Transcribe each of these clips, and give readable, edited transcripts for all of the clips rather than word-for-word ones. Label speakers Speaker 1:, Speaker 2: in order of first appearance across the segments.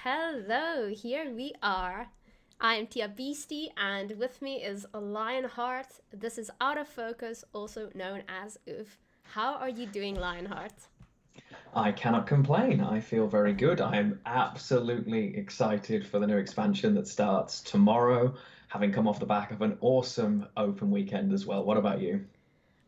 Speaker 1: Hello, here we are. I'm TheaBeasty, and with me is Lionheart. This is Out of Focus, also known as Oof. How are you doing, Lionheart?
Speaker 2: I cannot complain. I feel very good. I am absolutely excited for the new expansion that starts tomorrow, having come off the back of an awesome open weekend as well. What about you?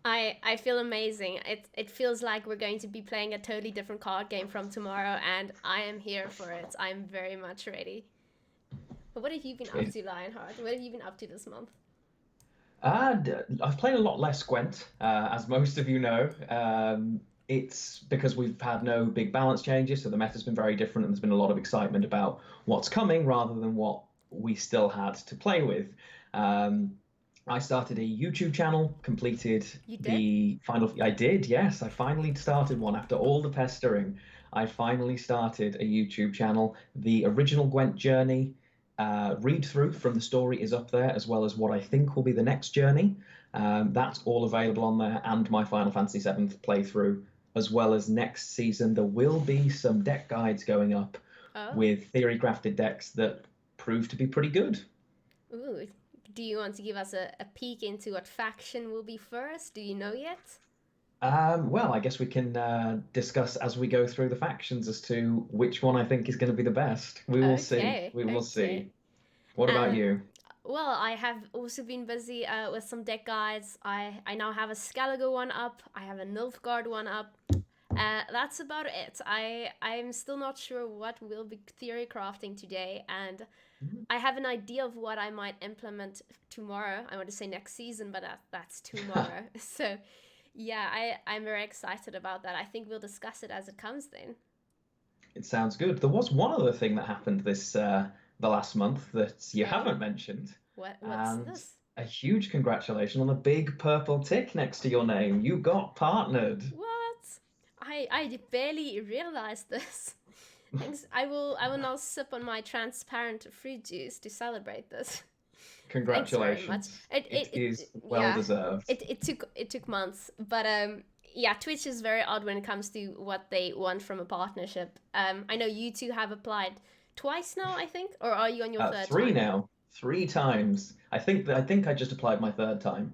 Speaker 1: I feel amazing. It feels like we're going to be playing a totally different card game from tomorrow, and I am here for it. I'm very much ready. But what have you been up
Speaker 2: It,
Speaker 1: to, Lionheart? What have you been up to this month?
Speaker 2: I've played a lot less Gwent, as most of you know. It's because we've had no big balance changes, so the meta's been very different, and there's been a lot of excitement about what's coming rather than what we still had to play with. Um, I started a YouTube channel, completed
Speaker 1: You did?
Speaker 2: the final. I did, yes. I finally started one after all the pestering. I finally started a YouTube channel. The original Gwent journey read through from the story is up there, as well as what I think will be the next journey. That's all available on there, and my Final Fantasy VII playthrough, as well as next season. There will be some deck guides going up
Speaker 1: Oh,
Speaker 2: with theory crafted decks that prove to be pretty good.
Speaker 1: ooh. Do you want to give us a peek into what faction will be first? Do you know yet?
Speaker 2: Well, I guess we can discuss as we go through the factions as to which one I think is going to be the best. We will see.
Speaker 1: Okay,
Speaker 2: We will
Speaker 1: okay.
Speaker 2: see. What about
Speaker 1: Um,
Speaker 2: you?
Speaker 1: well, I have also been busy with some deck guides. I now have a Scaliger one up. I have a Nilfgaard one up. That's about it. I'm still not sure what we'll be theory crafting today, and I have an idea of what I might implement tomorrow. I want to say next season, but that's tomorrow. So, yeah, I'm very excited about that. I think we'll discuss it as it comes then.
Speaker 2: It sounds good. There was one other thing that happened this the last month that you
Speaker 1: Oh,
Speaker 2: haven't mentioned,
Speaker 1: what's
Speaker 2: and
Speaker 1: this?
Speaker 2: a huge congratulations on the big purple tick next to your name. You got partnered.
Speaker 1: What? I barely realized this. Thanks. I will now sip on my transparent fruit juice to celebrate this. Thanks very much.
Speaker 2: Congratulations. It is well
Speaker 1: Yeah.
Speaker 2: deserved.
Speaker 1: It took months, but yeah, Twitch is very odd when it comes to what they want from a partnership. I know you two have applied twice now, I think, or are you on your third
Speaker 2: Three
Speaker 1: time?
Speaker 2: now, three times. I think I just applied my third time.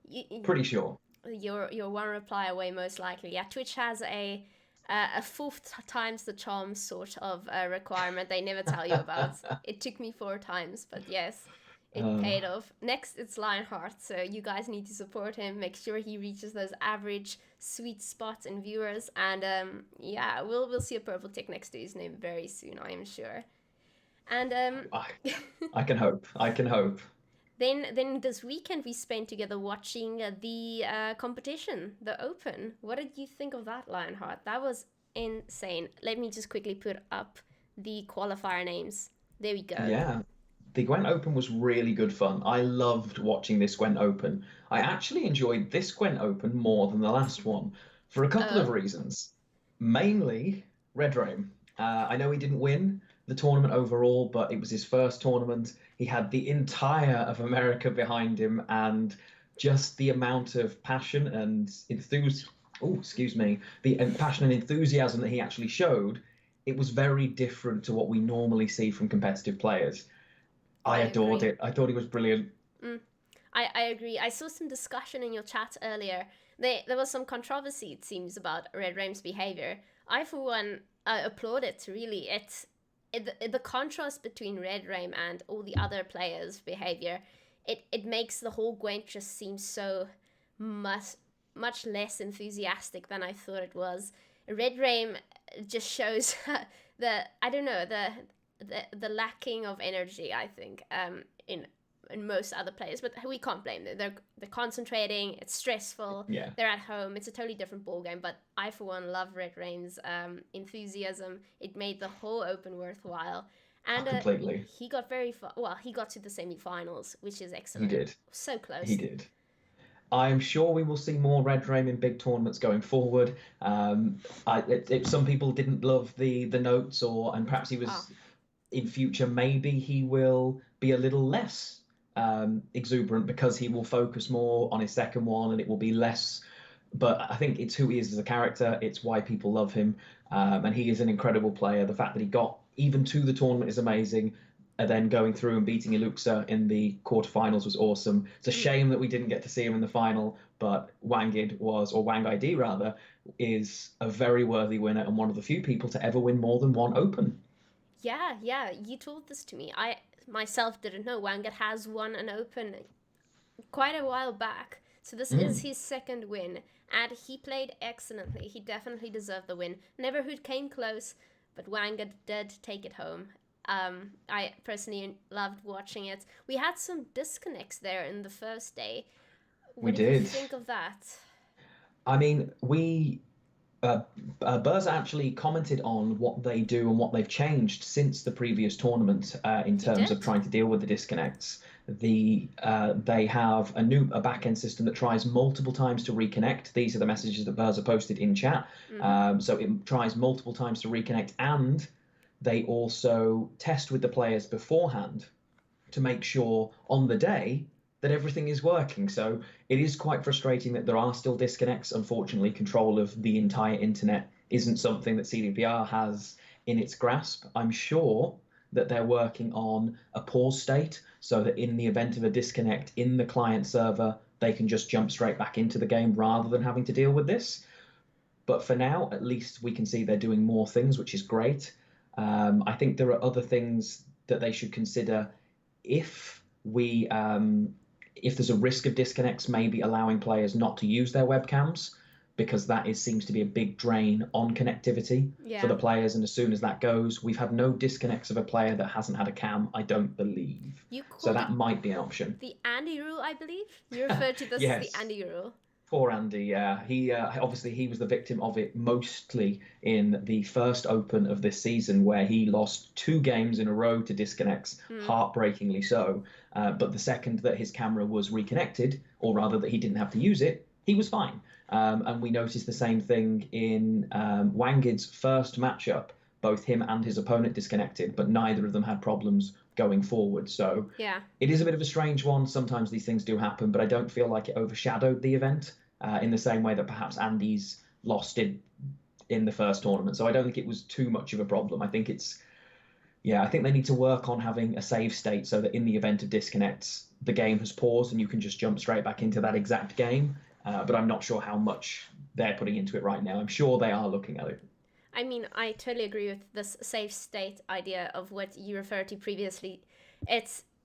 Speaker 1: You,
Speaker 2: Pretty sure.
Speaker 1: you're one reply away most likely. Yeah, Twitch has a fourth times the charm sort of requirement they never tell you about. It took me four times, but yes, it
Speaker 2: Uh,
Speaker 1: paid off. Next, it's Lionheart, so you guys need to support him. Make sure he reaches those average sweet spots in viewers, and yeah, we'll see a purple tick next to his name very soon, I am sure. And
Speaker 2: I, I can hope. I can hope.
Speaker 1: then this weekend we spent together watching the competition, the Open. What did you think of that, Lionheart? That was insane. Let me just quickly put up the qualifier names. There we go.
Speaker 2: Yeah. The Gwent Open was really good fun. I loved watching this Gwent Open. I actually enjoyed this Gwent Open more than the last one for a couple of
Speaker 1: Oh,
Speaker 2: reasons. Mainly, Red Rain. I know he didn't win the tournament overall, but it was his first tournament. He had the entire of America behind him, and just the amount of passion and enthusiasm. Oh, excuse me. The passion and enthusiasm that he actually showed. It was very different to what we normally see from competitive players. I
Speaker 1: I
Speaker 2: adored
Speaker 1: agree.
Speaker 2: it. I thought he was brilliant.
Speaker 1: Mm, I agree. I saw some discussion in your chat earlier. There was some controversy, it seems, about Red Rame's behavior. I, for one, applaud it, really. The contrast between Red Rame and all the other players' behavior, it makes the whole Gwent just seem so much, much less enthusiastic than I thought it was. Red Rame just shows I don't know, the lacking of energy, I think, in most other players, but we can't blame them. They're concentrating. It's stressful.
Speaker 2: Yeah,
Speaker 1: They're at home. It's a totally different ball game. But I, for one, love Red Rain's enthusiasm. It made the whole Open worthwhile,
Speaker 2: oh,
Speaker 1: and
Speaker 2: completely.
Speaker 1: he got very far. Well, he got to the semi-finals, which is
Speaker 2: He
Speaker 1: excellent.
Speaker 2: did.
Speaker 1: So
Speaker 2: He
Speaker 1: close.
Speaker 2: did. I'm sure we will see more Red Rain in big tournaments going forward. Some people didn't love the notes, or and perhaps he
Speaker 1: Ah,
Speaker 2: was in future. Maybe he will be a little less exuberant because he will focus more on his second one, and it will be less. But I think it's who he is as a character. It's why people love him, and he is an incredible player. The fact that he got even to the tournament is amazing. And then going through and beating Iluxa in the quarterfinals was awesome. It's a shame that we didn't get to see him in the final, but Wangid was, or Wang ID rather, is a very worthy winner and one of the few people to ever win more than one Open.
Speaker 1: Yeah, you told this to me. I myself didn't know Wangit has won an Open quite a while back. So this is his second win, and he played excellently. He definitely deserved the win. Neverhood came close, but Wangit did take it home. I personally loved watching it. We had some disconnects there in the first day.
Speaker 2: We
Speaker 1: What did you
Speaker 2: did.
Speaker 1: think of that?
Speaker 2: I mean, Burrs actually commented on what they do and what they've changed since the previous tournament in
Speaker 1: He
Speaker 2: terms of
Speaker 1: did?
Speaker 2: trying to deal with the disconnects. They have a back end system that tries multiple times to reconnect. These are the messages that Burrs have posted in chat. So it tries multiple times to reconnect, and they also test with the players beforehand to make sure on the day that everything is working. So it is quite frustrating that there are still disconnects. Unfortunately, control of the entire internet isn't something that CDPR has in its grasp. I'm sure that they're working on a pause state so that in the event of a disconnect in the client server, they can just jump straight back into the game rather than having to deal with this. But for now, at least we can see they're doing more things, which is great. I think there are other things that they should consider if we if there's a risk of disconnects, maybe allowing players not to use their webcams, because seems to be a big drain on connectivity for
Speaker 1: Yeah.
Speaker 2: the players. And as soon as that goes, we've had no disconnects of a player that hasn't had a cam, I don't believe.
Speaker 1: You
Speaker 2: So
Speaker 1: called it
Speaker 2: that might be an option.
Speaker 1: the Andy rule, I believe. You referred to this as the
Speaker 2: Yes.
Speaker 1: Andy rule.
Speaker 2: Poor Andy, yeah. He obviously he was the victim of it mostly in the first Open of this season, where he lost 2 games in a row to disconnects, heartbreakingly so. But the second that his camera was reconnected, or rather that he didn't have to use it, he was fine. And we noticed the same thing in Wangid's first matchup. Both him and his opponent disconnected, but neither of them had problems going forward. So
Speaker 1: Yeah.
Speaker 2: it is a bit of a strange one. Sometimes these things do happen, but I don't feel like it overshadowed the event in the same way that perhaps Andy's lost it in the first tournament. So I don't think it was too much of a problem. I think they need to work on having a save state so that in the event of disconnects, the game has paused and you can just jump straight back into that exact game. But I'm not sure how much they're putting into it right now. I'm sure they are looking at it.
Speaker 1: I mean, I totally agree with this safe state idea of what you referred to previously.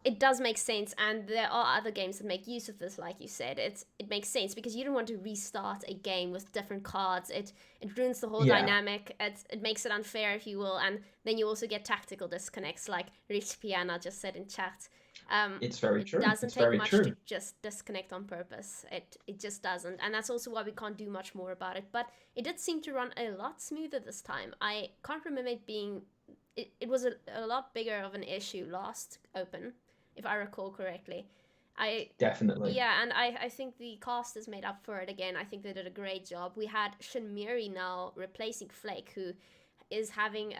Speaker 1: It does make sense, and there are other games that make use of this, like you said. It makes sense because you don't want to restart a game with different cards. It ruins the whole dynamic. It makes it unfair, if you will, and then you also get tactical disconnects, like Rich Piana just said in chat.
Speaker 2: It's very true.
Speaker 1: It doesn't
Speaker 2: It's
Speaker 1: take
Speaker 2: very
Speaker 1: much
Speaker 2: true.
Speaker 1: to just disconnect on purpose. It just doesn't, and that's also why we can't do much more about it. But it did seem to run a lot smoother this time. I can't remember it being. It was a lot bigger of an issue last Open, if I recall correctly.
Speaker 2: Definitely.
Speaker 1: Yeah, and I think the cast is made up for it again. I think they did a great job. We had Shinmiri now replacing Flake, who is having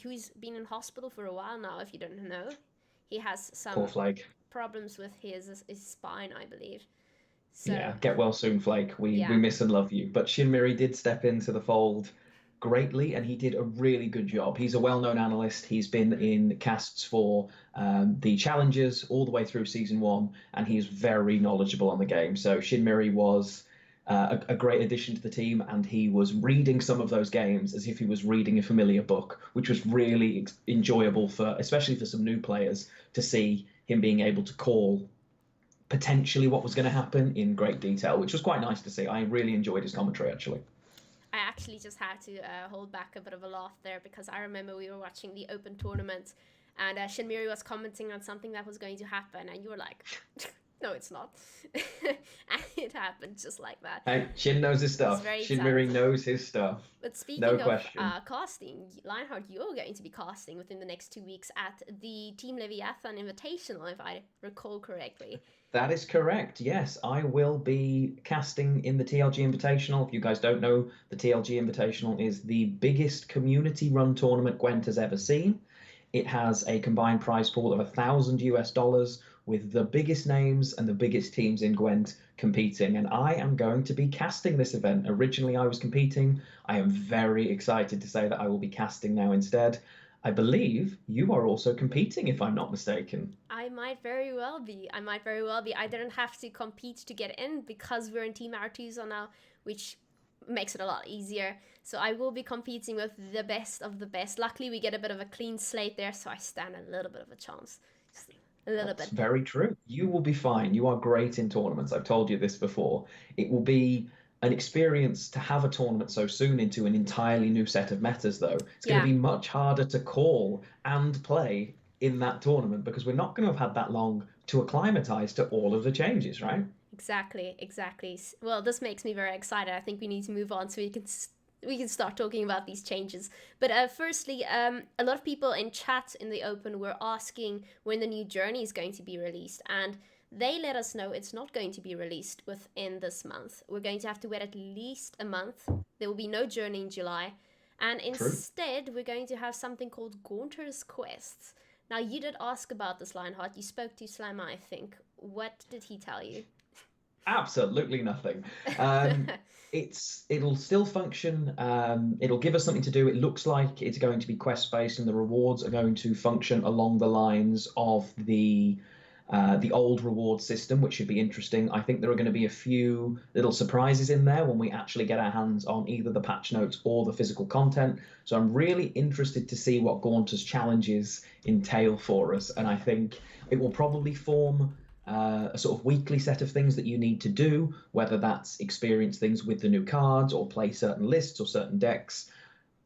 Speaker 1: who's been in hospital for a while now. If you don't know, he has some
Speaker 2: Poor Flake.
Speaker 1: problems with his spine, I believe. So
Speaker 2: Yeah, get well soon, Flake. We
Speaker 1: yeah.
Speaker 2: miss and love you. But Shinmiri did step into the fold greatly, and he did a really good job. He's a well-known analyst. He's been in casts for the challenges all the way through season 1, and he's very knowledgeable on the game. So Shinmiri was a great addition to the team, and he was reading some of those games as if he was reading a familiar book, which was really enjoyable especially for some new players, to see him being able to call potentially what was going to happen in great detail, which was quite nice to see. I really enjoyed his commentary, actually.
Speaker 1: I actually just had to hold back a bit of a laugh there, because I remember we were watching the Open tournament, and Shinmiri was commenting on something that was going to happen, and you were like, no, it's not. And it happened just like that.
Speaker 2: Hey, Shin knows his stuff. Shinmiri knows his stuff.
Speaker 1: But speaking
Speaker 2: No
Speaker 1: of
Speaker 2: question.
Speaker 1: casting, Lionhart, you're going to be casting within the next 2 weeks at the Team Leviathan Invitational, if I recall correctly.
Speaker 2: That is correct. Yes, I will be casting in the TLG Invitational. If you guys don't know, the TLG Invitational is the biggest community-run tournament Gwent has ever seen. It has a combined prize pool of $1,000 with the biggest names and the biggest teams in Gwent competing. And I am going to be casting this event. Originally, I was competing. I am very excited to say that I will be casting now instead. I believe you are also competing, if I'm not mistaken.
Speaker 1: I might very well be. I might very well be. I didn't have to compete to get in because we're in Team Artuso now, which makes it a lot easier. So I will be competing with the best of the best. Luckily, we get a bit of a clean slate there, so I stand a little bit of a chance. Just a little
Speaker 2: That's
Speaker 1: bit.
Speaker 2: very true. You will be fine. You are great in tournaments. I've told you this before. It will be an experience to have a tournament so soon into an entirely new set of metas, though. It's going to
Speaker 1: Yeah,
Speaker 2: be much harder to call and play in that tournament because we're not going to have had that long to acclimatize to all of the changes, right?
Speaker 1: exactly, exactly. Well, this makes me very excited. I think we need to move on so we can start talking about these changes. But firstly, a lot of people in chat in the open were asking when the new journey is going to be released, and they let us know it's not going to be released within this month. We're going to have to wait at least a month. There will be no journey in July, and
Speaker 2: True.
Speaker 1: instead we're going to have something called Gaunter's Quests. Now, you did ask about this, Lionheart. You spoke to Slammer, I think. What did he tell you?
Speaker 2: Absolutely nothing. Um, it'll still function. It'll give us something to do. It looks like it's going to be quest based, and the rewards are going to function along the lines of the old reward system, which should be interesting. I think there are going to be a few little surprises in there when we actually get our hands on either the patch notes or the physical content. So I'm really interested to see what Gaunter's challenges entail for us, and I think it will probably form a sort of weekly set of things that you need to do, whether that's experience things with the new cards or play certain lists or certain decks.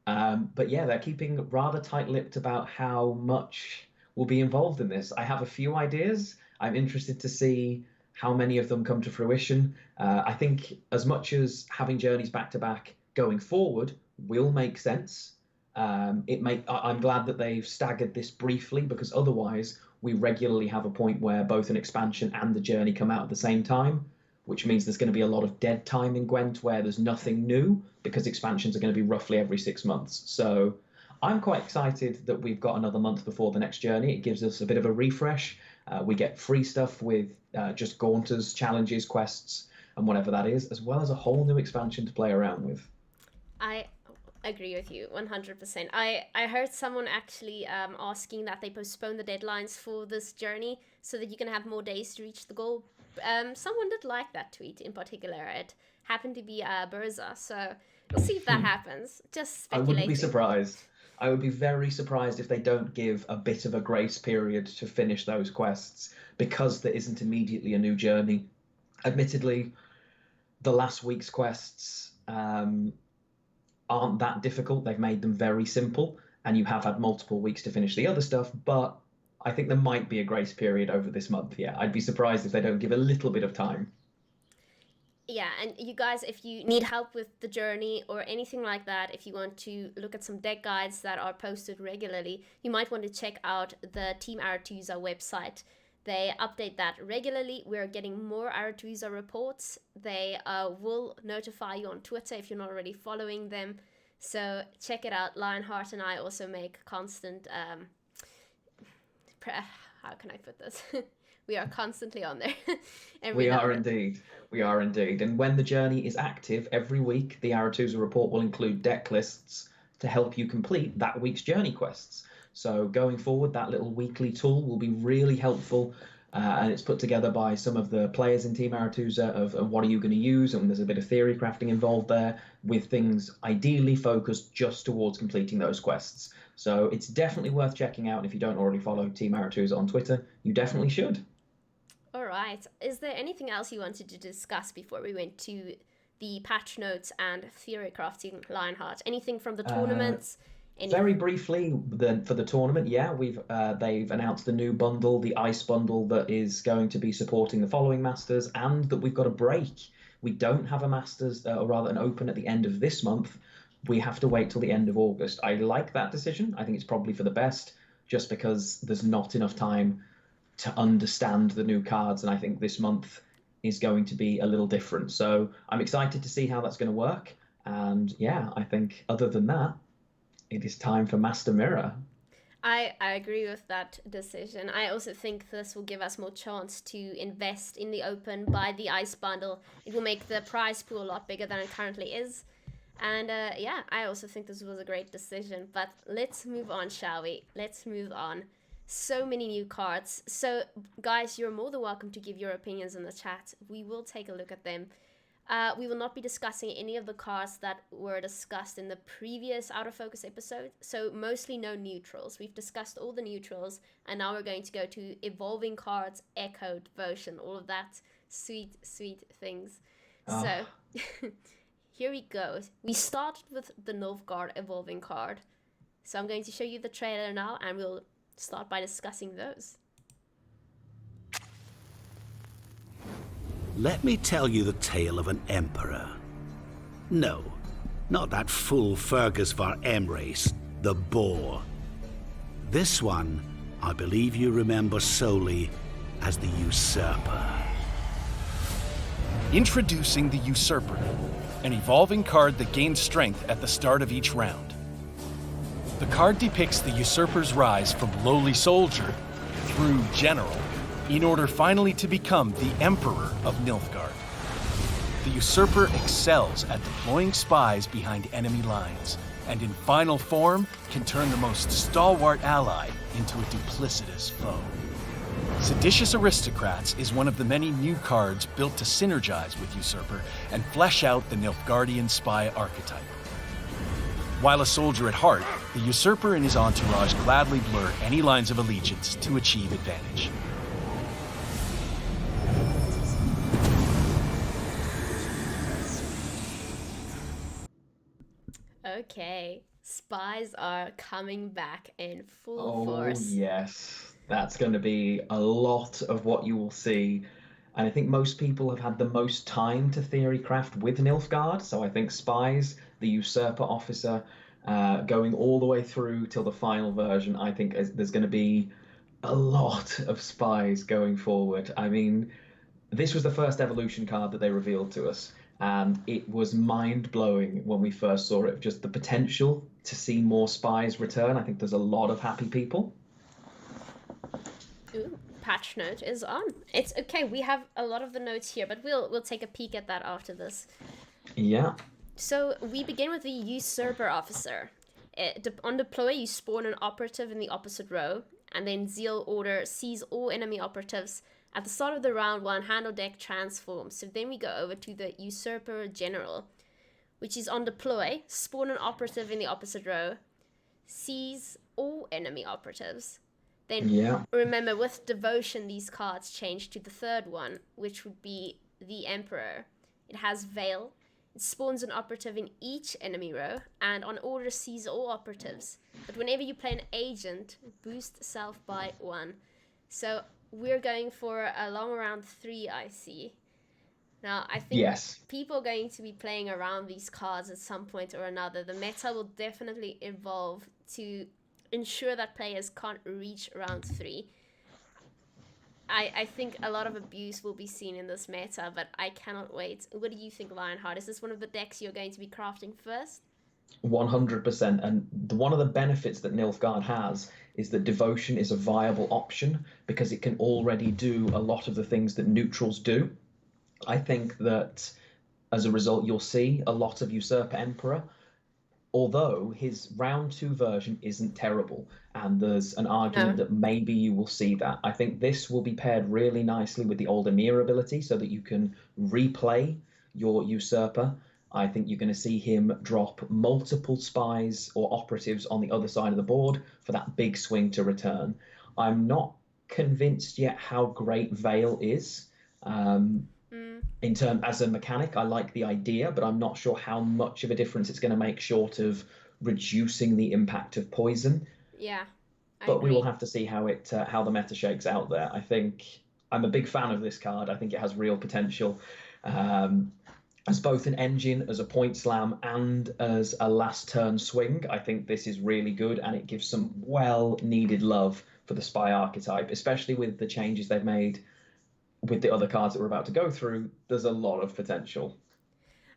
Speaker 2: But yeah, they're keeping rather tight-lipped about how much will be involved in this. I have a few ideas. I'm interested to see how many of them come to fruition. I think as much as having journeys back to back going forward will make sense. I'm glad that they've staggered this briefly because otherwise we regularly have a point where both an expansion and the journey come out at the same time, which means there's going to be a lot of dead time in Gwent where there's nothing new because expansions are going to be roughly every 6 months. So I'm quite excited that we've got another month before the next journey. It gives us a bit of a refresh. We get free stuff with just Gaunters, challenges, quests, and whatever that is, as well as a whole new expansion to play around with.
Speaker 1: I agree with you 100%. I heard someone actually asking that they postpone the deadlines for this journey so that you can have more days to reach the goal. Someone did like that tweet in particular. It happened to be Berza, so we'll see if that happens. Just
Speaker 2: I wouldn't be
Speaker 1: speculating.
Speaker 2: surprised. I would be very surprised if they don't give a bit of a grace period to finish those quests because there isn't immediately a new journey. Admittedly, the last week's quests aren't that difficult. They've made them very simple, and you have had multiple weeks to finish the other stuff, but I think there might be a grace period over this month. Yeah, I'd be surprised if they don't give a little bit of time.
Speaker 1: Yeah, and you guys, if you need help with the journey or anything like that, if you want to look at some deck guides that are posted regularly, you might want to check out the Team Aretusa website. They update that regularly. We're getting more Aretusa reports. They will notify you on Twitter if you're not already following them. So check it out. Lionheart and I also make constant how can I put this? We are constantly on there every
Speaker 2: We
Speaker 1: now
Speaker 2: are
Speaker 1: and then.
Speaker 2: indeed. We are indeed. And when the journey is active, every week the Aratusa report will include deck lists to help you complete that week's journey quests. So going forward, that little weekly tool will be really helpful. And it's put together by some of the players in Team Aratusa of what are you going to use, and there's a bit of theory crafting involved there with things ideally focused just towards completing those quests. So it's definitely worth checking out. And if you don't already follow Team Aratusa on Twitter, you definitely should.
Speaker 1: All right. Is there anything else you wanted to discuss before we went to the patch notes and theory crafting, Lionheart? Anything from the
Speaker 2: Uh,
Speaker 1: tournaments? Any?
Speaker 2: Very briefly, for the tournament, yeah, we've they've announced the new bundle, the Ice bundle, that is going to be supporting the following Masters, and that we've got a break. We don't have a Masters, or rather, an Open at the end of this month. We have to wait till the end of August. I like that decision. I think it's probably for the best, just because there's not enough time to understand the new cards, and I think this month is going to be a little different. So I'm excited to see how that's going to work. And yeah, I think other than that, it is time for Master Mirror.
Speaker 1: I agree with that decision. I also think this will give us more chance to invest in the open, buy the ice bundle. It will make the prize pool a lot bigger than it currently is. And yeah, I also think this was a great decision. But let's move on, shall we? Let's move on. So many new cards. So, guys, you're more than welcome to give your opinions in the chat. We will take a look at them. We will not be discussing any of the cards that were discussed in the previous Out of Focus episode, so mostly no neutrals. We've discussed all the neutrals, and now we're going to go to evolving cards, Echo, Devotion, all of that sweet, sweet things. So, here we go. We started with the Nilfgaard evolving card. So I'm going to show you the trailer now, and we'll start by discussing those.
Speaker 3: Let me tell you the tale of an emperor. No, not that fool Fergus var Emreis, the boar. This one, I believe you remember solely as the Usurper.
Speaker 4: Introducing the Usurper, an evolving card that gains strength at the start of each round. The card depicts the Usurper's rise from lowly soldier through general, in order finally to become the Emperor of Nilfgaard. The Usurper excels at deploying spies behind enemy lines, and in final form can turn the most stalwart ally into a duplicitous foe. Seditious Aristocrats is one of the many new cards built to synergize with Usurper and flesh out the Nilfgaardian spy archetype. While a soldier at heart, the Usurper and his entourage gladly blur any lines of allegiance to achieve advantage.
Speaker 1: Okay, spies are coming back in full force.
Speaker 2: Oh, yes. That's going to be a lot of what you will see. And I think most people have had the most time to theory craft with Nilfgaard. So I think spies, the usurper officer, going all the way through till the final version, I think there's going to be a lot of spies going forward. I mean, this was the first evolution card that they revealed to us. And it was mind-blowing when we first saw it, just the potential to see more spies return. I think there's a lot of happy people.
Speaker 1: Ooh, patch note is on. It's okay, we have a lot of the notes here, but we'll take a peek at that after this.
Speaker 2: Yeah.
Speaker 1: So we begin with the Usurper Officer. On deploy, you spawn an operative in the opposite row, and then Zeal Order sees all enemy operatives. At the start of the round, one hand or deck transforms. So then we go over to the Usurper General, which is on deploy, spawn an operative in the opposite row, sees all enemy operatives. Then remember, with Devotion, these cards change to the third one, which would be the Emperor. It has Veil. It spawns an operative in each enemy row, and on order sees all operatives. But whenever you play an agent, boost self by 1. So we're going for a long round 3, I see. Now, I think people are going to be playing around these cards at some point or another. The meta will definitely evolve to ensure that players can't reach round 3. I think a lot of abuse will be seen in this meta, but I cannot wait. What do you think, Lionheart? Is this one of the decks you're going to be crafting first?
Speaker 2: 100%. And one of the benefits that Nilfgaard has is that Devotion is a viable option because it can already do a lot of the things that neutrals do. I think that as a result, you'll see a lot of Usurper Emperor, although his round 2 version isn't terrible. And there's an argument that maybe you will see that. I think this will be paired really nicely with the Old Emir ability so that you can replay your Usurper. I think you're going to see him drop multiple spies or operatives on the other side of the board for that big swing to return. I'm not convinced yet how great Veil is. In terms as a mechanic, I like the idea, but I'm not sure how much of a difference it's going to make short of reducing the impact of poison.
Speaker 1: Yeah,
Speaker 2: but we will have to see how the meta shakes out there. I think I'm a big fan of this card. I think it has real potential as both an engine, as a point slam, and as a last turn swing. I think this is really good, and it gives some well-needed love for the spy archetype, especially with the changes they've made with the other cards that we're about to go through. There's a lot of potential.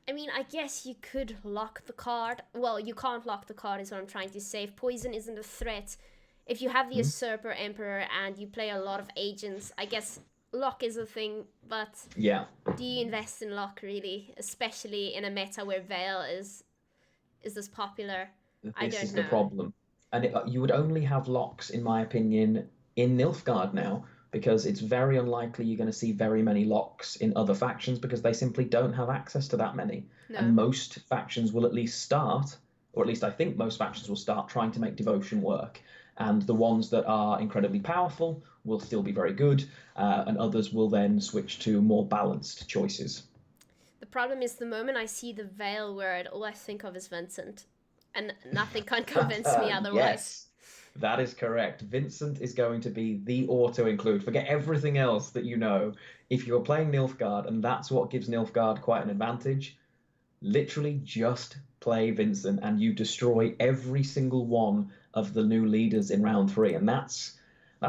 Speaker 1: I mean, I guess you could lock the card. Well, you can't lock the card is what I'm trying to say. If poison isn't a threat, if you have the Usurper Emperor and you play a lot of agents, I guess lock is a thing, but do you invest in lock really? Especially in a meta where Veil is is this popular? I
Speaker 2: This
Speaker 1: don't
Speaker 2: is the
Speaker 1: know.
Speaker 2: problem. And you would only have locks, in my opinion, in Nilfgaard now, because it's very unlikely you're going to see very many locks in other factions because they simply don't have access to that many. And
Speaker 1: No.
Speaker 2: most factions will at least start, or at least I think most factions will start trying to make devotion work. And the ones that are incredibly powerful will still be very good, and others will then switch to more balanced choices.
Speaker 1: The problem is the moment I see the Veil word, all I think of is Vincent, and nothing can convince me otherwise.
Speaker 2: Yes, that is correct. Vincent is going to be the auto include. Forget everything else that you know. If you're playing Nilfgaard, and that's what gives Nilfgaard quite an advantage, literally just play Vincent and you destroy every single one of the new leaders in round three. And that's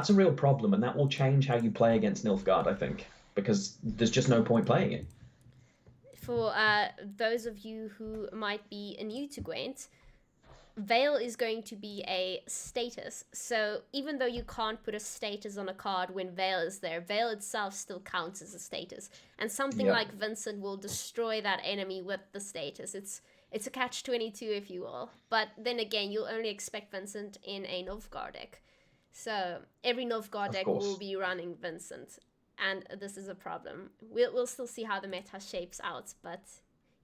Speaker 2: a real problem, and that will change how you play against Nilfgaard, I think, because there's just no point playing it.
Speaker 1: For those of you who might be new to Gwent, Veil is going to be a status. So even though you can't put a status on a card when Veil is there, Veil itself still counts as a status. And something
Speaker 2: Yeah,
Speaker 1: like Vincent will destroy that enemy with the status. It's a catch-22, if you will. But then again, you'll only expect Vincent in a Nilfgaard deck. So every Nilfgaard
Speaker 2: of
Speaker 1: deck will
Speaker 2: course.
Speaker 1: be running Vincent. And this is a problem. We'll still see how the meta shapes out, but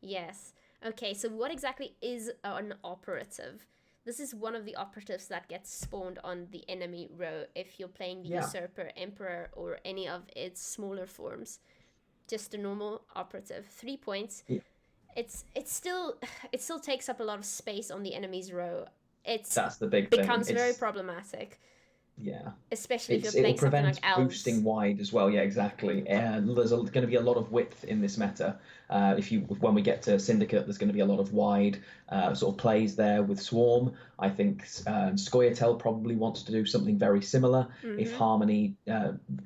Speaker 1: yes. Okay, so what exactly is an operative? This is one of the operatives that gets spawned on the enemy row if you're playing the
Speaker 2: Yeah.
Speaker 1: Usurper, Emperor, or any of its smaller forms. Just a normal operative. 3 points.
Speaker 2: Yeah.
Speaker 1: It's still it still takes up a lot of space on the enemy's row. It
Speaker 2: That's the big thing.
Speaker 1: becomes very problematic,
Speaker 2: Yeah.
Speaker 1: especially if you're
Speaker 2: It'll
Speaker 1: playing something like
Speaker 2: prevent
Speaker 1: elves.
Speaker 2: boosting wide as well. Yeah, exactly. There's going to be a lot of width in this meta. When we get to Syndicate, there's going to be a lot of wide sort of plays there with Swarm. I think Scoia'tael probably wants to do something very similar. If Harmony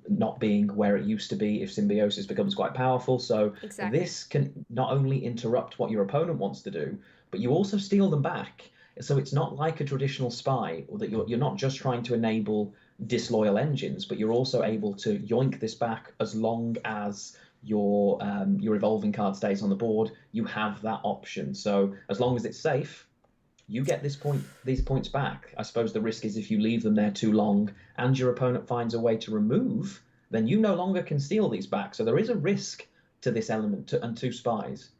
Speaker 2: not being where it used to be, if Symbiosis becomes quite powerful, so
Speaker 1: Exactly.
Speaker 2: this can not only interrupt what your opponent wants to do, but you also steal them back. So it's not like a traditional spy, or that you're not just trying to enable disloyal engines, but you're also able to yoink this back as long as your evolving card stays on the board. You have that option. So as long as it's safe, you get these points back. I suppose the risk is if you leave them there too long and your opponent finds a way to remove, then you no longer can steal these back. So there is a risk to this element and to spies.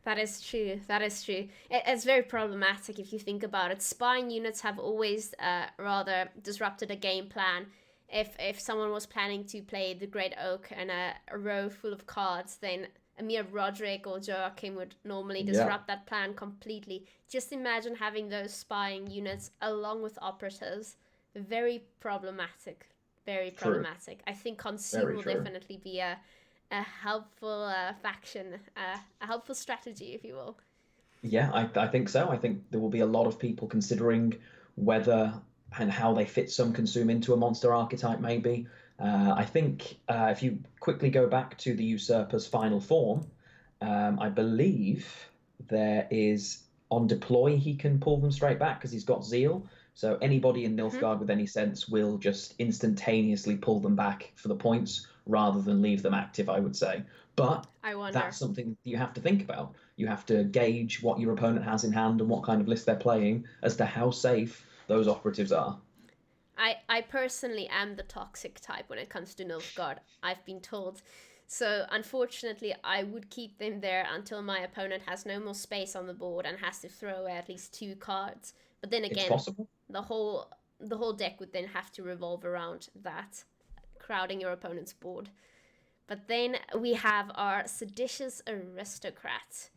Speaker 1: That is true. That is true. It's very problematic if you think about it. Spying units have always rather disrupted a game plan. If someone was planning to play the Great Oak and a row full of cards, then Amir Roderick or Joachim would normally disrupt that plan completely. Just imagine having those spying units along with operatives. Very problematic. Very
Speaker 2: True.
Speaker 1: problematic. I think Consume
Speaker 2: Very
Speaker 1: will
Speaker 2: true.
Speaker 1: definitely be a helpful faction, a helpful strategy, if you will.
Speaker 2: Yeah, I think so. I think there will be a lot of people considering whether and how they fit some consume into a monster archetype, maybe. I think if you quickly go back to the Usurper's final form, I believe there is on deploy he can pull them straight back because he's got Zeal. So anybody in Nilfgaard with any sense will just instantaneously pull them back for the points rather than leave them active, I would say. But
Speaker 1: I wonder.
Speaker 2: that's something you have to think about. You have to gauge what your opponent has in hand and what kind of list they're playing as to how safe those operatives are.
Speaker 1: I personally am the toxic type when it comes to Nilfgaard, I've been told. So unfortunately, I would keep them there until my opponent has no more space on the board and has to throw away at least 2 cards. But then
Speaker 2: It's
Speaker 1: again,
Speaker 2: possible.
Speaker 1: the whole deck would then have to revolve around that, crowding your opponent's board. But then we have our seditious aristocrat.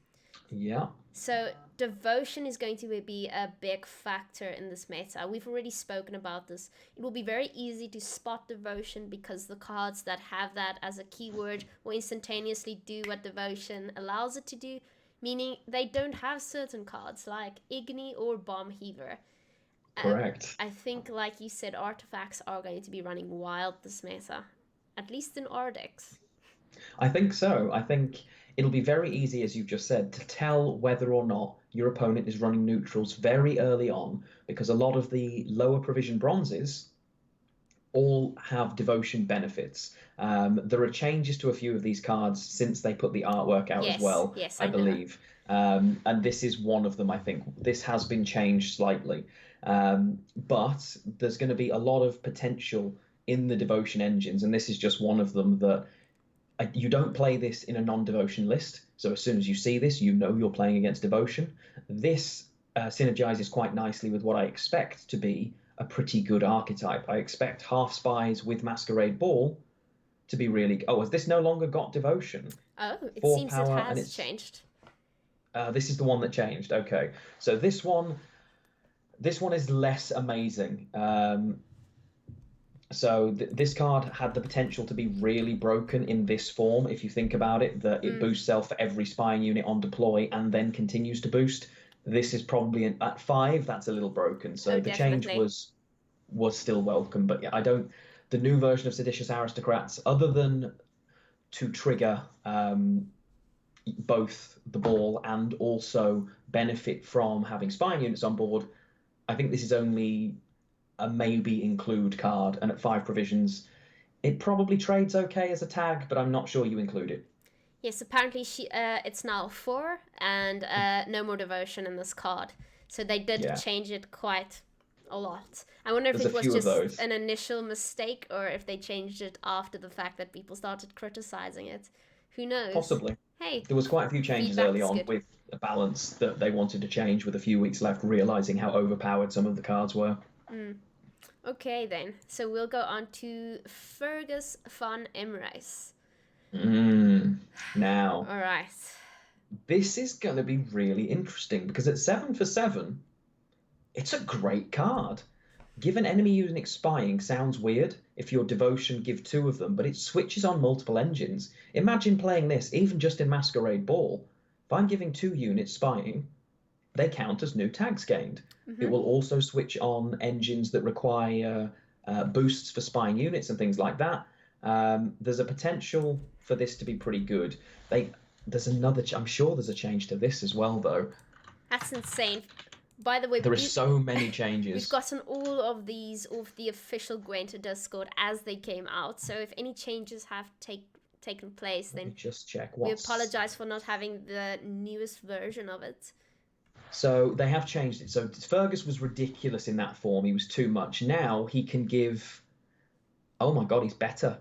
Speaker 2: Yeah.
Speaker 1: So devotion is going to be a big factor in this meta. We've already spoken about this. It will be very easy to spot devotion because the cards that have that as a keyword will instantaneously do what devotion allows it to do, meaning they don't have certain cards like Igni or Bomb Heaver.
Speaker 2: Correct.
Speaker 1: I think, like you said, artifacts are going to be running wild this meta, at least in our decks.
Speaker 2: I think so. I think it'll be very easy, as you've just said, to tell whether or not your opponent is running neutrals very early on, because a lot of the lower provision bronzes all have devotion benefits. There are changes to a few of these cards since they put the artwork out as well,
Speaker 1: yes,
Speaker 2: I
Speaker 1: I know.
Speaker 2: believe. And this is one of them, I think. This has been changed slightly. But there's going to be a lot of potential in the devotion engines, and this is just one of them that you don't play this in a non-devotion list. So as soon as you see this, you know you're playing against devotion. This synergizes quite nicely with what I expect to be a pretty good archetype. I expect half spies with Masquerade Ball to be really. Oh, has this no longer got devotion?
Speaker 1: Oh, it
Speaker 2: 4
Speaker 1: seems it
Speaker 2: power, and
Speaker 1: has
Speaker 2: it's
Speaker 1: changed.
Speaker 2: this is the one that changed. Okay, so this one is less amazing. So this card had the potential to be really broken in this form. If you think about it, that it boosts self for every spying unit on deploy and then continues to boost. This is probably at 5. That's a little broken. So the change was still welcome, but yeah, I don't. The new version of Seditious Aristocrats, other than to trigger both the ball and also benefit from having spying units on board, I think this is only a maybe include card, and at 5 provisions it probably trades okay as a tag, but I'm not sure you include it.
Speaker 1: Yes, apparently it's now 4 and no more devotion in this card. So they did change it quite a lot. I wonder if it was just an initial mistake or if they changed it after the fact that people started criticizing it. Who knows?
Speaker 2: Possibly.
Speaker 1: Hey,
Speaker 2: there was quite a few changes early on with a balance that they wanted to change with a few weeks left, realizing how overpowered some of the cards were.
Speaker 1: Okay then, so we'll go on to Fergus van Emreis.
Speaker 2: Now,
Speaker 1: all right,
Speaker 2: this is going to be really interesting because at 7 for 7, it's a great card. Give an enemy unit spying sounds weird if your devotion give 2 of them, but it switches on multiple engines. Imagine playing this even just in Masquerade Ball. If I'm giving 2 units spying, they count as new tags gained. It will also switch on engines that require boosts for spying units and things like that. There's a potential for this to be pretty good. There's another. I'm sure there's a change to this as well, though.
Speaker 1: That's insane. By the way,
Speaker 2: there are so many changes.
Speaker 1: We've gotten all of these off the official Gwent Discord as they came out. So if any changes have taken place, then
Speaker 2: just check.
Speaker 1: We apologize for not having the newest version of it.
Speaker 2: So they have changed it. So Fergus was ridiculous in that form. He was too much. Now he can give. Oh my God, he's better.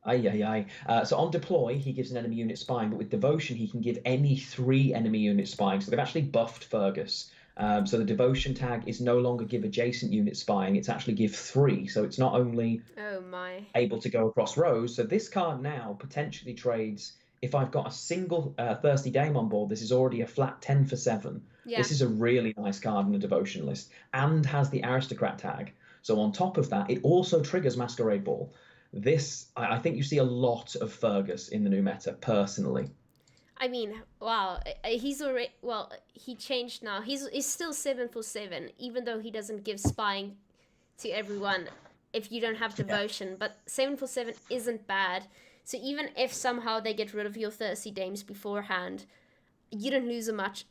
Speaker 2: So on deploy, he gives an enemy unit spying, but with devotion, he can give any 3 enemy units spying. So they've actually buffed Fergus. So the devotion tag is no longer give adjacent unit spying. It's actually give 3. So it's not only able to go across rows. So this card now potentially trades. If I've got a single Thirsty Dame on board, this is already a flat 10 for 7. Yeah. This is a really nice card in a devotion list and has the aristocrat tag. So on top of that, it also triggers Masquerade Ball. I think you see a lot of Fergus in the new meta, personally.
Speaker 1: I mean, wow, he's already, he changed now. He's still 7 for 7, even though he doesn't give spying to everyone if you don't have devotion. But 7 for 7 isn't bad. So even if somehow they get rid of your Thirsty Dames beforehand, you don't lose much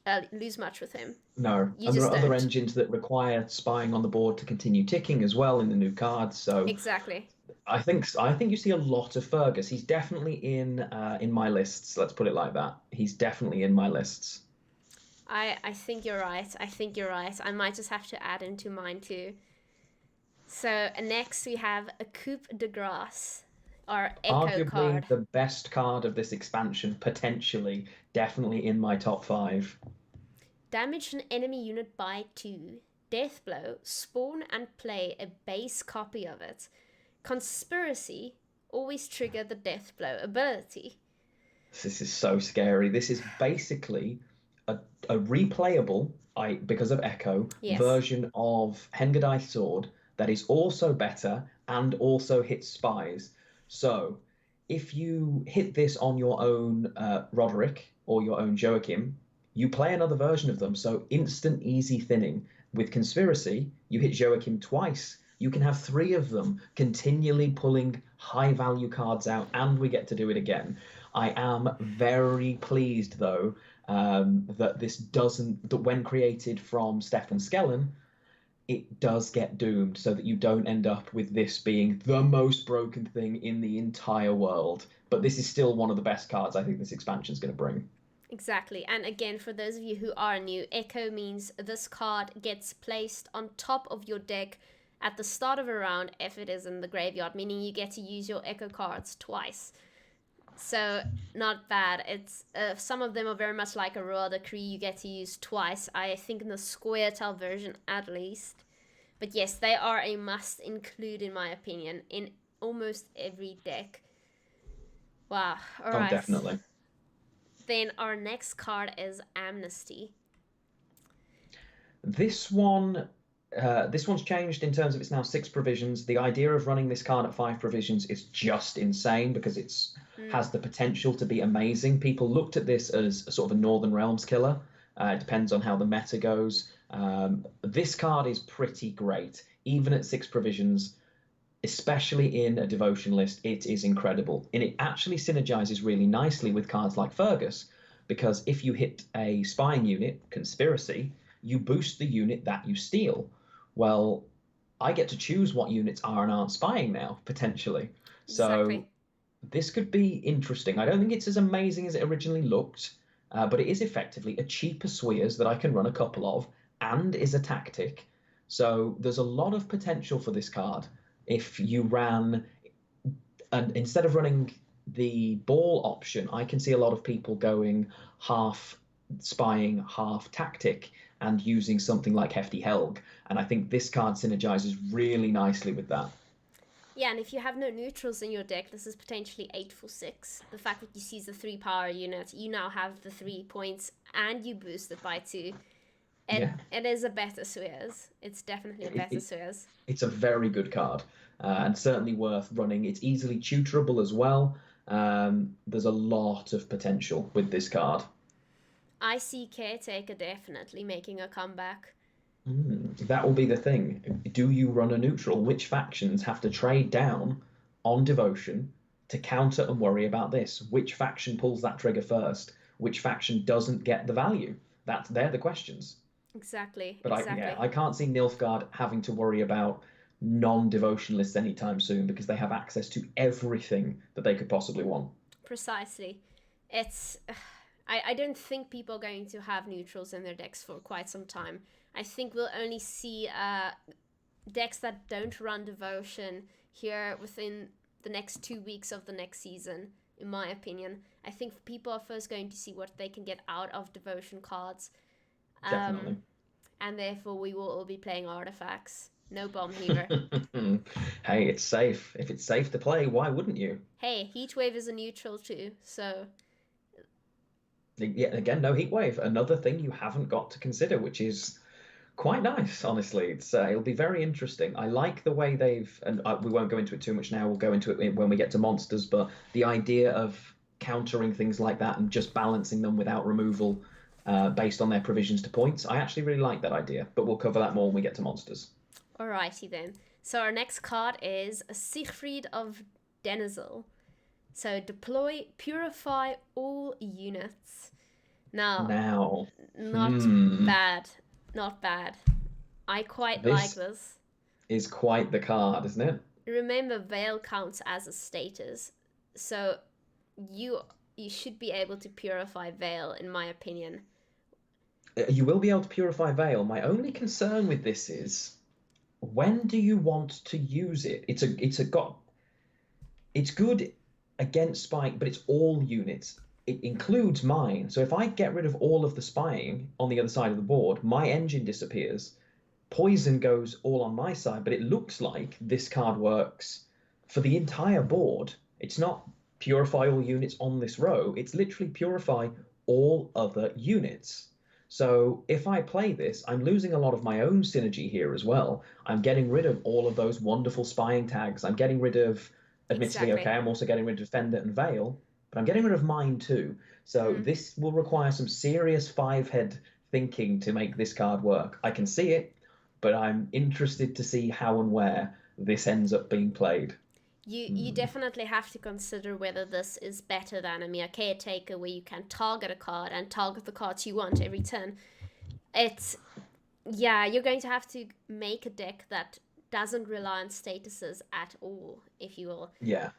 Speaker 1: with him.
Speaker 2: No, and there are other engines that require spying on the board to continue ticking as well in the new cards. So
Speaker 1: exactly.
Speaker 2: I think you see a lot of Fergus. He's definitely in my lists. Let's put it like that. He's definitely in my lists.
Speaker 1: I think you're right. I might just have to add him to mine too. So next we have a Coup de Grace. Our Echo
Speaker 2: arguably
Speaker 1: card.
Speaker 2: The best card of this expansion, potentially, definitely in my top 5.
Speaker 1: Damage an enemy unit by 2. Death Blow, spawn and play a base copy of it. Conspiracy, always trigger the Death Blow ability.
Speaker 2: This is so scary. This is basically a replayable, because of Echo, version of Hengadiah Sword that is also better and also hits spies. So, if you hit this on your own Roderick or your own Joachim, you play another version of them. So, instant easy thinning. With Conspiracy, you hit Joachim twice. You can have 3 of them continually pulling high-value cards out, and we get to do it again. I am very pleased, though, that this doesn't. That when created from Stefan Skellen, it does get doomed so that you don't end up with this being the most broken thing in the entire world. But this is still one of the best cards I think this expansion is going to bring.
Speaker 1: Exactly. And again, for those of you who are new, Echo means this card gets placed on top of your deck at the start of a round if it is in the graveyard, meaning you get to use your Echo cards twice. So, not bad. It's some of them are very much like a Royal Decree, you get to use twice, I think in the Square Tail version at least. But yes, they are a must include, in my opinion, in almost every deck. Wow, alright.
Speaker 2: Oh, definitely.
Speaker 1: Then our next card is Amnesty.
Speaker 2: This one, this one's changed in terms of it's now 6 provisions. The idea of running this card at 5 provisions is just insane because it's has the potential to be amazing. People looked at this as a sort of a Northern Realms killer. It depends on how the meta goes. This card is pretty great, even at 6 provisions, especially in a devotion list. It is incredible, and it actually synergizes really nicely with cards like Fergus, because if you hit a spying unit, conspiracy, you boost the unit that you steal. Well, I get to choose what units are and aren't spying now, potentially.
Speaker 1: Exactly.
Speaker 2: So this could be interesting. I don't think it's as amazing as it originally looked, but it is effectively a cheaper Swears that I can run a couple of and is a tactic. So there's a lot of potential for this card. If you ran, and instead of running the ball option, I can see a lot of people going half spying, half tactic, and using something like Hefty Helg. And I think this card synergizes really nicely with that.
Speaker 1: Yeah, and if you have no neutrals in your deck, this is potentially 8 for 6. The fact that you seize the 3 power unit, you now have the 3 points, and you boost it by 2. It is a better Swears. It's definitely a better Swears.
Speaker 2: It's a very good card, and certainly worth running. It's easily tutorable as well. There's a lot of potential with this card.
Speaker 1: I see Caretaker definitely making a comeback.
Speaker 2: That will be the thing. Do you run a neutral? Which factions have to trade down on devotion to counter and worry about this? Which faction pulls that trigger first? Which faction doesn't get the value? They're the questions.
Speaker 1: Exactly.
Speaker 2: But I can't see Nilfgaard having to worry about non-devotionalists anytime soon because they have access to everything that they could possibly want.
Speaker 1: Precisely. I don't think people are going to have neutrals in their decks for quite some time. I think we'll only see decks that don't run devotion here within the next 2 weeks of the next season, in my opinion. I think people are first going to see what they can get out of devotion cards.
Speaker 2: Definitely.
Speaker 1: And therefore we will all be playing artifacts. No bomb here.
Speaker 2: Hey, it's safe. If it's safe to play, why wouldn't you?
Speaker 1: Hey, Heatwave is a neutral too, so...
Speaker 2: Yeah, again, no Heatwave. Another thing you haven't got to consider, which is quite nice, honestly. It'll be very interesting. I like the way and we won't go into it too much now. We'll go into it when we get to monsters, but the idea of countering things like that and just balancing them without removal based on their provisions to points, I actually really like that idea, but we'll cover that more when we get to monsters.
Speaker 1: Alrighty then. So our next card is Siegfried of Denizil. So deploy, purify all units. Now. Not bad. Not bad. I quite like this.
Speaker 2: Is quite the card, isn't it?
Speaker 1: Remember, Veil counts as a status. So you should be able to purify Veil, in my opinion.
Speaker 2: You will be able to purify Veil. My only concern with this is, when do you want to use it? It's good against spike, but it's all units. It includes mine. So if I get rid of all of the spying on the other side of the board, my engine disappears. Poison goes all on my side, but it looks like this card works for the entire board. It's not purify all units on this row. It's literally purify all other units. So if I play this, I'm losing a lot of my own synergy here as well. I'm getting rid of all of those wonderful spying tags. I'm getting rid of, admittedly, okay, I'm also getting rid of Defender and Veil, but I'm getting rid of mine too. So this will require some serious 5-head thinking to make this card work. I can see it, but I'm interested to see how and where this ends up being played.
Speaker 1: You definitely have to consider whether this is better than a mere Caretaker, where you can target a card and target the cards you want every turn. Yeah, you're going to have to make a deck that doesn't rely on statuses at all, if you will.
Speaker 2: Yeah.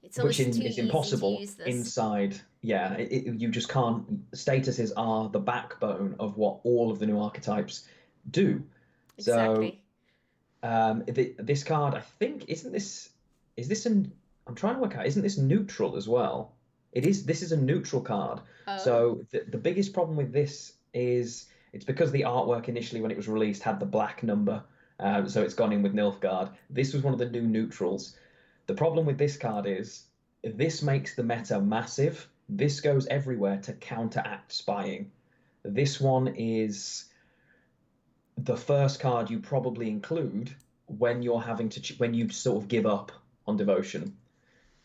Speaker 1: It's
Speaker 2: Which
Speaker 1: almost too
Speaker 2: is
Speaker 1: easy to
Speaker 2: impossible
Speaker 1: use this.
Speaker 2: inside. Yeah, you just can't. Statuses are the backbone of what all of the new archetypes do. So
Speaker 1: Exactly.
Speaker 2: this card, I think, is this an? I'm trying to work out. Isn't this neutral as well? It is. This is a neutral card.
Speaker 1: Oh.
Speaker 2: So the biggest problem with this is it's because the artwork initially when it was released had the black number, so it's gone in with Nilfgaard. This was one of the new neutrals. The problem with this card is this makes the meta massive. This goes everywhere to counteract spying. This one is the first card you probably include when you're having to when you sort of give up on devotion.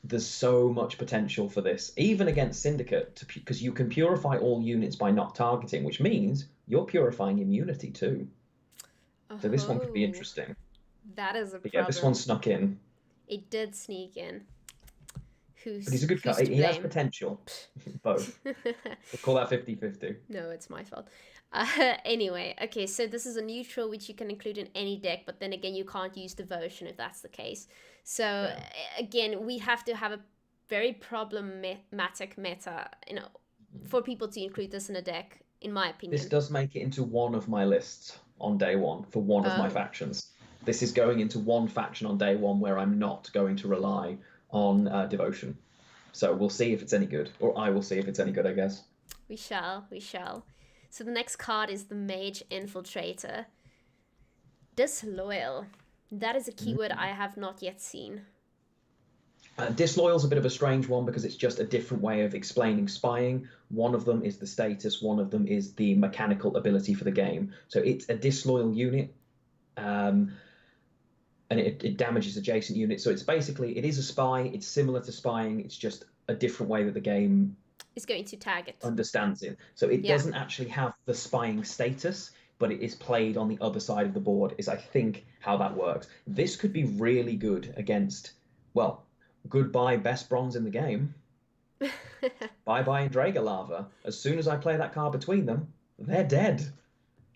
Speaker 2: There's so much potential for this, even against Syndicate, because you can purify all units by not targeting, which means you're purifying immunity too. So this one could be
Speaker 1: Oh,
Speaker 2: interesting.
Speaker 1: that is a
Speaker 2: But yeah, this one
Speaker 1: problem.
Speaker 2: snuck in.
Speaker 1: It did sneak in.
Speaker 2: But he's a good
Speaker 1: Who's
Speaker 2: card.
Speaker 1: to
Speaker 2: He has
Speaker 1: blame?
Speaker 2: potential. Both. We'll call that 50-50.
Speaker 1: No, it's my fault. Anyway, okay, so this is a neutral which you can include in any deck, but then again, you can't use devotion if that's the case. So
Speaker 2: Yeah.
Speaker 1: again, we have to have a very problematic meta, for people to include this in a deck, in my
Speaker 2: This
Speaker 1: opinion.
Speaker 2: does make it into one of my lists on day one for one of my
Speaker 1: Oh,
Speaker 2: factions. This is going into one faction on day one where I'm not going to rely on devotion. So we'll see if it's any good, or I will see if it's any good, I guess.
Speaker 1: we shall, we shall. So the next card is the Mage Infiltrator. Disloyal. That is a keyword I have not yet seen.
Speaker 2: Disloyal's a bit of a strange one because it's just a different way of explaining spying. One of them is the status, one of them is the mechanical ability for the game. So it's a disloyal unit, and it damages adjacent units. So it's basically, it is a spy, it's similar to spying, it's just a different way that the game
Speaker 1: Is going to tag it.
Speaker 2: understands it. So it
Speaker 1: Yeah.
Speaker 2: doesn't actually have the spying status, but it is played on the other side of the board, is I think how that works. This could be really good against, well, goodbye best bronze in the game. Bye-bye Draga Lava. As soon as I play that card between them, they're dead.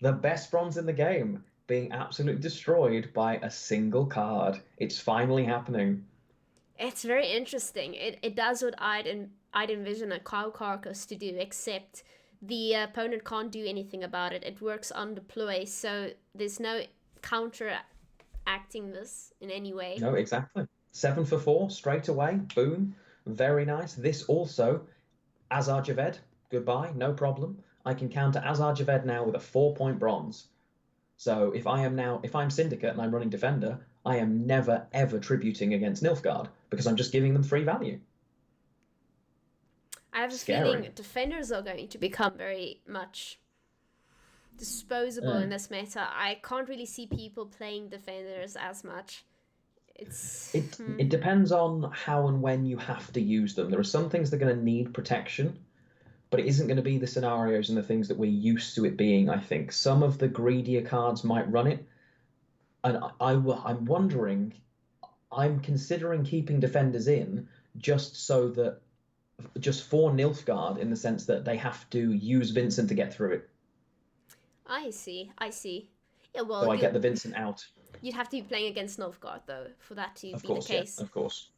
Speaker 2: The best bronze in the game being absolutely destroyed by a single card. It's finally happening.
Speaker 1: It's very interesting. It does what I'd envision a cow carcass to do, except the opponent can't do anything about it. It works on deploy, so there's no counteracting this in any way.
Speaker 2: No, exactly. 7 for 4, straight away. Boom. Very nice. This also, Azar Javed, goodbye, no problem. I can counter Azar Javed now with a 4-point bronze. So if I'm Syndicate and I'm running Defender, I am never ever tributing against Nilfgaard because I'm just giving them free value.
Speaker 1: I have a
Speaker 2: Scary.
Speaker 1: feeling defenders are going to become very much disposable in this meta. I can't really see people playing defenders as much.
Speaker 2: It depends on how and when you have to use them. There are some things that are going to need protection, but it isn't going to be the scenarios and the things that we're used to it being, I think. Some of the greedier cards might run it. And I'm wondering, I'm considering keeping defenders in just for Nilfgaard, in the sense that they have to use Vincent to get through it.
Speaker 1: I see. Yeah, well,
Speaker 2: So I get the Vincent out.
Speaker 1: You'd have to be playing against Nilfgaard, though, for that to
Speaker 2: Of
Speaker 1: be
Speaker 2: course,
Speaker 1: the case.
Speaker 2: yeah, of course.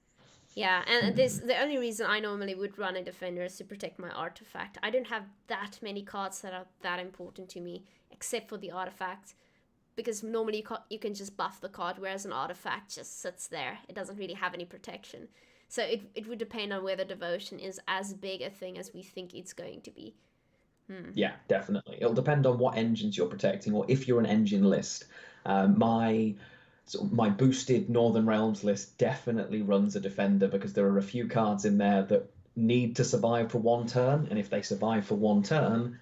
Speaker 1: Yeah, and the only reason I normally would run a defender is to protect my artifact. I don't have that many cards that are that important to me, except for the artifact, because normally you can just buff the card, whereas an artifact just sits there. It doesn't really have any protection. So it would depend on whether devotion is as big a thing as we think it's going to be.
Speaker 2: Yeah, definitely. It'll depend on what engines you're protecting, or if you're an engine list. My boosted Northern Realms list definitely runs a defender because there are a few cards in there that need to survive for one turn, and if they survive for one turn,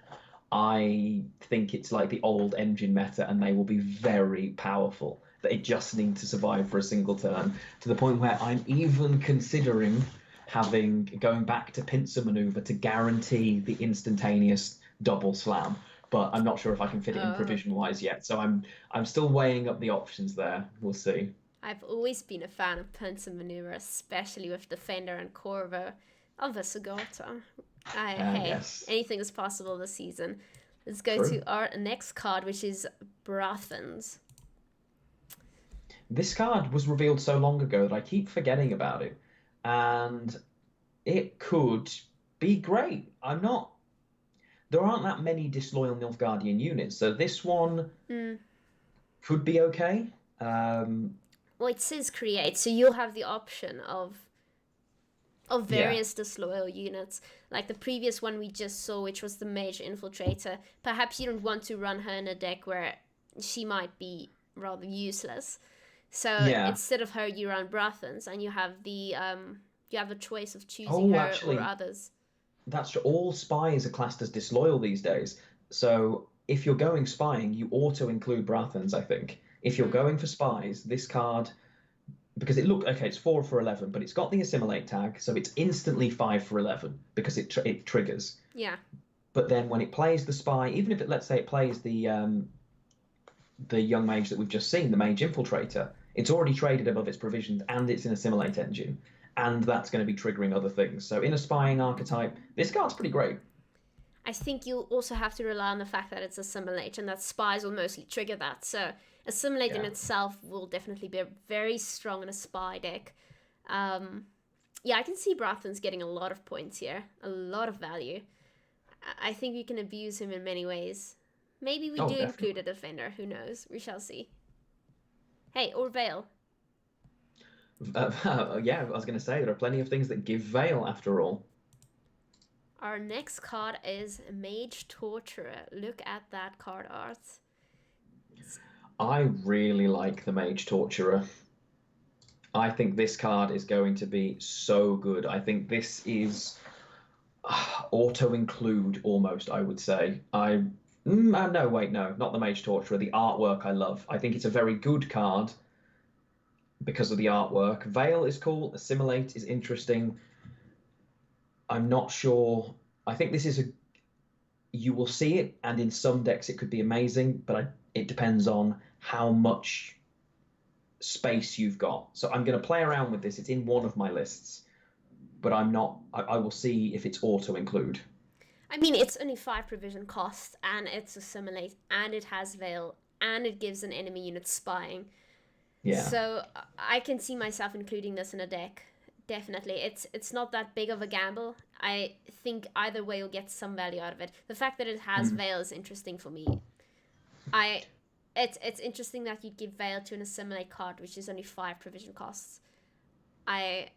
Speaker 2: I think it's like the old engine meta, and they will be very powerful. They just need to survive for a single turn, to the point where I'm even considering going back to pincer maneuver to guarantee the instantaneous double slam. But I'm not sure if I can fit it in provision wise yet. So I'm still weighing up the options there. We'll see.
Speaker 1: I've always been a fan of pincer maneuver, especially with Defender and Corvo of Visagota. Hey,
Speaker 2: Yes.
Speaker 1: anything is possible this season. Let's go
Speaker 2: True.
Speaker 1: to our next card, which is Brothans.
Speaker 2: This card was revealed so long ago that I keep forgetting about it, and it could be great. There aren't that many disloyal Nilfgaardian units, so this one could be okay.
Speaker 1: Well, it says create, so you'll have the option of various disloyal units. Like the previous one we just saw, which was the Mage Infiltrator. Perhaps you don't want to run her in a deck where she might be rather useless. So instead of her, you run Brothans, and you have the choice of choosing her or others.
Speaker 2: That's true. All spies are classed as disloyal these days. So if you're going spying, you auto include Brothans, I think. If you're going for spies, this card, because it's 4 for 11, but it's got the assimilate tag, so it's instantly 5 for 11 because it triggers.
Speaker 1: Yeah.
Speaker 2: But then when it plays the spy, even if let's say it plays the young mage that we've just seen, the Mage Infiltrator, it's already traded above its provisions and it's in assimilate engine, and that's going to be triggering other things. So in a spying archetype, this card's pretty great.
Speaker 1: I think you'll also have to rely on the fact that it's assimilate and that spies will mostly trigger that. So assimilate in itself will definitely be very strong in a spy deck. I can see Brothans getting a lot of points here, a lot of value. I think we can abuse him in many ways. Maybe we do
Speaker 2: definitely
Speaker 1: include a defender. Who knows? We shall see. Hey, or Veil.
Speaker 2: I was going to say, there are plenty of things that give Veil after all.
Speaker 1: Our next card is Mage Torturer. Look at that card art.
Speaker 2: I really like the Mage Torturer. I think this card is going to be so good. I think this is auto-include almost, I would say. No, wait, no, not the Mage Torturer. The artwork I love. I think it's a very good card because of the artwork. Veil is cool. Assimilate is interesting. I'm not sure. I think this is you will see it, and in some decks it could be amazing, but it depends on how much space you've got. So I'm going to play around with this. It's in one of my lists, but I will see if it's auto-include.
Speaker 1: I mean, it's only 5 provision cost, and it's assimilate, and it has Veil, and it gives an enemy unit spying.
Speaker 2: Yeah.
Speaker 1: So I can see myself including this in a deck. Definitely. It's not that big of a gamble. I think either way you'll get some value out of it. The fact that it has Veil is interesting for me. It's interesting that you'd give Veil to an assimilate card, which is only 5 provision costs. I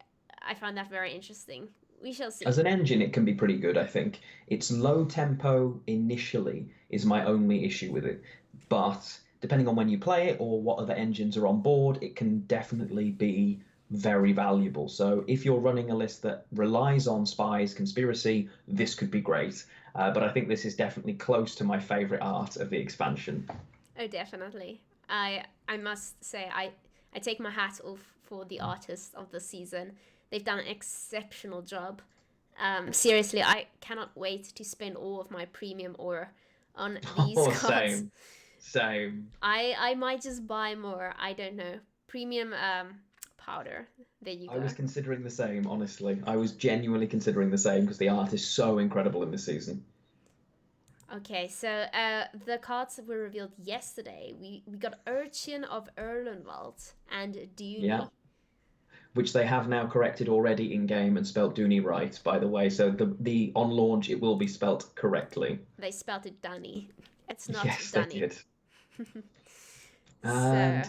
Speaker 1: find that very interesting. We shall see.
Speaker 2: As an engine, it can be pretty good, I think. It's low tempo initially is my only issue with it. But depending on when you play it or what other engines are on board, it can definitely be very valuable. So if you're running a list that relies on spies, conspiracy, this could be great. But I think this is definitely close to my favorite art of the expansion.
Speaker 1: Oh, definitely. I must say, I take my hat off for the artists of the season. They've done an exceptional job. Seriously, I cannot wait to spend all of my premium ore on these cards.
Speaker 2: Same.
Speaker 1: I might just buy more. I don't know. Premium powder. There you go.
Speaker 2: I was considering the same, honestly. I was genuinely considering the same because the art is so incredible in this season.
Speaker 1: Okay, so the cards that were revealed yesterday, we got Urchin of Erlenwald and Duni.
Speaker 2: Yeah. Which they have now corrected already in game and spelt Duni right, by the way. So the on launch it will be spelt correctly.
Speaker 1: They spelt it Dunny. It's not
Speaker 2: yes,
Speaker 1: Dunny.
Speaker 2: They did.
Speaker 1: So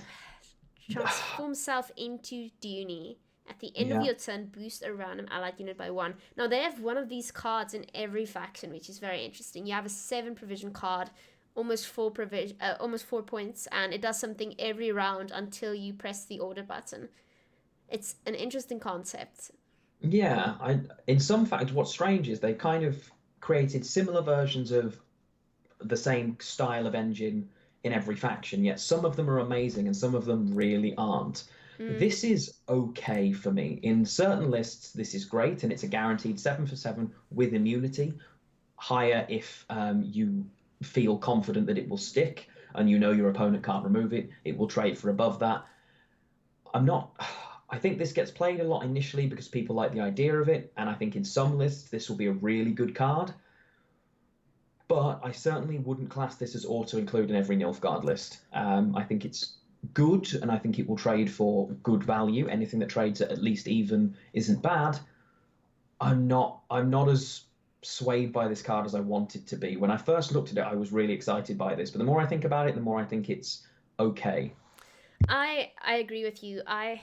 Speaker 1: transform self into Duni. At the end of your turn, boost a random allied unit by 1. Now they have one of these cards in every faction, which is very interesting. You have a 7 provision card, almost 4 points, and it does something every round until you press the order button. It's an interesting concept.
Speaker 2: Yeah, in some fact, what's strange is they kind of created similar versions of the same style of engine in every faction, yet some of them are amazing and some of them really aren't. This is okay for me. In certain lists, this is great, and it's a guaranteed 7 for 7 with immunity. Higher if you feel confident that it will stick and you know your opponent can't remove it. It will trade for above that. I think this gets played a lot initially because people like the idea of it, and I think in some lists this will be a really good card. but I certainly wouldn't class this as auto-include in every Nilfgaard list. I think it's good, and I think it will trade for good value. Anything that trades at least even isn't bad. I'm not as swayed by this card as I want it to be. When I first looked at it, I was really excited by this, but the more I think about it, the more I think it's okay.
Speaker 1: I agree with you. I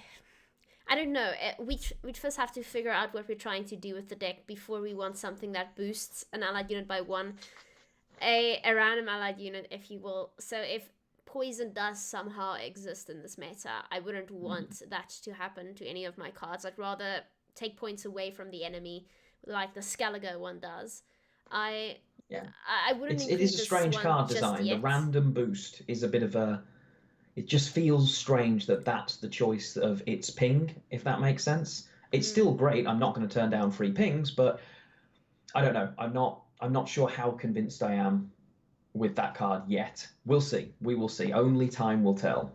Speaker 1: don't know. We'd first have to figure out what we're trying to do with the deck before we want something that boosts an allied unit by one. A random allied unit, if you will. So if poison does somehow exist in this meta, I wouldn't want that to happen to any of my cards. I'd rather take points away from the enemy, like the Skellige one does. I wouldn't.
Speaker 2: It is a strange card design. The random boost is a bit of a. It just feels strange that that's the choice of its ping, if that makes sense. It's still great. I'm not going to turn down free pings, but I don't know. I'm not sure how convinced I am with that card yet. We'll see. We will see. Only time will tell.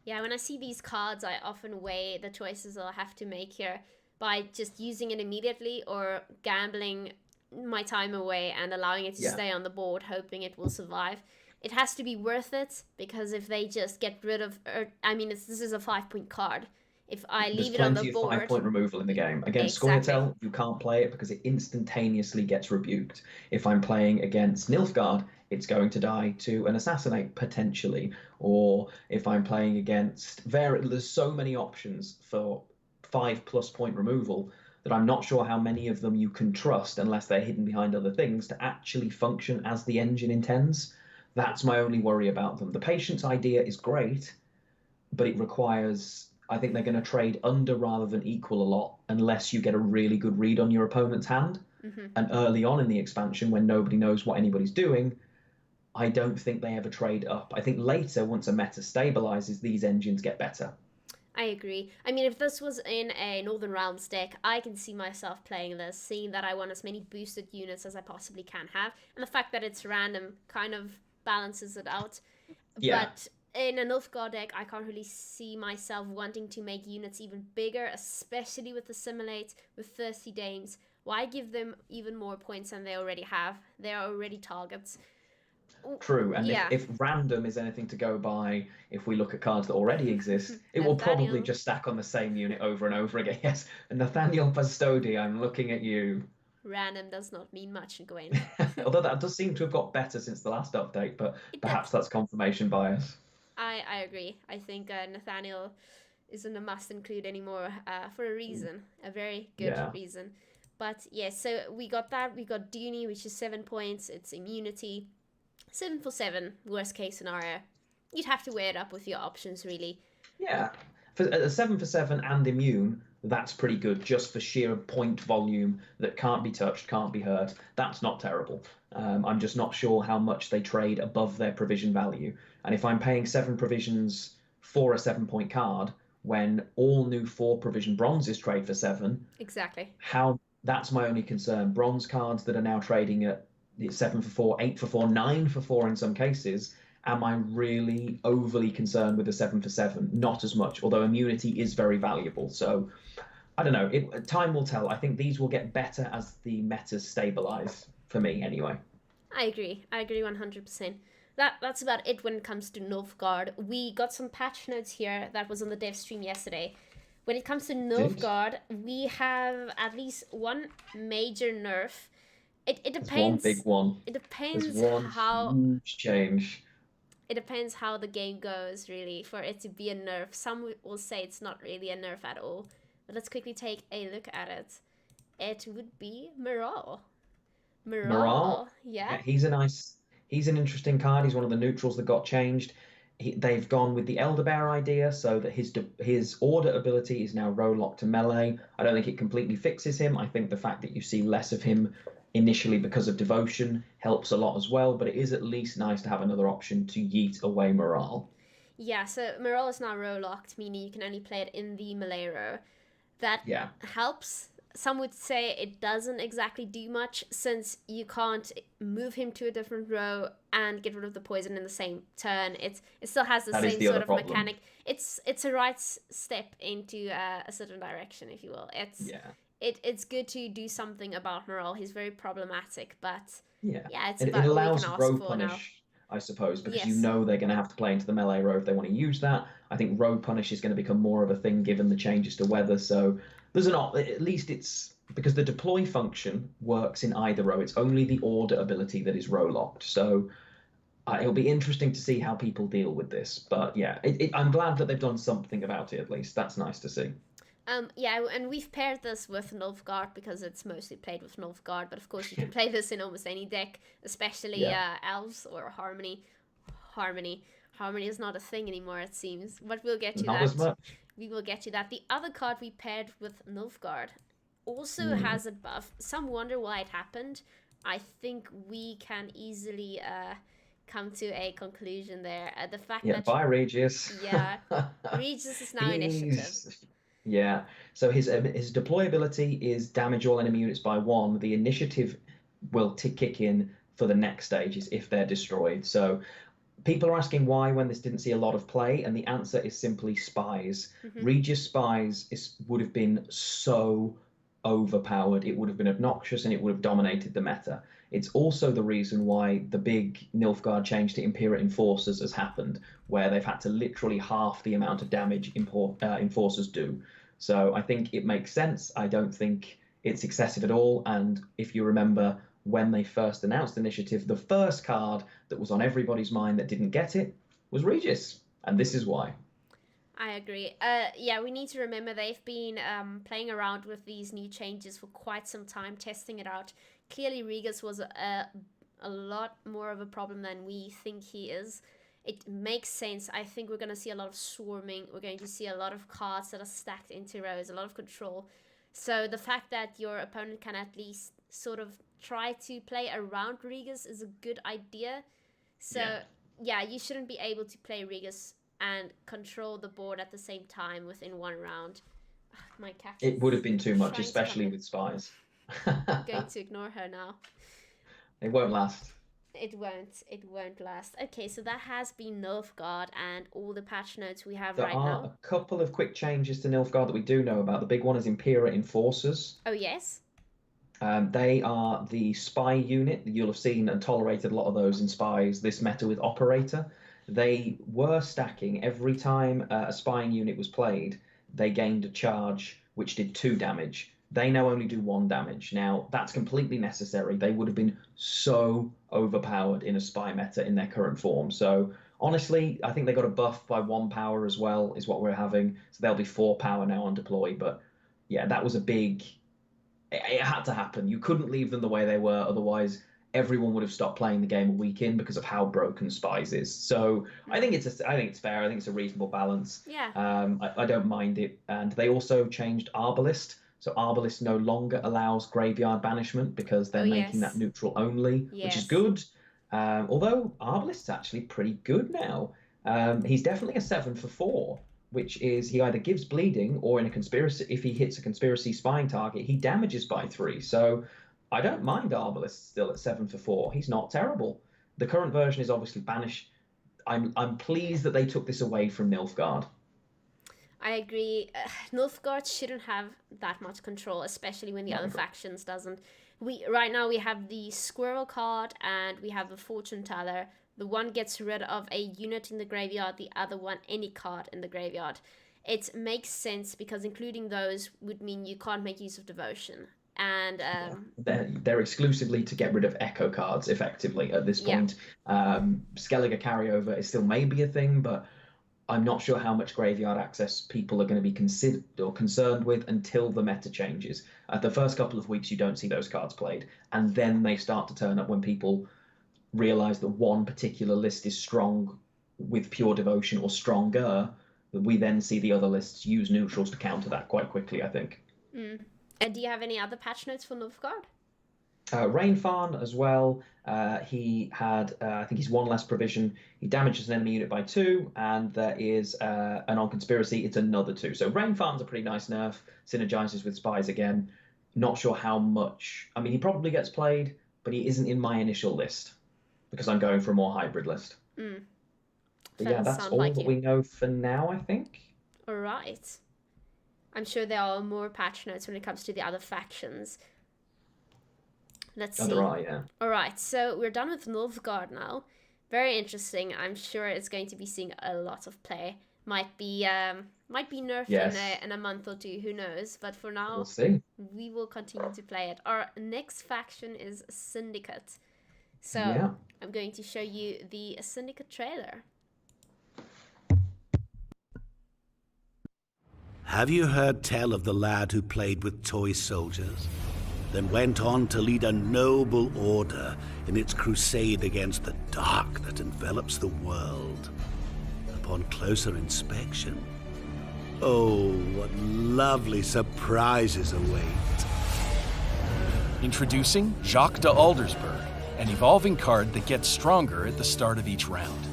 Speaker 1: Yeah, when I see these cards, I often weigh the choices I'll have to make here by just using it immediately or gambling my time away and allowing it to stay on the board, hoping it will survive. It has to be worth it, because if they just get rid of... this is a 5-point card. If I leave it on the board...
Speaker 2: There's plenty of 5-point removal in the game. Against Scoia'tael, you can't play it because it instantaneously gets rebuked. If I'm playing against Nilfgaard, it's going to die to an Assassinate, potentially. Or if I'm playing against... There's so many options for 5+ point removal that I'm not sure how many of them you can trust, unless they're hidden behind other things, to actually function as the engine intends. That's my only worry about them. The Patience idea is great, but it requires... I think they're going to trade under rather than equal a lot, unless you get a really good read on your opponent's hand. And early on in the expansion, when nobody knows what anybody's doing, I don't think they ever trade up. I think later, once a meta stabilizes, these engines get better.
Speaker 1: I agree. I mean, if this was in a Northern Realms deck, I can see myself playing this, seeing that I want as many boosted units as I possibly can have. And the fact that it's random kind of balances it out.
Speaker 2: Yeah.
Speaker 1: But in a Nilfgaard deck, I can't really see myself wanting to make units even bigger, especially with the Assimilate, with Thirsty Dames. Why give them even more points than they already have? They are already targets.
Speaker 2: True, and if random is anything to go by, if we look at cards that already exist, it will probably just stack on the same unit over and over again. Yes, and Nathaniel Pastodi, I'm looking at you.
Speaker 1: Random does not mean much, Gwen.
Speaker 2: Although that does seem to have got better since the last update, but perhaps that's confirmation bias.
Speaker 1: I agree. I think Nathaniel isn't a must include anymore for a reason, a very good reason. But yeah, so we got that. We got Dooney, which is 7 points. It's immunity. 7 for 7, worst case scenario. You'd have to weigh it up with your options, really.
Speaker 2: Yeah. For a 7 for 7 and immune, that's pretty good, just for sheer point volume that can't be touched, can't be hurt. That's not terrible. I'm just not sure how much they trade above their provision value. And if I'm paying 7 provisions for a 7-point card, when all new 4 provision bronzes trade for 7...
Speaker 1: Exactly.
Speaker 2: That's my only concern. Bronze cards that are now trading at 7 for 4, 8 for 4, 9 for 4 in some cases... Am I really overly concerned with the 7 for 7? Not as much, although immunity is very valuable. So, I don't know. Time will tell. I think these will get better as the metas stabilize, for me anyway.
Speaker 1: I agree 100%. That's about it when it comes to Nilfgaard. We got some patch notes here that was on the dev stream yesterday. When it comes to Nilfgaard, we have at least one major nerf. It depends.
Speaker 2: There's one big one.
Speaker 1: It depends
Speaker 2: how huge change.
Speaker 1: It depends how the game goes, really, for it to be a nerf. Some will say it's not really a nerf at all. But let's quickly take a look at it. It would be Morale.
Speaker 2: Morale?
Speaker 1: Yeah.
Speaker 2: He's an interesting card. He's one of the neutrals that got changed. They've gone with the Elder Bear idea, so that his order ability is now row lock to melee. I don't think it completely fixes him. I think the fact that you see less of him initially because of devotion helps a lot as well, but it is at least nice to have another option to yeet away Morale.
Speaker 1: Yeah, so Morale is now row locked, meaning you can only play it in the melee row. That helps. Some would say it doesn't exactly do much, since you can't move him to a different row and get rid of the poison in the same turn. It still has the same sort of mechanic. It's a right step into a certain direction, if you will. it's good to do something about morale. He's very problematic, but
Speaker 2: Yeah.
Speaker 1: yeah, it's
Speaker 2: It
Speaker 1: about all we can
Speaker 2: allows
Speaker 1: ask
Speaker 2: rogue
Speaker 1: for now.
Speaker 2: punish, I suppose, because you
Speaker 1: Yes.
Speaker 2: know they're going to have to play into the melee row if they want to use that. I think rogue punish is going to become more of a thing given the changes to weather. So there's at least it's because the deploy function works in either row. It's only the order ability that is row locked. So it'll be interesting to see how people deal with this. But yeah, I'm glad that they've done something about it at least. That's nice to see.
Speaker 1: Yeah, and we've paired this with Nilfgaard because it's mostly played with Nilfgaard, but of course you can play this in almost any deck, especially
Speaker 2: Yeah.
Speaker 1: Elves or Harmony. Harmony is not a thing anymore, it seems, but we'll get to
Speaker 2: Not as
Speaker 1: that.
Speaker 2: much.
Speaker 1: We will get to that. The other card we paired with Nilfgaard also
Speaker 2: Hmm.
Speaker 1: has a buff. Some wonder why it happened. I think we can easily come to a conclusion there. The fact
Speaker 2: Yeah,
Speaker 1: that,
Speaker 2: bye, Regis.
Speaker 1: yeah, Regis is now initiative.
Speaker 2: Yeah. So his deployability is damage all enemy units by 1. The initiative will kick in for the next stages if they're destroyed. So people are asking why when this didn't see a lot of play, and the answer is simply spies. Regis spies would have been so overpowered. It would have been obnoxious and it would have dominated the meta. It's also the reason why the big Nilfgaard change to Impera Enforcers has happened, where they've had to literally half the amount of damage Enforcers do. So I think it makes sense. I don't think it's excessive at all. And if you remember when they first announced Initiative, the first card that was on everybody's mind that didn't get it was Regis. And this is why.
Speaker 1: I agree. Yeah, we need to remember they've been playing around with these new changes for quite some time, testing it out. Clearly, Regis was a lot more of a problem than we think he is. It makes sense. I think we're going to see a lot of swarming. We're going to see a lot of cards that are stacked into rows, a lot of control. So the fact that your opponent can at least sort of try to play around Regis is a good idea. So yeah, you shouldn't be able to play Regis and control the board at the same time within one round. My cat.
Speaker 2: It would have been too much,
Speaker 1: trying to
Speaker 2: especially
Speaker 1: come
Speaker 2: with spies.
Speaker 1: I'm going to ignore her now.
Speaker 2: It won't last.
Speaker 1: It won't. It won't last. Okay, so that has been Nilfgaard and all the patch notes we have
Speaker 2: There
Speaker 1: right
Speaker 2: are
Speaker 1: now.
Speaker 2: a couple of quick changes to Nilfgaard that we do know about. The big one is Impera Enforcers.
Speaker 1: Oh, yes?
Speaker 2: They are the spy unit. You'll have seen and tolerated a lot of those in spies this meta with Operator. They were stacking every time a spying unit was played, they gained a charge which did 2 damage. They now only do 1 damage. Now, that's completely necessary. They would have been so overpowered in a spy meta in their current form. So, honestly, I think they got a buff by 1 power as well, is what we're having. So they'll be 4 power now on deploy. But yeah, that was a big. It had to happen. You couldn't leave them the way they were, otherwise everyone would have stopped playing the game a week in because of how broken Spies is. So I think it's fair. I think it's a reasonable balance.
Speaker 1: Yeah.
Speaker 2: I don't mind it. And they also changed Arbalist. So Arbalist no longer allows graveyard banishment because they're making that neutral only, which is good. Although Arbalist's actually pretty good now. He's definitely a 7 for 4, which is he either gives bleeding or in a conspiracy, if he hits a conspiracy spying target, he damages by 3. So I don't mind Arbalist still at 7 for 4. He's not terrible. The current version is obviously Banish. I'm pleased that they took this away from Nilfgaard.
Speaker 1: I agree. Nilfgaard shouldn't have that much control, especially when the other factions doesn't. Right now we have the Squirrel card and we have the Fortune Teller. The one gets rid of a unit in the graveyard, the other one any card in the graveyard. It makes sense because including those would mean you can't make use of Devotion. And
Speaker 2: they're exclusively to get rid of echo cards effectively at this point. Skellige carryover is still maybe a thing, but I'm not sure how much graveyard access people are going to be considered or concerned with until the meta changes. The first couple of weeks you don't see those cards played, and then they start to turn up when people realize that one particular list is strong with pure devotion or stronger. We then see the other lists use neutrals to counter that quite quickly, I think.
Speaker 1: And do you have any other patch notes for Nilfgaard?
Speaker 2: Rainfarn as well. He had, I think he's 1 less provision. He damages an enemy unit by 2, and there is an on conspiracy. It's another 2. So Rainfarn's a pretty nice nerf. Synergizes with spies again. Not sure how much. I mean, he probably gets played, but he isn't in my initial list because I'm going for a more hybrid list. But yeah, that's all that we know for now, I think.
Speaker 1: All right. I'm sure there are more patch notes when it comes to the other factions. Let's see.
Speaker 2: There are, yeah.
Speaker 1: All right, so we're done with Nilfgaard now. Very interesting. I'm sure it's going to be seeing a lot of play. Might be nerfed
Speaker 2: Yes.
Speaker 1: in a month or two. Who knows? But for now,
Speaker 2: We'll see.
Speaker 1: we will continue to play it. Our next faction is Syndicate. So
Speaker 2: Yeah.
Speaker 1: I'm going to show you the Syndicate trailer.
Speaker 3: Have you heard tell of the lad who played with toy soldiers, then went on to lead a noble order in its crusade against the dark that envelops the world? Upon closer inspection, oh, what lovely surprises await.
Speaker 4: Introducing Jacques de Aldersberg, an evolving card that gets stronger at the start of each round.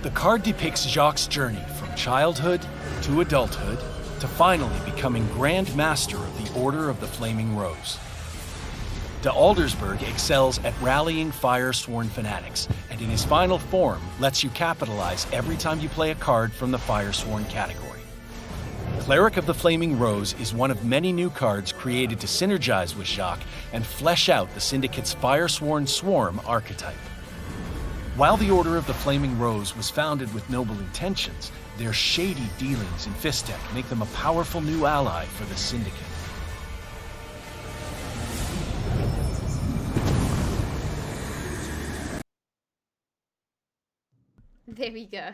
Speaker 4: The card depicts Jacques' journey from childhood to adulthood to finally becoming Grand Master of the Order of the Flaming Rose. De Aldersberg excels at rallying fire-sworn fanatics, and in his final form lets you capitalize every time you play a card from the fire-sworn category. Cleric of the Flaming Rose is one of many new cards created to synergize with Jacques and flesh out the Syndicate's fire-sworn swarm archetype. While the Order of the Flaming Rose was founded with noble intentions, their shady dealings in Fistek make them a powerful new ally for the Syndicate.
Speaker 1: There we go.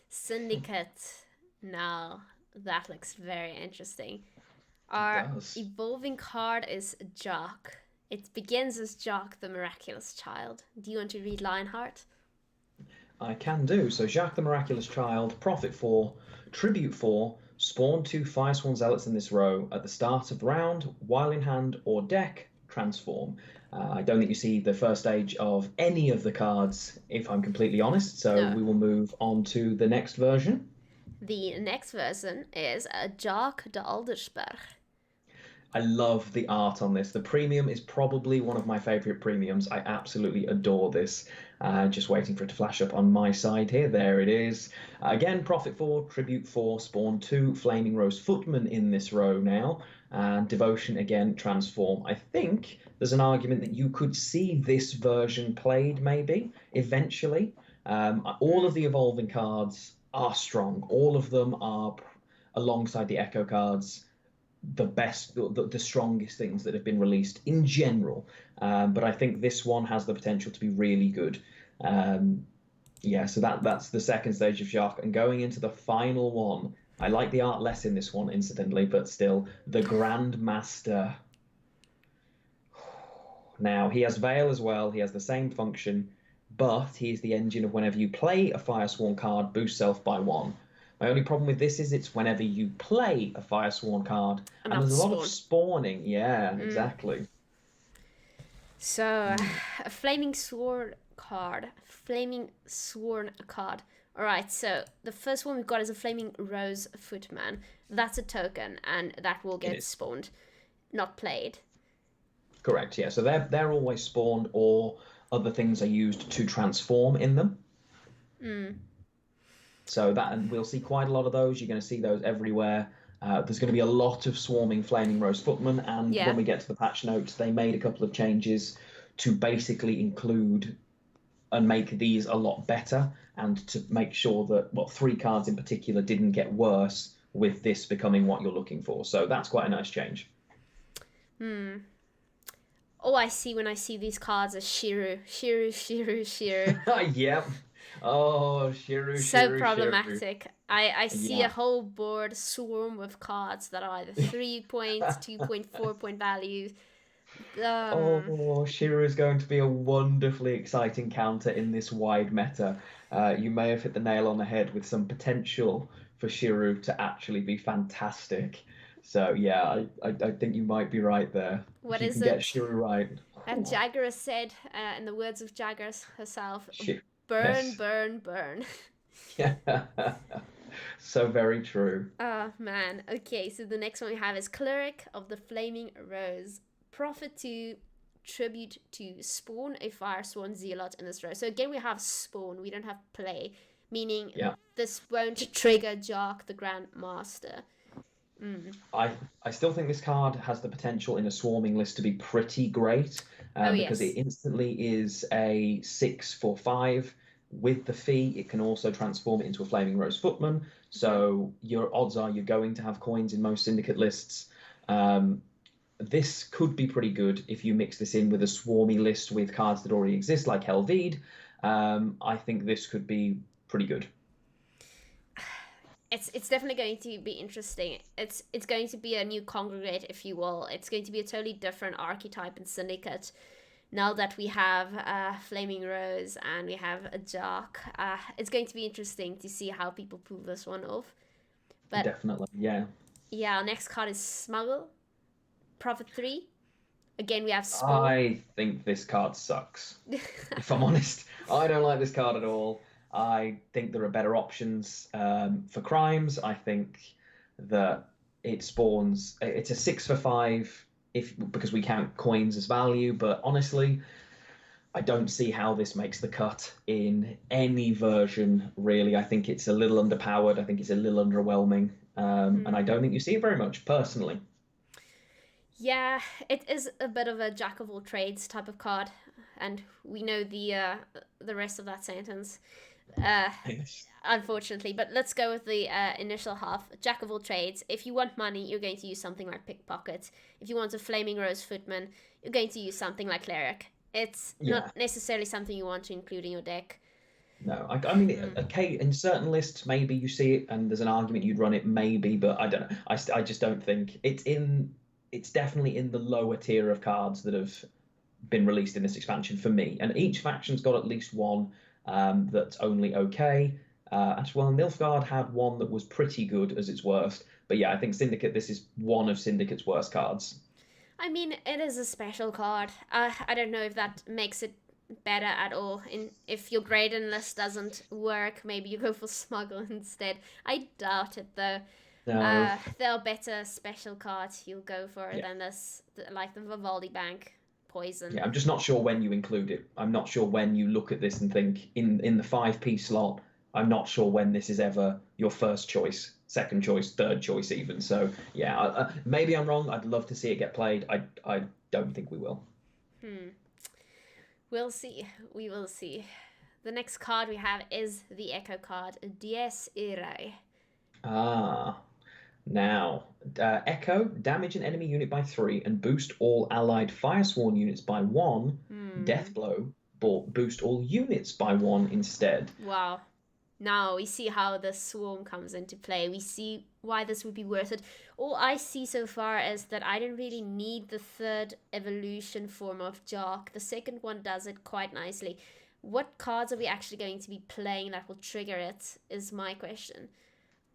Speaker 1: Syndicate. Now, that looks very interesting. Our
Speaker 2: does.
Speaker 1: evolving card is Jock. It begins as Jock the Miraculous Child. Do you want to read Lionheart?
Speaker 2: I can do. So Jacques the Miraculous Child, Profit 4, Tribute 4, spawn 2 Firesworn Zealots in this row at the start of the round, while in hand or deck, transform. I don't think you see the first stage of any of the cards, if I'm completely honest, so
Speaker 1: No.
Speaker 2: we will move on to the next version.
Speaker 1: The next version is Jacques de Aldersberg.
Speaker 2: I love the art on this. The premium is probably one of my favourite premiums. I absolutely adore this. Just waiting for it to flash up on my side here. There it is. Again, Profit 4, Tribute 4, spawn 2 Flaming Rose Footmen in this row now. And Devotion again, transform. I think there's an argument that you could see this version played maybe, eventually. All of the evolving cards are strong. All of them are, alongside the Echo cards, the best, the strongest things that have been released in general. But I think this one has the potential to be really good. Yeah, so that's the second stage of Jacques. And going into the final one, I like the art less in this one, incidentally, but still, the Grand Master. Now, he has Veil as well. He has the same function, but he is the engine of whenever you play a Firesworn card, boost self by 1. My only problem with this is it's whenever you play a Firesworn card, and there's a lot of spawning. Yeah, exactly.
Speaker 1: So, a Flaming Sword card. Flaming Sworn card. Alright, so the first one we've got is a Flaming Rose Footman. That's a token, and that will get spawned, not played.
Speaker 2: Correct, yeah. So they're always spawned, or other things are used to transform in them. So and we'll see quite a lot of those. You're going to see those everywhere. There's going to be a lot of swarming Flaming Rose Footmen, and when we get to the patch notes, they made a couple of changes to basically include and make these a lot better, and to make sure that 3 cards in particular didn't get worse with this becoming what you're looking for. So that's quite a nice change.
Speaker 1: All I see when I see these cards is Shiru.
Speaker 2: Yep. Oh, Shiru.
Speaker 1: So problematic. I see a whole board swarm with cards that are either 3 points, 2.4 point values.
Speaker 2: Shiru is going to be a wonderfully exciting counter in this wide meta. You may have hit the nail on the head with some potential for Shiru to actually be fantastic. So yeah, I think you might be right there.
Speaker 1: What
Speaker 2: if
Speaker 1: is
Speaker 2: you can
Speaker 1: it?
Speaker 2: Get Shiru right.
Speaker 1: And Jagger said, in the words of Jagger herself, burn,
Speaker 2: Yes.
Speaker 1: burn, burn.
Speaker 2: Yeah. So very true.
Speaker 1: Oh man. Okay, so the next one we have is Cleric of the Flaming Rose. Profit 2, Tribute to spawn a Firesworn Zealot in this row. So again, we have spawn. We don't have play, meaning this won't trigger Jacques the Grand Master.
Speaker 2: I still think this card has the potential in a swarming list to be pretty great,
Speaker 1: Oh,
Speaker 2: because it
Speaker 1: yes.
Speaker 2: instantly is a 6/5. With the fee, it can also transform it into a Flaming Rose Footman. So your odds are you're going to have coins in most syndicate lists. Um, this could be pretty good if you mix this in with a swarmy list with cards that already exist, like Helvide. I think this could be pretty good.
Speaker 1: It's definitely going to be interesting. It's going to be a new congregate, if you will. It's going to be a totally different archetype in Syndicate. Now that we have Flaming Rose and we have a Jock, it's going to be interesting to see how people pull this one off. But
Speaker 2: Definitely, yeah.
Speaker 1: yeah, our next card is Smuggle, Profit 3. Again, we have Spawn.
Speaker 2: I think this card sucks. If I'm honest, I don't like this card at all. I think there are better options for crimes. I think that it spawns. It's a 6/5 if because we count coins as value. But honestly, I don't see how this makes the cut in any version. Really, I think it's a little underpowered. I think it's a little underwhelming, and I don't think you see it very much personally.
Speaker 1: Yeah, it is a bit of a jack of all trades type of card, and we know the rest of that sentence, uh,
Speaker 2: Yes.
Speaker 1: unfortunately. But let's go with the initial half. Jack of all trades. If you want money, you're going to use something like Pickpocket. If you want a Flaming Rose Footman, you're going to use something like Cleric. It's
Speaker 2: Yeah.
Speaker 1: not necessarily something you want to include in your deck.
Speaker 2: No, I mean, okay, in certain lists, maybe you see it, and there's an argument you'd run it, maybe, but I don't know. I just don't think it's definitely in the lower tier of cards that have been released in this expansion for me. And each faction's got at least one that's only okay. As well, Nilfgaard had one that was pretty good as its worst. But yeah, I think Syndicate, this is one of Syndicate's worst cards.
Speaker 1: I mean, it is a special card. I don't know if that makes it better at all. And if your Graydon list doesn't work, maybe you go for Smuggle instead. I doubt it though.
Speaker 2: No.
Speaker 1: There are better special cards you'll go for
Speaker 2: Yeah.
Speaker 1: than this, like the Vivaldi Bank Poison.
Speaker 2: Yeah, I'm just not sure when you include it. I'm not sure when you look at this and think in the 5p slot. I'm not sure when this is ever your first choice, second choice, third choice even. So yeah, maybe I'm wrong. I'd love to see it get played. I don't think we will.
Speaker 1: We'll see. We will see. The next card we have is the Echo card, Dies Irae.
Speaker 2: Now, Echo, damage an enemy unit by 3 and boost all allied Firesworn units by 1. Deathblow, boost all units by 1 instead.
Speaker 1: Wow. Now we see how the Swarm comes into play. We see why this would be worth it. All I see so far is that I don't really need the third evolution form of Jock. The second one does it quite nicely. What cards are we actually going to be playing that will trigger it is my question.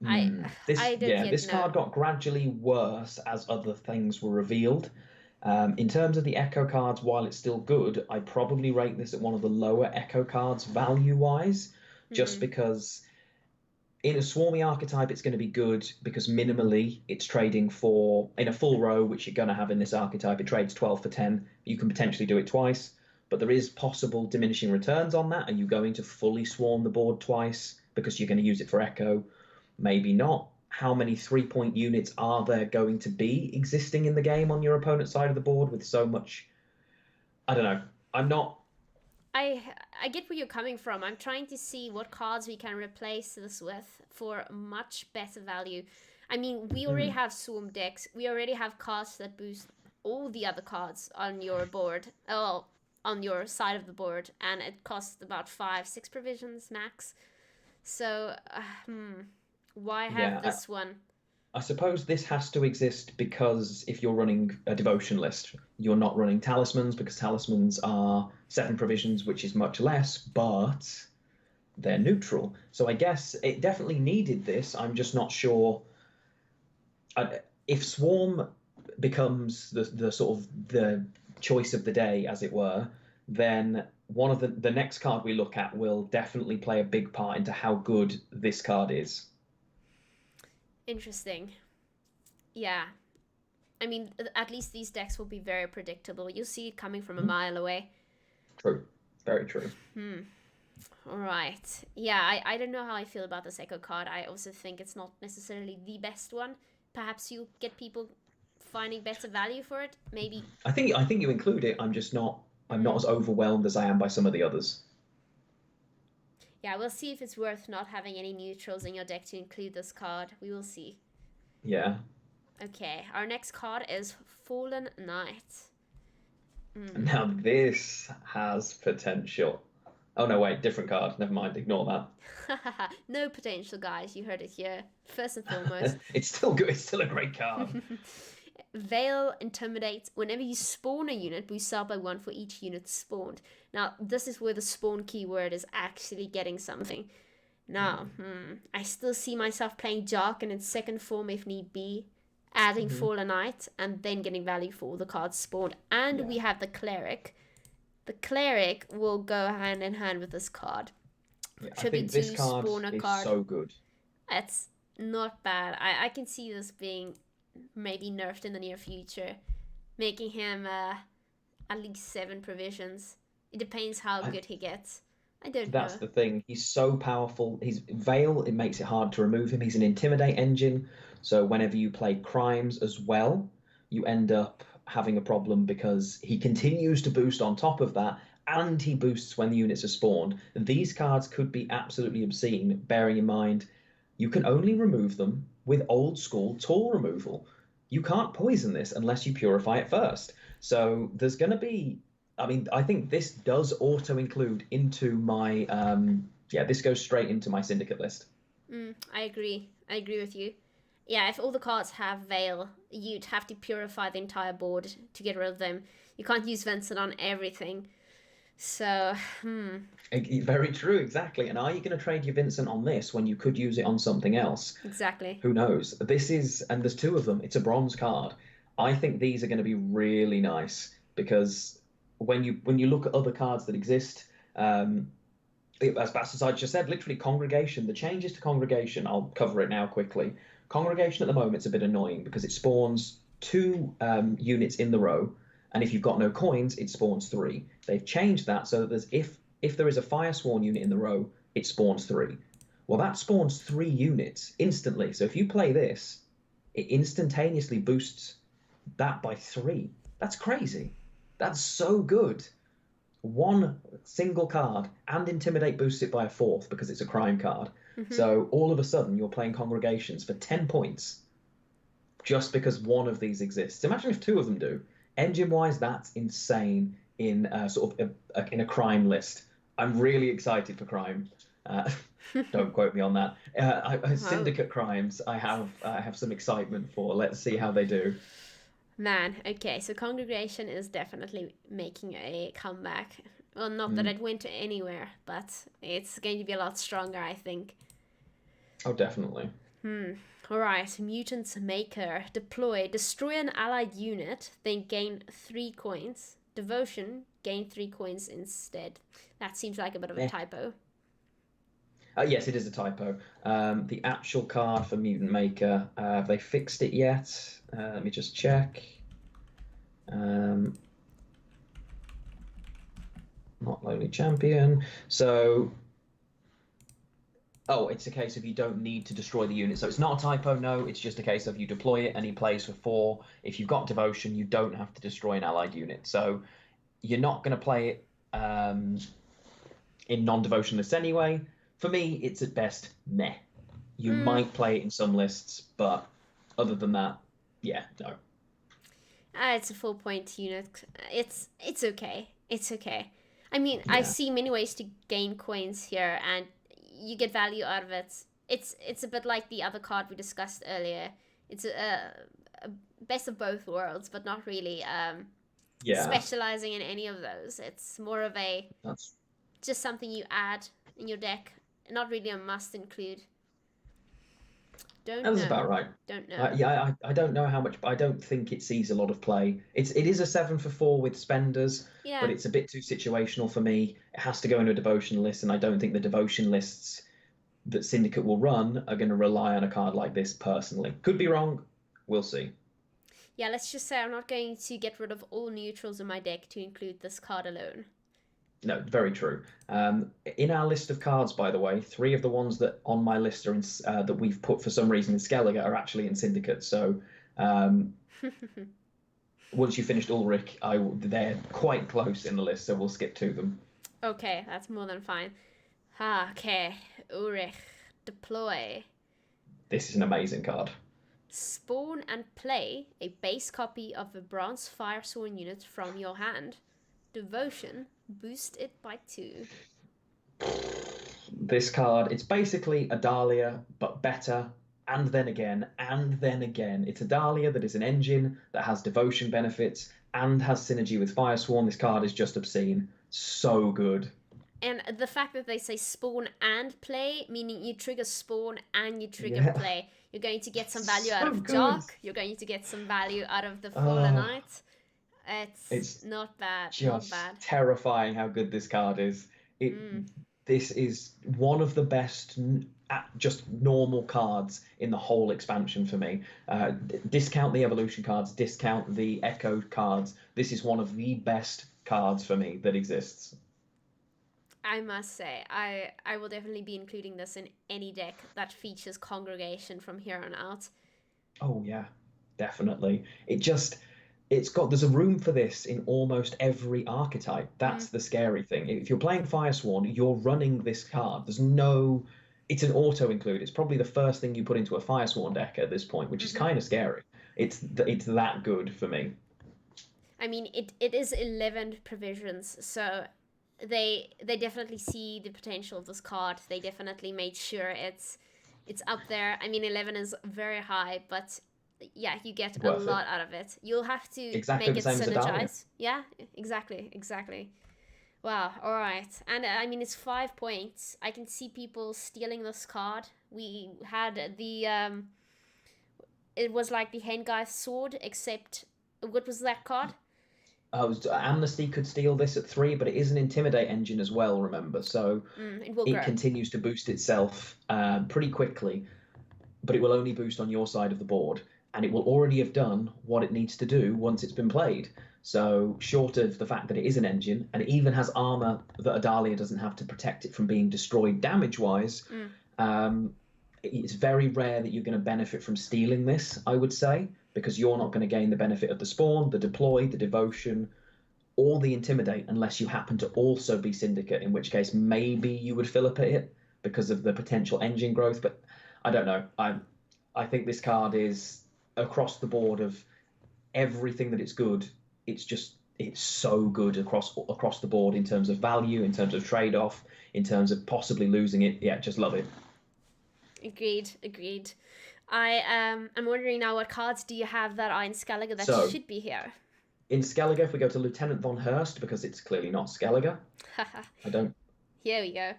Speaker 1: I don't yet
Speaker 2: This
Speaker 1: know.
Speaker 2: card got gradually worse as other things were revealed. In terms of the Echo cards, while it's still good, I probably rate this at one of the lower Echo cards value-wise, just because in a swarmy archetype it's going to be good because minimally it's trading for, in a full row, which you're going to have in this archetype, it trades 12 for 10. You can potentially do it twice, but there is possible diminishing returns on that. Are you going to fully swarm the board twice because you're going to use it for Echo? Maybe not. How many 3-point units are there going to be existing in the game on your opponent's side of the board with so much? I don't know.
Speaker 1: I get where you're coming from. I'm trying to see what cards we can replace this with for much better value. I mean, we already have Swarm decks. We already have cards that boost all the other cards on your board. Oh, on your side of the board, and it costs about 5-6 provisions max. So, why have this one?
Speaker 2: I suppose this has to exist because if you're running a devotion list, you're not running talismans because talismans are 7 provisions, which is much less, but they're neutral. So I guess it definitely needed this. I'm just not sure. If Swarm becomes the sort of the choice of the day, as it were, then one of the next card we look at will definitely play a big part into how good this card is.
Speaker 1: Interesting. Yeah. I mean, at least these decks will be very predictable. You'll see it coming from a mile away.
Speaker 2: True. Very true.
Speaker 1: All right. Yeah, I don't know how I feel about this Echo card. I also think it's not necessarily the best one. perhaps you get people finding better value for it. Maybe.
Speaker 2: I think you include it. I'm not as overwhelmed as I am by some of the others.
Speaker 1: Yeah, we'll see if it's worth not having any neutrals in your deck to include this card. We will see.
Speaker 2: Yeah.
Speaker 1: Okay, our next card is Fallen Knight.
Speaker 2: Now this has potential. Oh no, wait, different card. Never mind, ignore that.
Speaker 1: No potential, guys. You heard it here. First and foremost.
Speaker 2: It's still good. It's still a great card.
Speaker 1: Veil intimidates. Whenever you spawn a unit, boosts out by 1 for each unit spawned. Now, this is where the spawn keyword is actually getting something. Now, I still see myself playing Jark in its second form if need be, adding Fallen Knight, and then getting value for all the cards spawned. And we have the Cleric. The Cleric will go hand in hand with this card.
Speaker 2: Yeah, I think this card is so good.
Speaker 1: It's not bad. I can see this being maybe nerfed in the near future, making him at least 7 provisions. It depends how good he gets. I don't know.
Speaker 2: That's the thing. He's so powerful. He's Veil, it makes it hard to remove him. He's an Intimidate engine, so whenever you play Crimes as well, you end up having a problem because he continues to boost on top of that, and he boosts when the units are spawned. And these cards could be absolutely obscene, bearing in mind you can only remove them with old school tool removal. You can't poison this unless you purify it first. So there's going to be, I think this does auto-include into my, this goes straight into my Syndicate list.
Speaker 1: I agree with you. Yeah, if all the cards have Veil, you'd have to purify the entire board to get rid of them. You can't use Vincent on everything. So,
Speaker 2: Very true, exactly. And are you going to trade your Vincent on this when you could use it on something else?
Speaker 1: Exactly.
Speaker 2: Who knows? And there's 2 of them. It's a bronze card. I think these are going to be really nice because when you look at other cards that exist, as Bastard just said, literally Congregation, the changes to Congregation, I'll cover it now quickly. Congregation at the moment is a bit annoying because it spawns 2 units in the row, and if you've got no coins, it spawns 3. They've changed that so that if there is a Firesworn unit in the row, it spawns 3. Well, that spawns 3 units instantly. So if you play this, it instantaneously boosts that by 3. That's crazy. That's so good. 1 single card, and Intimidate boosts it by a 4th because it's a crime card. So all of a sudden, you're playing Congregations for 10 points just because 1 of these exists. Imagine if 2 of them do. Engine-wise, that's insane in in a crime list. I'm really excited for crime. Don't quote me on that. Syndicate crimes, I have some excitement for. Let's see how they do.
Speaker 1: Man, okay, so Congregation is definitely making a comeback. Well, not that it went anywhere, but it's going to be a lot stronger, I think.
Speaker 2: Oh, definitely.
Speaker 1: Alright, Mutant's Maker. Deploy. Destroy an allied unit, then gain 3 coins. Devotion. Gain 3 coins instead. That seems like a bit of a typo.
Speaker 2: Yes, it is a typo. The actual card for Mutant Maker, have they fixed it yet? Let me just check. Not Lonely Champion. So... Oh, it's a case of you don't need to destroy the unit. So it's not a typo, no. It's just a case of you deploy it and he plays for 4. If you've got Devotion, you don't have to destroy an allied unit. So you're not going to play it in non-Devotion lists anyway. For me, it's at best meh. You might play it in some lists, but other than that, yeah, no.
Speaker 1: It's a 4-point unit. It's okay. It's okay. I mean, I see many ways to gain coins here, and you get value out of it. It's a bit like the other card we discussed earlier. It's a best of both worlds, but not really specializing in any of those. It's more of just something you add in your deck, not really a must include.
Speaker 2: That's about right.
Speaker 1: Don't know.
Speaker 2: I don't know how much, but I don't think it sees a lot of play. It is a 7 for 4 with spenders, but it's a bit too situational for me. It has to go into a devotion list, and I don't think the devotion lists that Syndicate will run are going to rely on a card like this personally. Could be wrong. We'll see.
Speaker 1: Yeah, let's just say I'm not going to get rid of all neutrals in my deck to include this card alone.
Speaker 2: No, very true. In our list of cards, by the way, 3 of the ones that on my list are in, that we've put for some reason in Skellige are actually in Syndicate. So um, once you finished Ulrich, they're quite close in the list, so we'll skip to them.
Speaker 1: Okay, that's more than fine. Okay, Ulrich, deploy.
Speaker 2: This is an amazing card.
Speaker 1: Spawn and play a base copy of a Bronze Firesworn unit from your hand. Devotion, boost it by 2.
Speaker 2: This card, it's basically a Dahlia, but better, and then again, and then again. It's a Dahlia that is an engine that has devotion benefits and has synergy with Firesworn. This card is just obscene. So good.
Speaker 1: And the fact that they say spawn and play, meaning you trigger spawn and you trigger
Speaker 2: Yeah.
Speaker 1: play, you're going to get some value
Speaker 2: So
Speaker 1: out of
Speaker 2: good.
Speaker 1: Dark, you're going to get some value out of the Fallen
Speaker 2: Oh.
Speaker 1: Knight. It's not bad,
Speaker 2: Just
Speaker 1: not bad.
Speaker 2: terrifying how good this card is. This is one of the best just normal cards in the whole expansion for me. Discount the evolution cards, discount the echo cards. This is one of the best cards for me that exists.
Speaker 1: I must say, I will definitely be including this in any deck that features Congregation from here on out.
Speaker 2: Oh yeah, definitely. There's a room for this in almost every archetype. That's the scary thing. If you're playing Firesworn, you're running this card. It's an auto include. It's probably the first thing you put into a Firesworn deck at this point, which is kind of scary. It's that good for me.
Speaker 1: I mean, it is 11 provisions, so they definitely see the potential of this card. They definitely made sure it's up there. I mean, 11 is very high, but yeah, you get a lot out of it. You'll have to
Speaker 2: exactly
Speaker 1: make
Speaker 2: the
Speaker 1: it
Speaker 2: same
Speaker 1: synergize.
Speaker 2: as
Speaker 1: Yeah, exactly. Wow, all right. And I mean, it's 5 points. I can see people stealing this card. We had the it was like the Hengeith sword, except what was that card?
Speaker 2: Amnesty could steal this at 3, but it is an Intimidate engine as well, remember? So it continues to boost itself pretty quickly, but it will only boost on your side of the board, and it will already have done what it needs to do once it's been played. So short of the fact that it is an engine, and it even has armor that a Dahlia doesn't have to protect it from being destroyed damage-wise, it's very rare that you're going to benefit from stealing this, I would say, because you're not going to gain the benefit of the spawn, the deploy, the devotion, or the intimidate unless you happen to also be Syndicate, in which case maybe you would fill up at it because of the potential engine growth. But I don't know. I think this card is across the board of everything that it's good. It's so good across the board in terms of value, in terms of trade-off, in terms of possibly losing it. Yeah, just love it.
Speaker 1: Agreed. I'm wondering now, what cards do you have that are in Skellige that should be here?
Speaker 2: In Skellige, if we go to Lieutenant von Hurst, because it's clearly not Skellige.
Speaker 1: Here we go.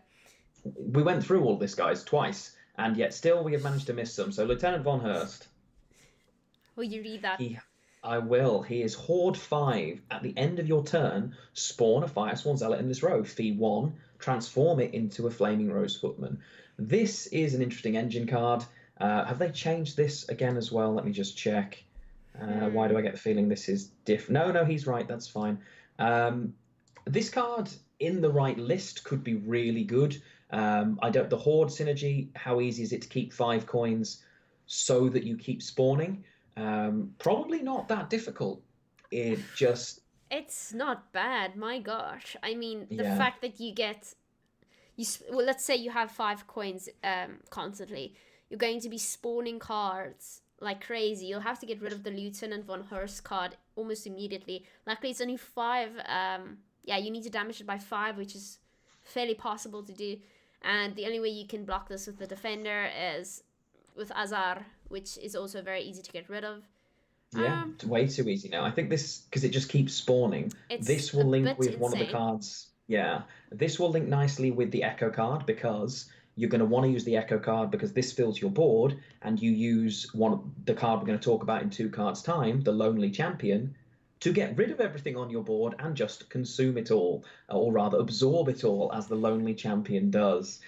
Speaker 2: We went through all this, guys, twice, and yet still we have managed to miss some. So Lieutenant von Hurst.
Speaker 1: Will you read that?
Speaker 2: I will. He is Horde 5. At the end of your turn, spawn a Firesworn Zealot in this row. Fee 1, transform it into a Flaming Rose Footman. This is an interesting engine card. Have they changed this again as well? Let me just check. Why do I get the feeling this is different? No, he's right. That's fine. This card in the right list could be really good. The Horde synergy, how easy is it to keep 5 coins so that you keep spawning? Probably not that difficult.
Speaker 1: It's not bad, my gosh. I mean, the fact that let's say you have 5 coins constantly. You're going to be spawning cards like crazy. You'll have to get rid of the Lieutenant von Hurst card almost immediately. Luckily, it's only 5. You need to damage it by 5, which is fairly possible to do. And the only way you can block this with the Defender is with Azar, which is also very easy to get rid of.
Speaker 2: Yeah, it's way too easy now. I think this, because it just keeps spawning, this will link with one of the cards. Yeah, this will link nicely with the Echo card, because you're going to want to use the Echo card because this fills your board, and you use the card we're going to talk about in 2 cards' time, the Lonely Champion, to get rid of everything on your board and just consume it all, or rather absorb it all, as the Lonely Champion does.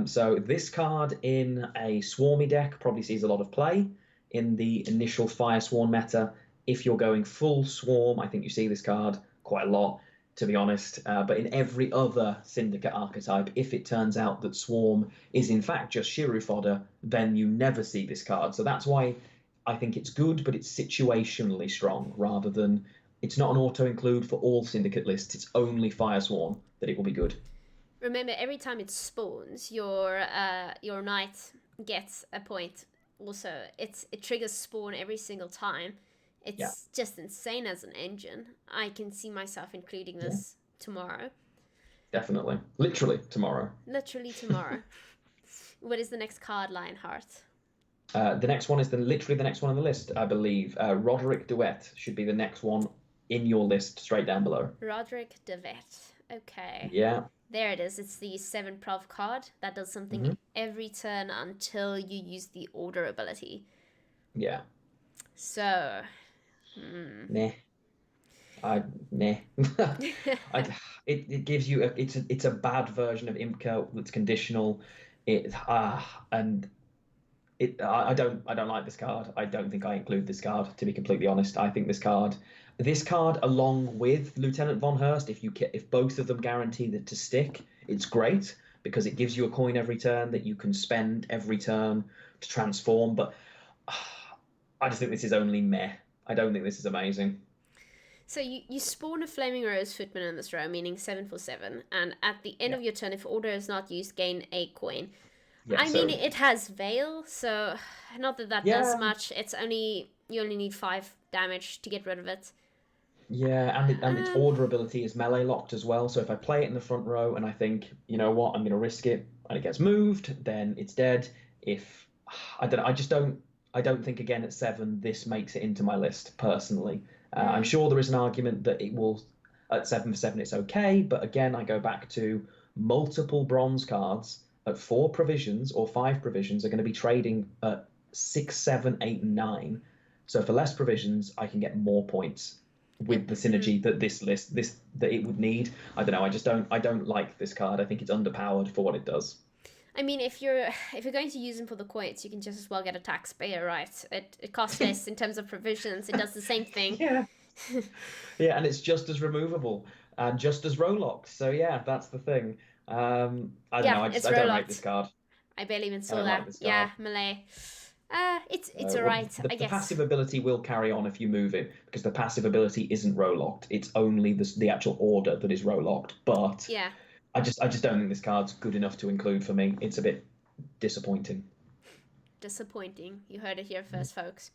Speaker 2: So this card in a Swarmy deck probably sees a lot of play in the initial Firesworn meta. If you're going full Swarm, I think you see this card quite a lot. to be honest. But in every other Syndicate archetype, if it turns out that Swarm is in fact just Shiru fodder, then you never see this card. So that's why I think it's good, but it's situationally strong rather than it's not an auto include for all Syndicate lists. It's only Fire Swarm that it will be good.
Speaker 1: Remember, every time it spawns, your knight gets a point. Also, it triggers spawn every single time. It's just insane as an engine. I can see myself including this tomorrow.
Speaker 2: Definitely. Literally tomorrow.
Speaker 1: Literally tomorrow. What is the next card, Lionheart?
Speaker 2: The next one is literally the next one on the list, I believe. Roderick Duet should be the next one in your list, straight down below.
Speaker 1: Roderick Duet. Okay.
Speaker 2: Yeah.
Speaker 1: There it is. It's the 7 Prov card that does something every turn until you use the order ability.
Speaker 2: Yeah.
Speaker 1: So...
Speaker 2: Nah. Nah. It gives you it's a bad version of Imca that's conditional. I don't like this card. I don't think I include this card, to be completely honest. I think this card along with Lieutenant Von Hurst, if both of them guarantee that to stick, it's great because it gives you a coin every turn that you can spend every turn to transform. But I just think this is only meh. I don't think this is amazing.
Speaker 1: So you spawn a Flaming Rose Footman in this row, meaning 7 for 7, and at the end of your turn, if order is not used, gain a coin. Yeah, I mean, it has Veil, so not that does much. You only need 5 damage to get rid of it.
Speaker 2: Yeah, and its order ability is melee locked as well. So if I play it in the front row and I think, you know what, I'm going to risk it, and it gets moved, then it's dead. If I don't think again at 7 this makes it into my list personally. I'm sure there is an argument that it will at 7 for 7 it's okay, but again I go back to multiple bronze cards at 4 provisions or 5 provisions are going to be trading at 6, 7, 8, and 9. So for less provisions, I can get more points with the synergy that that it would need. I don't know. I don't like this card. I think it's underpowered for what it does.
Speaker 1: I mean, if you're going to use them for the coins, you can just as well get a taxpayer, right? It costs less in terms of provisions. It does the same thing.
Speaker 2: Yeah. Yeah, and it's just as removable and just as row-locked. So yeah, that's the thing. I don't know. I don't like this card.
Speaker 1: I barely even saw that. Like melee. It's alright. I guess the
Speaker 2: passive ability will carry on if you move it because the passive ability isn't row-locked. It's only the actual order that is row-locked. But yeah. I just don't think this card's good enough to include for me. It's a bit disappointing.
Speaker 1: Disappointing. You heard it here first, folks.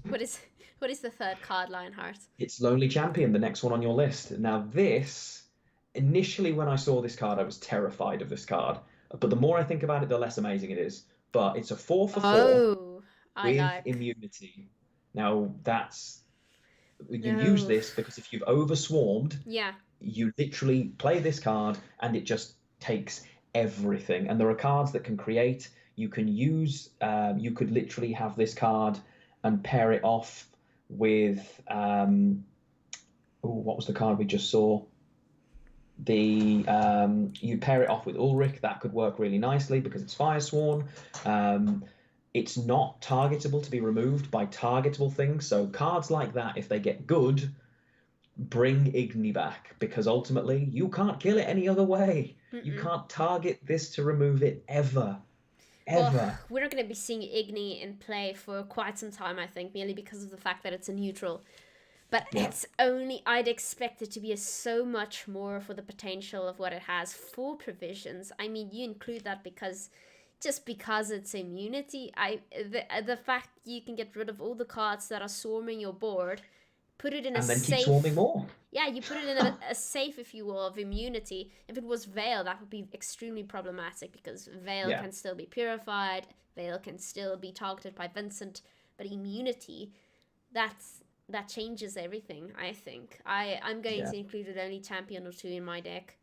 Speaker 1: What is the third card, Lionheart?
Speaker 2: It's Lonely Champion, the next one on your list. Now this, initially when I saw this card, I was terrified of this card. But the more I think about it, the less amazing it is. But it's a 4 for 4 with immunity. Now you use this because if you've overswarmed, you literally play this card and it just takes everything. And there are cards that can create. You can use. You could literally have this card and pair it off with. What was the card we just saw? You pair it off with Ulrich. That could work really nicely because it's Firesworn. It's not targetable to be removed by targetable things. So cards like that, if they get good, bring Igni back because ultimately you can't kill it any other way. You can't target this to remove it ever. Well,
Speaker 1: we're not going to be seeing Igni in play for quite some time, I think, merely because of the fact that it's a neutral. But I'd expect it to be so much more for the potential of what it has. 4 provisions. I mean, you include that because it's immunity. The fact you can get rid of all the cards that are swarming your board, put it in
Speaker 2: and
Speaker 1: a
Speaker 2: then
Speaker 1: safe.
Speaker 2: Keep swarming more.
Speaker 1: Yeah, you put it in a safe, if you will, of immunity. If it was Veil, that would be extremely problematic because Veil can still be purified. Veil can still be targeted by Vincent, but immunity, that changes everything. I think I'm going to include an only champion or 2 in my deck.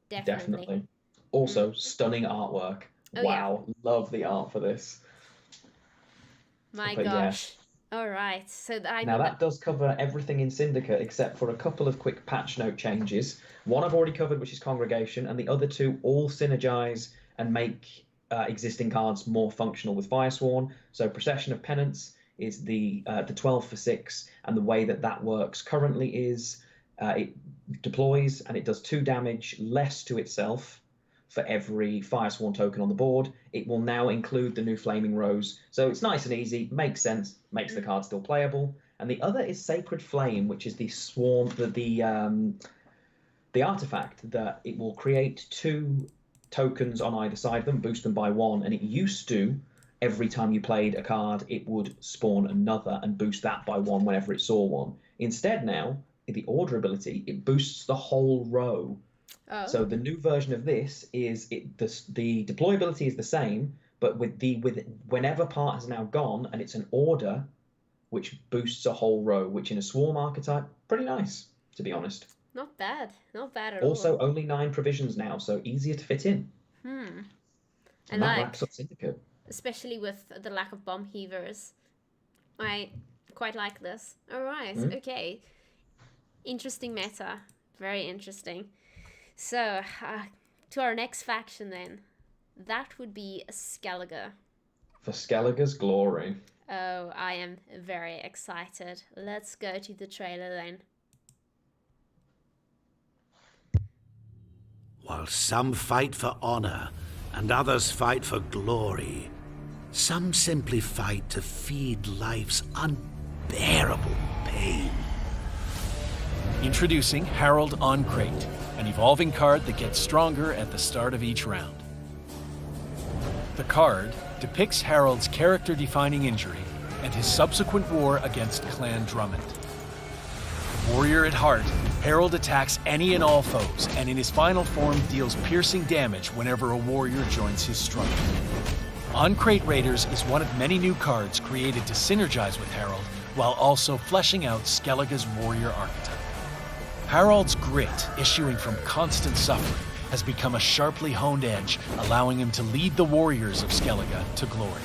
Speaker 1: Definitely.
Speaker 2: Also, stunning artwork. Wow, love the art for this.
Speaker 1: My gosh. All right. So
Speaker 2: that does cover everything in Syndicate except for a couple of quick patch note changes. One I've already covered, which is Congregation, and the other 2 all synergize and make existing cards more functional with Firesworn. So Procession of Penance is the 12 for 6, and the way that works currently is deploys, and it does 2 damage less to itself for every Firesworn token on the board. It will now include the new Flaming Rose. So it's nice and easy, makes sense, makes the card still playable. And the other is Sacred Flame, which is the swarm, the artifact that it will create 2 tokens on either side of them, boost them by 1, and it used to, every time you played a card, it would spawn another and boost that by 1 whenever it saw one. Instead now, the order ability, it boosts the whole row.
Speaker 1: Oh.
Speaker 2: So the new version of this is the deployability is the same, but with whenever part has now gone, and it's an order which boosts a whole row, which in a swarm archetype, pretty nice, to be honest.
Speaker 1: Not bad at
Speaker 2: Also,
Speaker 1: all.
Speaker 2: only 9 provisions now, so easier to fit in.
Speaker 1: And
Speaker 2: that wraps up Syndicate.
Speaker 1: Especially with the lack of bomb heavers. I quite like this. All right, okay. Interesting meta. Very interesting. So, to our next faction then. That would be Skellige.
Speaker 2: For Skellige's glory.
Speaker 1: Oh, I am very excited. Let's go to the trailer then.
Speaker 3: While some fight for honor and others fight for glory, some simply fight to feed life's unbearable pain.
Speaker 4: Introducing Harold on Crate, an evolving card that gets stronger at the start of each round. The card depicts Harold's character-defining injury and his subsequent war against Clan Drummond. Warrior at heart, Harold attacks any and all foes, and in his final form deals piercing damage whenever a warrior joins his struggle. On Crate Raiders is one of many new cards created to synergize with Harold, while also fleshing out Skellige's warrior archetype. Harold's grit, issuing from constant suffering, has become a sharply honed edge, allowing him to lead the warriors of Skellige to glory.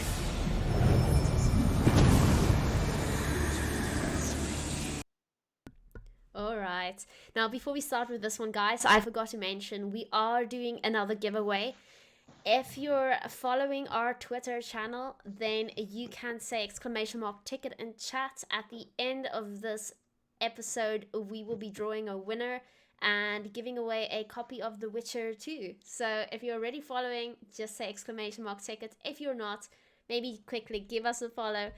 Speaker 1: Alright, now before we start with this one, guys, I forgot to mention we are doing another giveaway. If you're following our Twitter channel, then you can say !ticket in chat. At the end of this episode, we will be drawing a winner and giving away a copy of The Witcher 2. So if you're already following, just say !ticket. If you're not, maybe quickly give us a follow.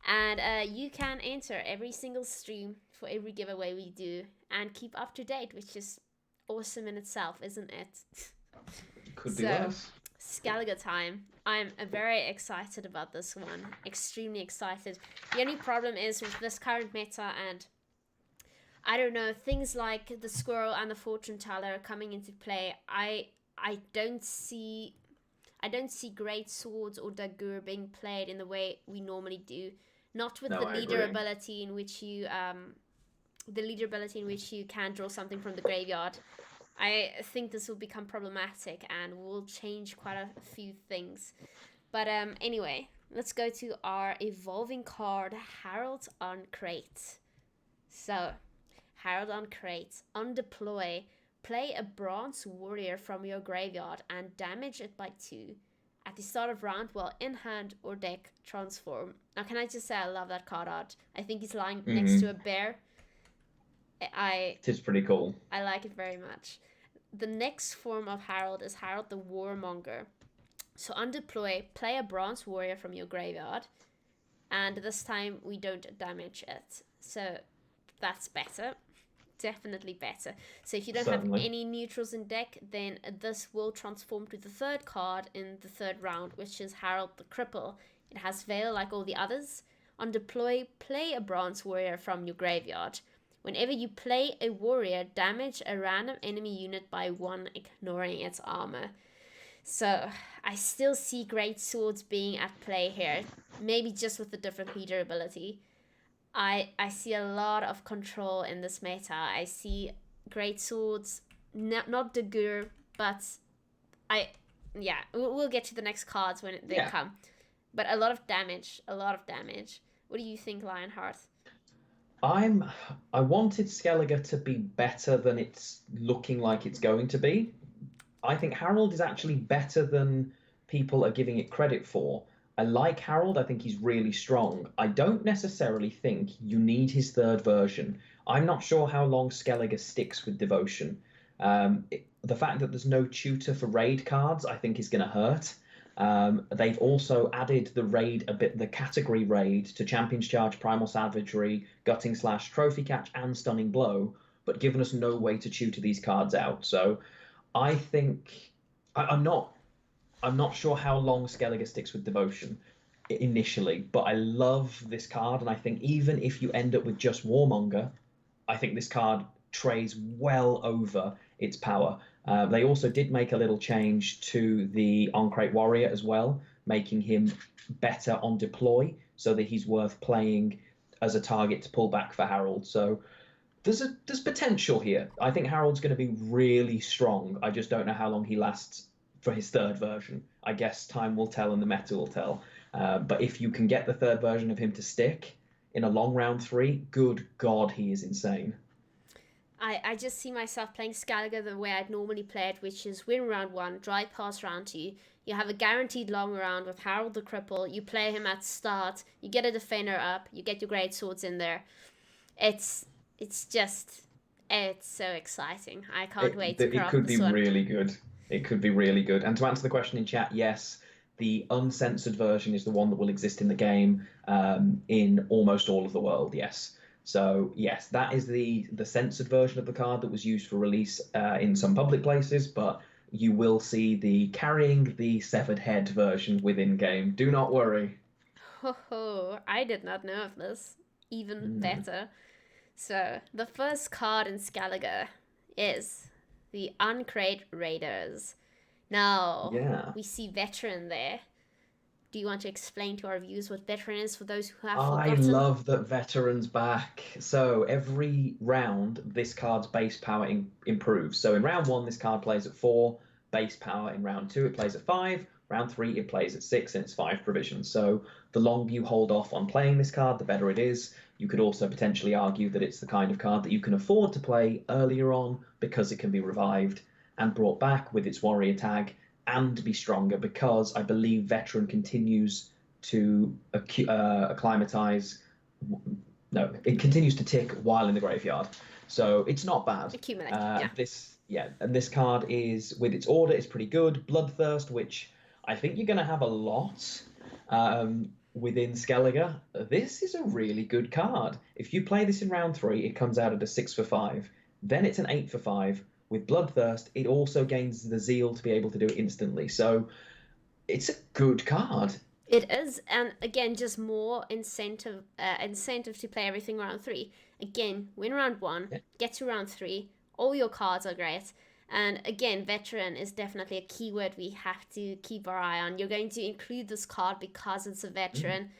Speaker 1: And you can enter every single stream for every giveaway we do and keep up to date, which is awesome in itself, isn't it?
Speaker 2: Could be worse.
Speaker 1: Skellige time. I'm very excited about this one. Extremely excited. The only problem is with this current meta and I don't know, things like the squirrel and the fortune teller coming into play. I don't see great swords or dagger being played in the way we normally do. Not with the leader ability in which you can draw something from the graveyard. I think this will become problematic and will change quite a few things. But anyway, let's go to our evolving card, Harold on Crate. So, Harold on Crate. On deploy, play a bronze warrior from your graveyard and damage it by 2. At the start of round, while in hand or deck, transform. Now, can I just say I love that card art? I think he's lying next to a bear. It
Speaker 2: is pretty cool.
Speaker 1: I like it very much. The next form of Harold is Harold the Warmonger. So on deploy, play a bronze warrior from your graveyard. And this time we don't damage it. So that's better. Definitely better. So if you don't have any neutrals in deck, then this will transform to the third card in the third round, which is Harold the Cripple. It has Veil like all the others. On deploy, play a bronze warrior from your graveyard. Whenever you play a warrior, damage a random enemy unit by 1, ignoring its armor. So I still see great swords being at play here. Maybe just with a different leader ability. I see a lot of control in this meta. I see great swords, not dagger, but we'll get to the next cards when they come. But a lot of damage. What do you think, Lionheart?
Speaker 2: I wanted Skellige to be better than it's looking like it's going to be. I think Harold is actually better than people are giving it credit for. I like Harold. I think he's really strong. I don't necessarily think you need his third version. I'm not sure how long Skellige sticks with devotion. The fact that there's no tutor for raid cards, I think, is going to hurt. They've also added the raid a bit, the category raid to Champion's Charge, Primal Savagery, Gutting Slash, Trophy Catch, and Stunning Blow, but given us no way to tutor these cards out. So I think I'm not sure how long Skellige sticks with devotion initially, but I love this card, and I think even if you end up with just Warmonger, I think this card trays well over its power. They also did make a little change to the On-Crate Warrior as well, making him better on deploy so that he's worth playing as a target to pull back for Harold. So there's potential here. I think Harold's going to be really strong. I just don't know how long he lasts for his third version. I guess time will tell and the meta will tell. But if you can get the third version of him to stick in a long round 3, good God, he is insane.
Speaker 1: I just see myself playing Skellige the way I'd normally play it, which is win round 1, drive past round 2. You have a guaranteed long round with Harold the Cripple. You play him at start. You get a defender up. You get your great swords in there. It's so exciting. I can't wait to craft
Speaker 2: It could
Speaker 1: this
Speaker 2: be
Speaker 1: one.
Speaker 2: really good. It could be really good. And to answer the question in chat, yes, the uncensored version is the one that will exist in the game in almost all of the world, yes. So, yes, that is the censored version of the card that was used for release in some public places, but you will see the carrying the severed head version within game. Do not worry.
Speaker 1: Ho, I did not know of this. Even better. So, the first card in Skellige is the Uncrate Raiders. Now,
Speaker 2: Yeah.
Speaker 1: we see Veteran there. Do you want to explain to our viewers what Veteran is for those who have
Speaker 2: I
Speaker 1: forgotten?
Speaker 2: love that Veteran's back. So every round, this card's base power improves. So in round 1, this card plays at 4 base power. In round 2, it plays at 5. Round 3, it plays at 6, and it's 5 provisions. So the longer you hold off on playing this card, the better it is. You could also potentially argue that it's the kind of card that you can afford to play earlier on because it can be revived and brought back with its warrior tag and be stronger, because I believe Veteran continues to acclimatize. No, it continues to tick while in the graveyard, so it's not bad.
Speaker 1: Accumulate, yeah.
Speaker 2: And this card is, with its order, is pretty good. Bloodthirst, which I think you're going to have a lot within Skellige. This is a really good card. If you play this in round 3, it comes out at a 6 for 5. Then it's an 8 for 5. With Bloodthirst, it also gains the zeal to be able to do it instantly. So it's a good card.
Speaker 1: It is, and again, just more incentive to play everything round 3. Again, win round 1, get to round 3, all your cards are great. And again, Veteran is definitely a keyword we have to keep our eye on. You're going to include this card because it's a Veteran,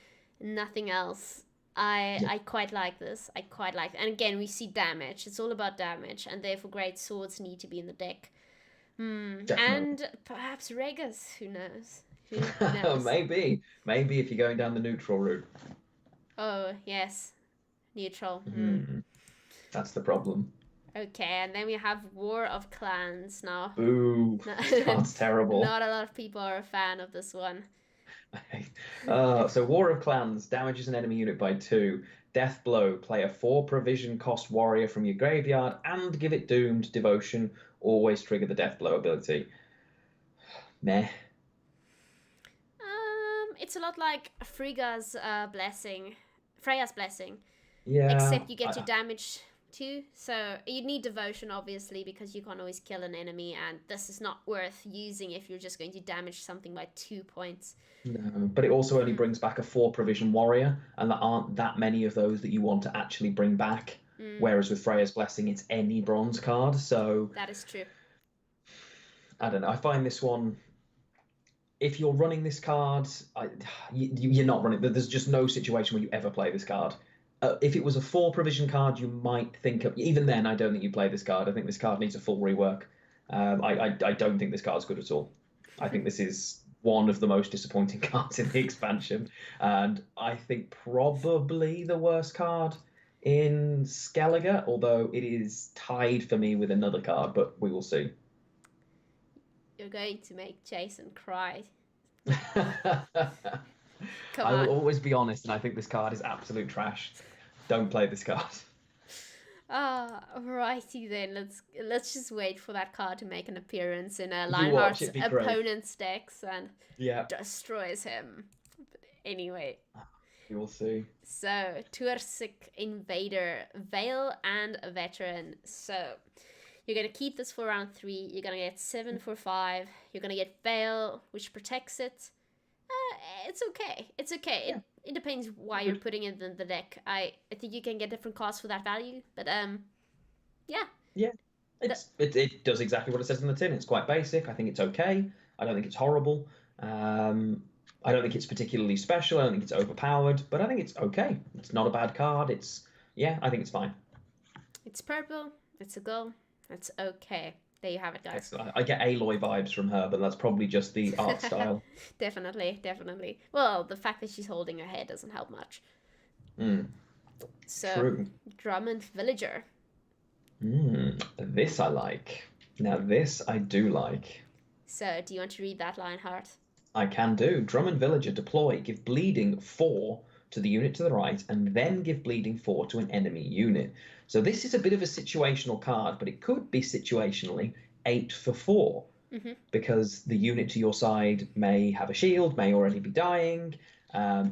Speaker 1: nothing else. I quite like this. I quite like it. And again, we see damage. It's all about damage, and therefore great swords need to be in the deck. And perhaps Regas, who knows? Who knows?
Speaker 2: Maybe if you're going down the neutral route.
Speaker 1: Oh, yes. Neutral.
Speaker 2: That's the problem.
Speaker 1: Okay, and then we have War of Clans now.
Speaker 2: Ooh, this card's terrible.
Speaker 1: Not a lot of people are a fan of this one.
Speaker 2: So War of Clans damages an enemy unit by 2. Death Blow, play a 4 provision cost warrior from your graveyard and give it doomed devotion. Always trigger the Death Blow ability. Meh.
Speaker 1: It's a lot like Freya's Blessing.
Speaker 2: Yeah.
Speaker 1: Except you get your damage too. So you need devotion, obviously, because you can't always kill an enemy, and this is not worth using if you're just going to damage something by 2 points.
Speaker 2: No, but it also only brings back a 4 provision warrior, and there aren't that many of those that you want to actually bring back. Whereas with Freya's Blessing, it's any bronze card. So
Speaker 1: that is true.
Speaker 2: I don't know. I find this one, if you're running this card, you're not running. There's just no situation where you ever play this card. If it was a 4 provision card, you might think of. Even then, I don't think you play this card. I think this card needs a full rework. I don't think this card's good at all. I think this is one of the most disappointing cards in the expansion, and I think probably the worst card in Skellige, although it is tied for me with another card, but we will see.
Speaker 1: You're going to make Jason cry.
Speaker 2: I will always be honest, and I think this card is absolute trash. Don't play this card.
Speaker 1: Righty then. Let's just wait for that card to make an appearance in
Speaker 2: You watch,
Speaker 1: Lionheart's
Speaker 2: it'd be great.
Speaker 1: opponent's decks and
Speaker 2: Yeah,
Speaker 1: destroys him. But anyway,
Speaker 2: you will see.
Speaker 1: so Tursik Invader, Veil, and a Veteran. So you're gonna keep this for round 3. You're gonna get 7 for 5. You're gonna get Veil, which protects it. It's okay. It's okay.
Speaker 2: Yeah.
Speaker 1: It depends why you're putting it in the deck. I think you can get different costs for that value, but yeah.
Speaker 2: Yeah, it does exactly what it says in the tin. It's quite basic. I think it's okay. I don't think it's horrible. I don't think it's particularly special. I don't think it's overpowered, but I think it's okay. It's not a bad card. I think it's fine.
Speaker 1: It's purple. It's a go. It's okay. There you have it, guys.
Speaker 2: I get Aloy vibes from her, but that's probably just the art style.
Speaker 1: Definitely. Well, the fact that she's holding her head doesn't help much. So,
Speaker 2: True.
Speaker 1: Drummond Villager.
Speaker 2: This I like. Now this I do like.
Speaker 1: So, do you want to read that, Lionheart?
Speaker 2: I can do. Drummond Villager, deploy. Give bleeding 4 to the unit to the right, and then give bleeding 4 to an enemy unit. So this is a bit of a situational card, but it could be situationally 8 for 4. Because the unit to your side may have a shield, may already be dying,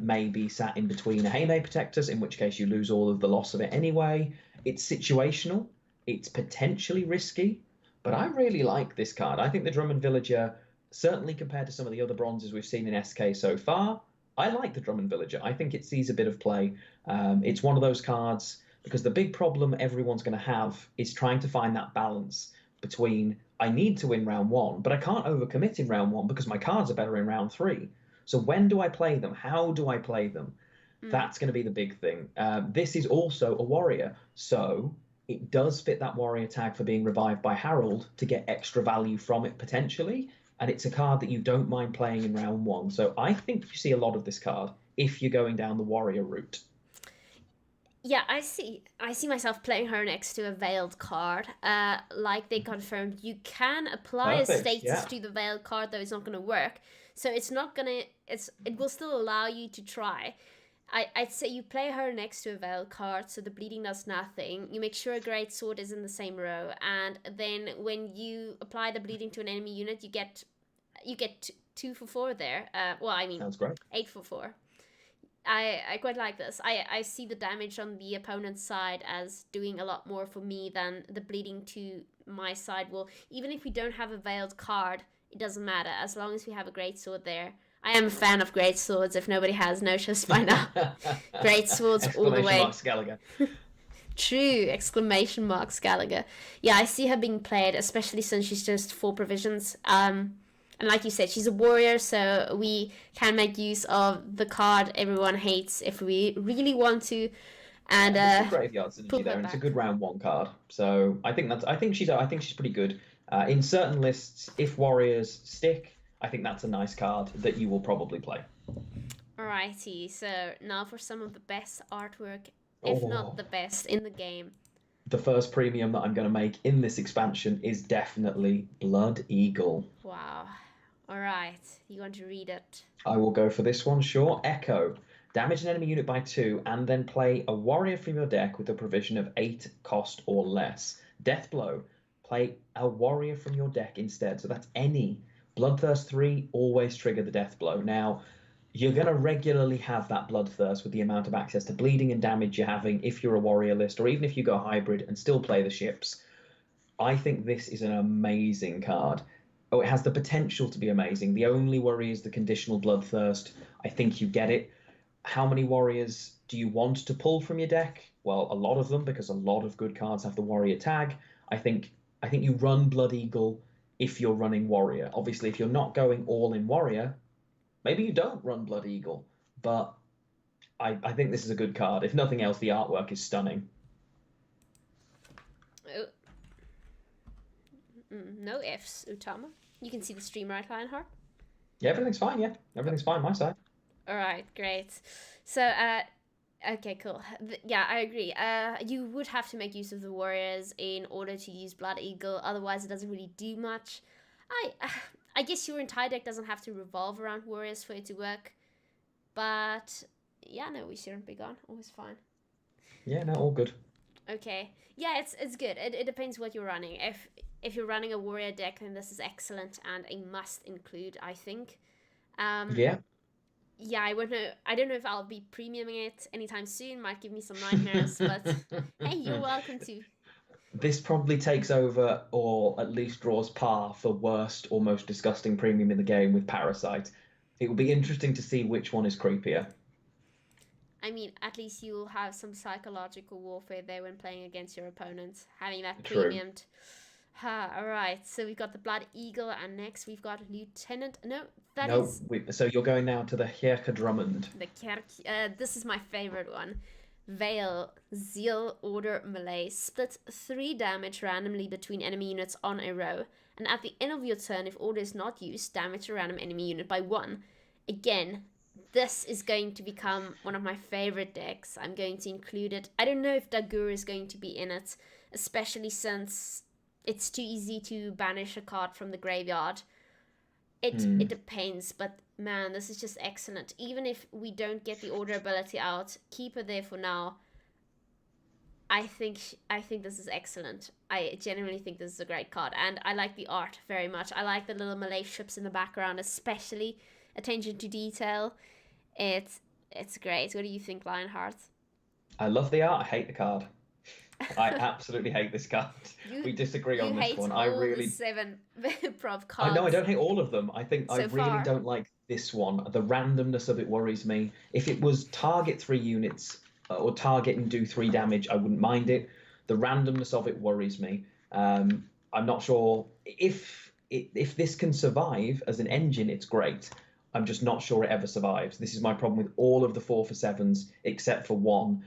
Speaker 2: may be sat in between a Heme Protectors, in which case you lose all of the loss of it anyway. It's situational. It's potentially risky, but I really like this card. I think the Drummond Villager, certainly compared to some of the other bronzes we've seen in SK so far, I like the Drummond Villager. I think it sees a bit of play. It's one of those cards, because the big problem everyone's going to have is trying to find that balance between, I need to win round 1, but I can't overcommit in round 1 because my cards are better in round 3. So when do I play them? How do I play them? That's going to be the big thing. This is also a warrior, so it does fit that warrior tag for being revived by Harold to get extra value from it potentially, and it's a card that you don't mind playing in round 1. So I think you see a lot of this card if you're going down the warrior route.
Speaker 1: Yeah, I see myself playing her next to a veiled card. Like they confirmed, you can apply a status to the veiled card, though it's not going to work. So it will still allow you to try. I'd say you play her next to a veiled card, so the bleeding does nothing. You make sure a great sword is in the same row, and then when you apply the bleeding to an enemy unit, you get 2 for 4 there.
Speaker 2: Sounds great.
Speaker 1: 8 for 4. I quite like this. I see the damage on the opponent's side as doing a lot more for me than the bleeding to my side will. Even if we don't have a veiled card, it doesn't matter, as long as we have a great sword there. I am a fan of great swords, if nobody has noticed by now. Great swords all the way.
Speaker 2: Gallagher.
Speaker 1: True! Exclamation marks Gallagher. Yeah, I see her being played, especially since she's just 4 provisions. And like you said, she's a warrior, so we can make use of the card everyone hates if we really want to. And
Speaker 2: it's a graveyard synergy there, and it's a good round 1 card. So I think she's pretty good. In certain lists, if warriors stick, I think that's a nice card that you will probably play.
Speaker 1: Alrighty, so now for some of the best artwork, if not the best in the game.
Speaker 2: The first premium that I'm going to make in this expansion is definitely Blood Eagle.
Speaker 1: Wow. Alright, you want to read it?
Speaker 2: I will go for this one, sure. Echo. Damage an enemy unit by 2 and then play a warrior from your deck with a provision of 8 cost or less. Death Blow. Play a warrior from your deck instead. So that's any. Bloodthirst 3, always trigger the Death Blow. Now, you're going to regularly have that Bloodthirst with the amount of access to bleeding and damage you're having if you're a warrior list, or even if you go hybrid and still play the ships. I think this is an amazing card. Oh, it has the potential to be amazing. The only worry is the conditional Bloodthirst. I think you get it. How many warriors do you want to pull from your deck? Well, a lot of them, because a lot of good cards have the warrior tag. I think you run Blood Eagle if you're running warrior. Obviously, if you're not going all in warrior, maybe you don't run Blood Eagle. But I think this is a good card. If nothing else, the artwork is stunning.
Speaker 1: Oh. No ifs, Utama. You can see the stream, right, Lionheart?
Speaker 2: Yeah, everything's fine, yeah. Everything's fine, my side.
Speaker 1: Alright, great. So, okay, cool. Yeah, I agree. You would have to make use of the warriors in order to use Blood Eagle, otherwise it doesn't really do much. I guess your entire deck doesn't have to revolve around warriors for it to work, but yeah, no, we shouldn't be gone. Always fine.
Speaker 2: Yeah, no, all good.
Speaker 1: Okay. Yeah, it's good. It depends what you're running. If you're running a warrior deck, then this is excellent and a must include, I think. Um,
Speaker 2: Yeah.
Speaker 1: yeah, I don't know if I'll be premiuming it anytime soon. Might give me some nightmares, but hey, you're welcome to.
Speaker 2: This probably takes over or at least draws par for worst or most disgusting premium in the game with Parasite. It will be interesting to see which one is creepier.
Speaker 1: I mean, at least you'll have some psychological warfare there when playing against your opponent, having that
Speaker 2: True.
Speaker 1: premiumed. All right. So we've got the Blood Eagle, and next we've got Lieutenant. No, that
Speaker 2: No,
Speaker 1: is
Speaker 2: so you're going now to the Hjerke Drummond.
Speaker 1: the Kerk. This is my favorite one. Veil, Zeal, Order, Melee. Split 3 damage randomly between enemy units on a row. And at the end of your turn, if Order is not used, damage a random enemy unit by 1. Again, this is going to become one of my favorite decks. I'm going to include it. I don't know if Dagur is going to be in it, especially since it's too easy to banish a card from the graveyard. It depends, but man, this is just excellent. Even if we don't get the order ability out, keep it there for now. I think this is excellent. I genuinely think this is a great card, and I like the art very much. I like the little Malay ships in the background, especially attention to detail. It's great. What do you think, Lionheart?
Speaker 2: I love the art. I hate the card. I absolutely hate this card. We disagree on this one. I really
Speaker 1: 7 prov cards.
Speaker 2: I know I don't hate all of them. I think I
Speaker 1: So
Speaker 2: really
Speaker 1: far.
Speaker 2: don't like this one. The randomness of it worries me. If it was target 3 units or target and do 3 damage, I wouldn't mind it. The randomness of it worries me. I'm not sure if this can survive as an engine. It's great. I'm just not sure it ever survives. This is my problem with all of the 4 for 7s except for one.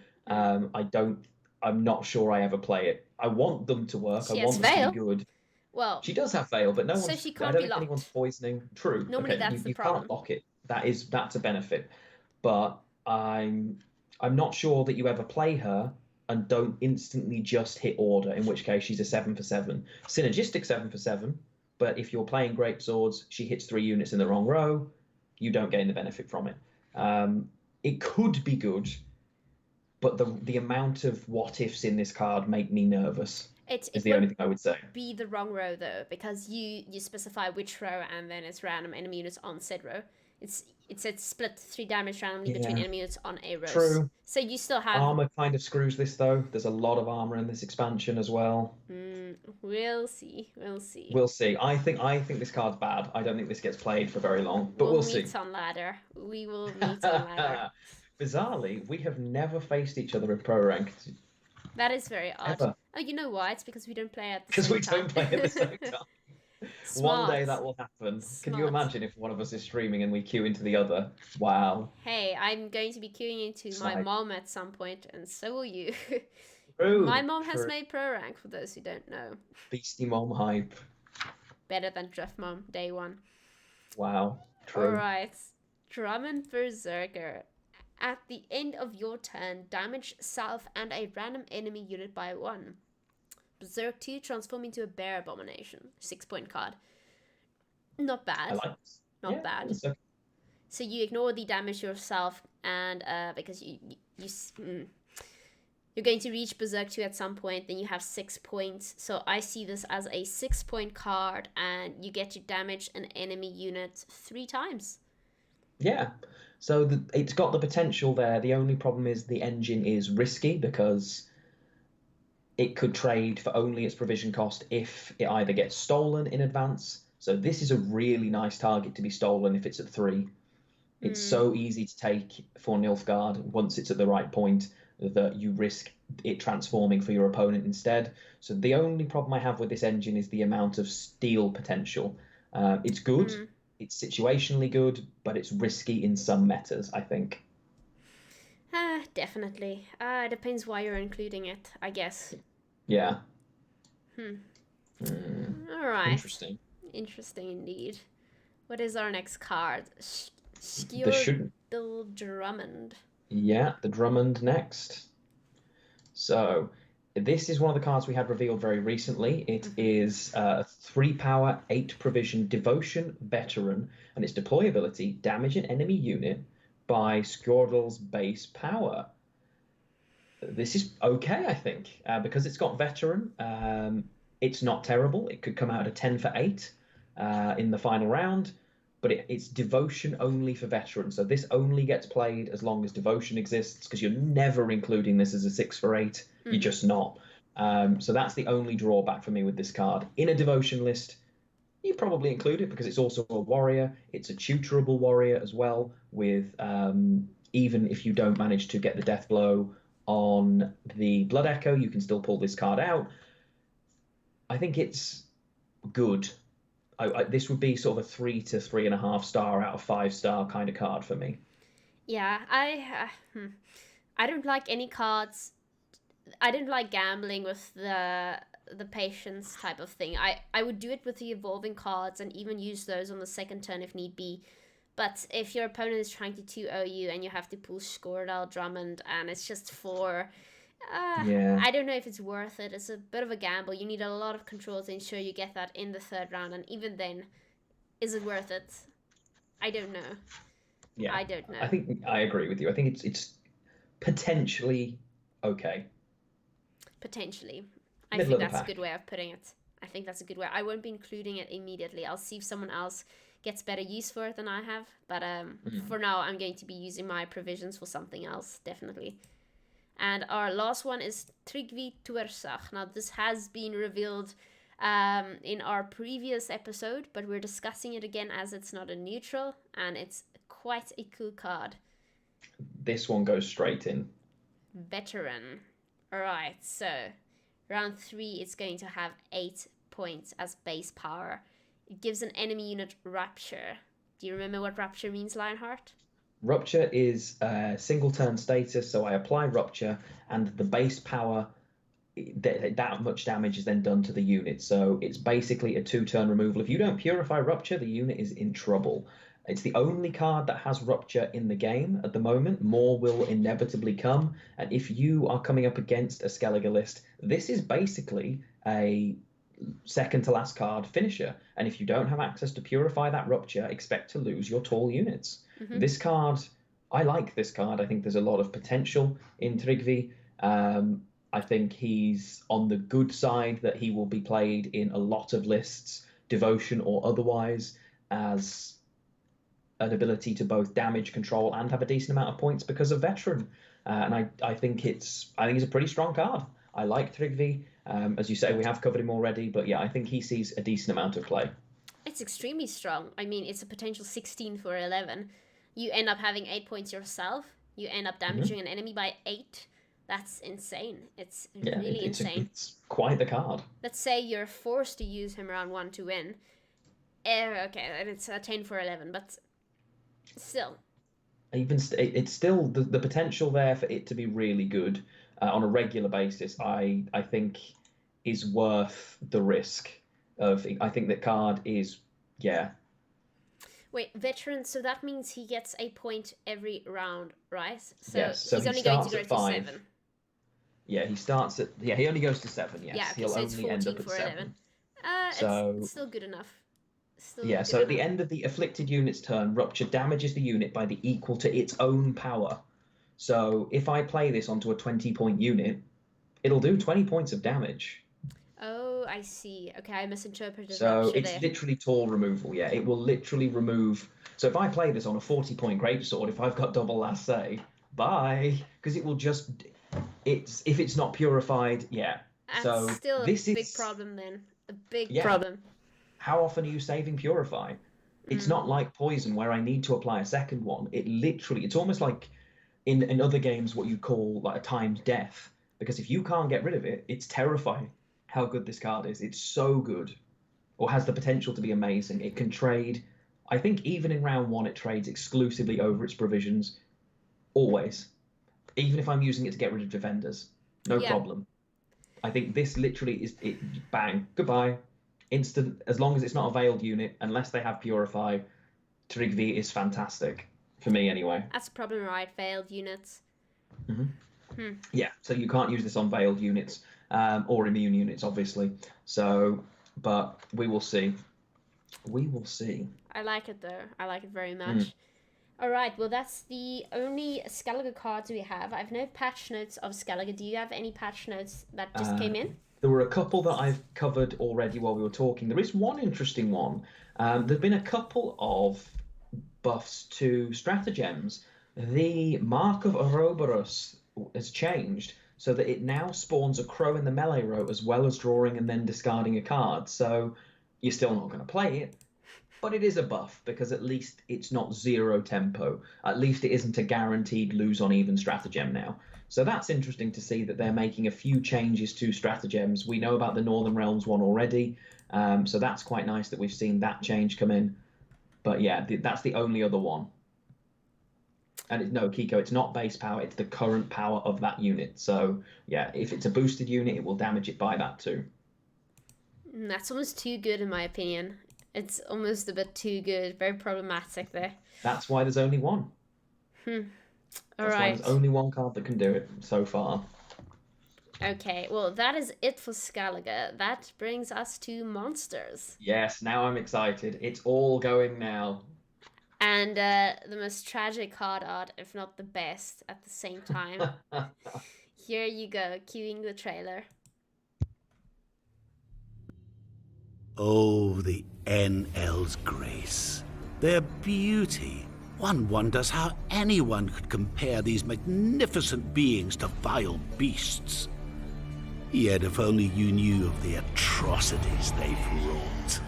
Speaker 2: I'm not sure I ever play it. I want them to work.
Speaker 1: She
Speaker 2: I
Speaker 1: has
Speaker 2: want them to
Speaker 1: Veil.
Speaker 2: be good.
Speaker 1: Well,
Speaker 2: She does have Veil, but no
Speaker 1: so
Speaker 2: one's.
Speaker 1: she
Speaker 2: I
Speaker 1: can't
Speaker 2: don't
Speaker 1: be
Speaker 2: think anyone's
Speaker 1: locked.
Speaker 2: poisoning. True.
Speaker 1: Normally
Speaker 2: Okay,
Speaker 1: that's the
Speaker 2: you
Speaker 1: problem.
Speaker 2: can't lock it. That's a benefit. But I'm not sure that you ever play her and don't instantly just hit order. In which case she's a 7 for 7, synergistic 7 for 7. But if you're playing Great Swords, she hits 3 units in the wrong row. You don't gain the benefit from it. It could be good, but the amount of what ifs in this card make me nervous.
Speaker 1: It
Speaker 2: is the only thing I would say.
Speaker 1: Be the wrong row though, because you specify which row and then it's random enemy units on said row. It said split 3 damage randomly between enemy units on a row.
Speaker 2: True.
Speaker 1: So you still have
Speaker 2: armor kind of screws this though. There's a lot of armor in this expansion as well.
Speaker 1: We'll see. We'll see.
Speaker 2: We'll see. I think this card's bad. I don't think this gets played for very long, but we'll see.
Speaker 1: Meet on ladder. We will meet on ladder.
Speaker 2: Bizarrely, we have never faced each other in pro ranked.
Speaker 1: That is very odd.
Speaker 2: Ever.
Speaker 1: Oh, you know why? It's because we don't play at the
Speaker 2: Because
Speaker 1: same
Speaker 2: we
Speaker 1: time.
Speaker 2: don't play at the same time. One day that will happen. Can you
Speaker 1: Smart.
Speaker 2: imagine if one of us is streaming and we queue into the other? Wow.
Speaker 1: Hey, I'm going to be queuing into my mom at some point, and so will you.
Speaker 2: True.
Speaker 1: My mom has made pro rank, for those who don't know.
Speaker 2: Beastie Mom hype.
Speaker 1: Better than Drift Mom, day 1.
Speaker 2: Wow. True.
Speaker 1: Alright. Drummond Berserker. At the end of your turn, damage self and a random enemy unit by 1. Berserk 2, transform into a bear abomination. 6-point card. Not bad.
Speaker 2: I like this.
Speaker 1: Not bad.
Speaker 2: Okay.
Speaker 1: So you ignore the damage yourself, and because you're going to reach Berserk 2 at some point, then you have 6 points. So I see this as a 6-point card, and you get to damage an enemy unit 3 times.
Speaker 2: Yeah. So it's got the potential there. The only problem is the engine is risky because it could trade for only its provision cost if it either gets stolen in advance. So this is a really nice target to be stolen if it's at 3. It's so easy to take for Nilfgaard once it's at the right point that you risk it transforming for your opponent instead. So the only problem I have with this engine is the amount of steal potential. It's good. It's situationally good, but it's risky in some metas, I think.
Speaker 1: Definitely. It depends why you're including it, I guess.
Speaker 2: Yeah.
Speaker 1: All right.
Speaker 2: Interesting.
Speaker 1: Interesting indeed. What is our next card?
Speaker 2: The
Speaker 1: Drummond.
Speaker 2: Yeah, the Drummond next. So this is one of the cards we had revealed very recently. It is 3 power, 8 provision, devotion veteran, and its deployability, damage an enemy unit by Skjordel's base power. This is okay, I think, because it's got veteran. It's not terrible. It could come out at a 10 for 8 in the final round, but it's devotion only for veterans. So this only gets played as long as devotion exists, because you're never including this as a 6 for 8. You're just not. So that's the only drawback for me with this card. In a devotion list, you probably include it because it's also a warrior. It's a tutorable warrior as well, with even if you don't manage to get the death blow on the Blood Echo, you can still pull this card out. I think it's good. This would be sort of a 3 to 3.5 star out of 5 star kind of card for me.
Speaker 1: Yeah, I don't like any cards. I didn't like gambling with the patience type of thing. I would do it with the evolving cards and even use those on the second turn if need be. But if your opponent is trying to 2-0 you and you have to pull Skordal, Drummond, and it's just 4, I don't know if it's worth it. It's a bit of a gamble. You need a lot of control to ensure you get that in the third round, and even then, is it worth it? I don't know.
Speaker 2: Yeah,
Speaker 1: I don't know.
Speaker 2: I think I agree with you. I think it's potentially okay.
Speaker 1: Potentially. I
Speaker 2: Middle
Speaker 1: think
Speaker 2: of the
Speaker 1: that's a
Speaker 2: pack.
Speaker 1: good way of putting it. I think that's a good way. I won't be including it immediately. I'll see if someone else gets better use for it than I have. But for now, I'm going to be using my provisions for something else, definitely. And our last one is Tryggvi Tursach. Now, this has been revealed in our previous episode, but we're discussing it again as it's not a neutral, and it's quite a cool card.
Speaker 2: This one goes straight in.
Speaker 1: Veteran. Alright, so round 3 it's going to have 8 points as base power. It gives an enemy unit Rapture. Do you remember what Rapture means, Lionheart?
Speaker 2: Rupture is a single turn status, so I apply Rupture, and the base power, that much damage is then done to the unit. So it's basically a 2-turn removal. If you don't purify Rupture, the unit is in trouble. It's the only card that has Rupture in the game at the moment. More will inevitably come. And if you are coming up against a Skellige list, this is basically a second to last card finisher. And if you don't have access to purify that Rupture, expect to lose your tall units. This card, I like this card. I think there's a lot of potential in Tryggvi. I think he's on the good side, that he will be played in a lot of lists, devotion or otherwise, as an ability to both damage control and have a decent amount of points because of veteran. And I think it's a pretty strong card. I like Tryggvi. As you say, we have covered him already, but yeah, I think he sees a decent amount of play.
Speaker 1: It's extremely strong. I mean, it's a potential 16 for 11. You end up having 8 points yourself. You end up damaging an enemy by 8. That's insane. It's really insane.
Speaker 2: It's quite the card.
Speaker 1: Let's say you're forced to use him round 1 to win. Okay, and it's a 10 for 11, but still.
Speaker 2: It's still the potential there for it to be really good on a regular basis. I think is worth the risk of. I think that card is
Speaker 1: Wait, veteran. So that means he gets a point every round, right? So
Speaker 2: yes. So
Speaker 1: he's
Speaker 2: he
Speaker 1: only going to
Speaker 2: starts
Speaker 1: go
Speaker 2: at
Speaker 1: to
Speaker 2: 5.
Speaker 1: 7.
Speaker 2: Yeah, he starts at. Yeah, he only goes to 7. Yes,
Speaker 1: Yeah, okay,
Speaker 2: he'll
Speaker 1: so it's
Speaker 2: only end
Speaker 1: 14
Speaker 2: up at
Speaker 1: for
Speaker 2: 7.
Speaker 1: 11.
Speaker 2: So
Speaker 1: It's still good enough.
Speaker 2: So at the end of the afflicted unit's turn, Rupture damages the unit by the equal to its own power. So if I play this onto a 20-point unit, it'll do 20 points of damage.
Speaker 1: Oh, I see. Okay, I misinterpreted.
Speaker 2: So
Speaker 1: Rupture
Speaker 2: it's
Speaker 1: there.
Speaker 2: literally tall removal. Yeah, it will literally remove. So if I play this on a 40-point greatsword, if I've got double last say, bye, because it will just. If it's not purified, yeah.
Speaker 1: That's
Speaker 2: so
Speaker 1: still a
Speaker 2: this
Speaker 1: big
Speaker 2: is
Speaker 1: problem then. A big problem.
Speaker 2: How often are you saving purify? It's not like poison where I need to apply a second one. It's almost like in other games what you call like a timed death. Because if you can't get rid of it, it's terrifying how good this card is. It's so good, or has the potential to be amazing. It can trade. I think even in round 1, it trades exclusively over its provisions. Always. Even if I'm using it to get rid of defenders. No problem. I think this literally is it. Bang. Goodbye. Instant, as long as it's not a veiled unit, unless they have Purify, Tryggvi is fantastic. For me, anyway.
Speaker 1: That's a problem, right? Veiled units.
Speaker 2: Yeah, so you can't use this on veiled units, or immune units, obviously. So, but we will see. We will see.
Speaker 1: I like it, though. I like it very much. All right, well, that's the only Skellige cards we have. I have no patch notes of Skellige. Do you have any patch notes that just
Speaker 2: Uh,
Speaker 1: came in?
Speaker 2: there were a couple that I've covered already while we were talking. There is one interesting one. There've been a couple of buffs to stratagems. The Mark of Ouroboros has changed so that it now spawns a crow in the melee row as well as drawing and then discarding a card. So you're still not going to play it, but it is a buff because at least it's not zero tempo. At least it isn't a guaranteed lose on even stratagem now. So that's interesting to see that they're making a few changes to stratagems. We know about the Northern Realms one already, so that's quite nice that we've seen that change come in. But yeah, that's the only other one. And no, Kiko, it's not base power, it's the current power of that unit. So yeah, if it's a boosted unit, it will damage it by that too.
Speaker 1: That's almost too good in my opinion. It's almost a bit too good. Very problematic there.
Speaker 2: That's why there's only one.
Speaker 1: All
Speaker 2: That's why
Speaker 1: right.
Speaker 2: there's only one card that can do it so far.
Speaker 1: Okay, well, that is it for Skellige. That brings us to monsters.
Speaker 2: Yes, now I'm excited. It's all going now.
Speaker 1: And the most tragic card art, if not the best, at the same time. Here you go, cueing the trailer.
Speaker 3: Oh, the NL's grace. Their beauty. One wonders how anyone could compare these magnificent beings to vile beasts. Yet if only you knew of the atrocities they've wrought.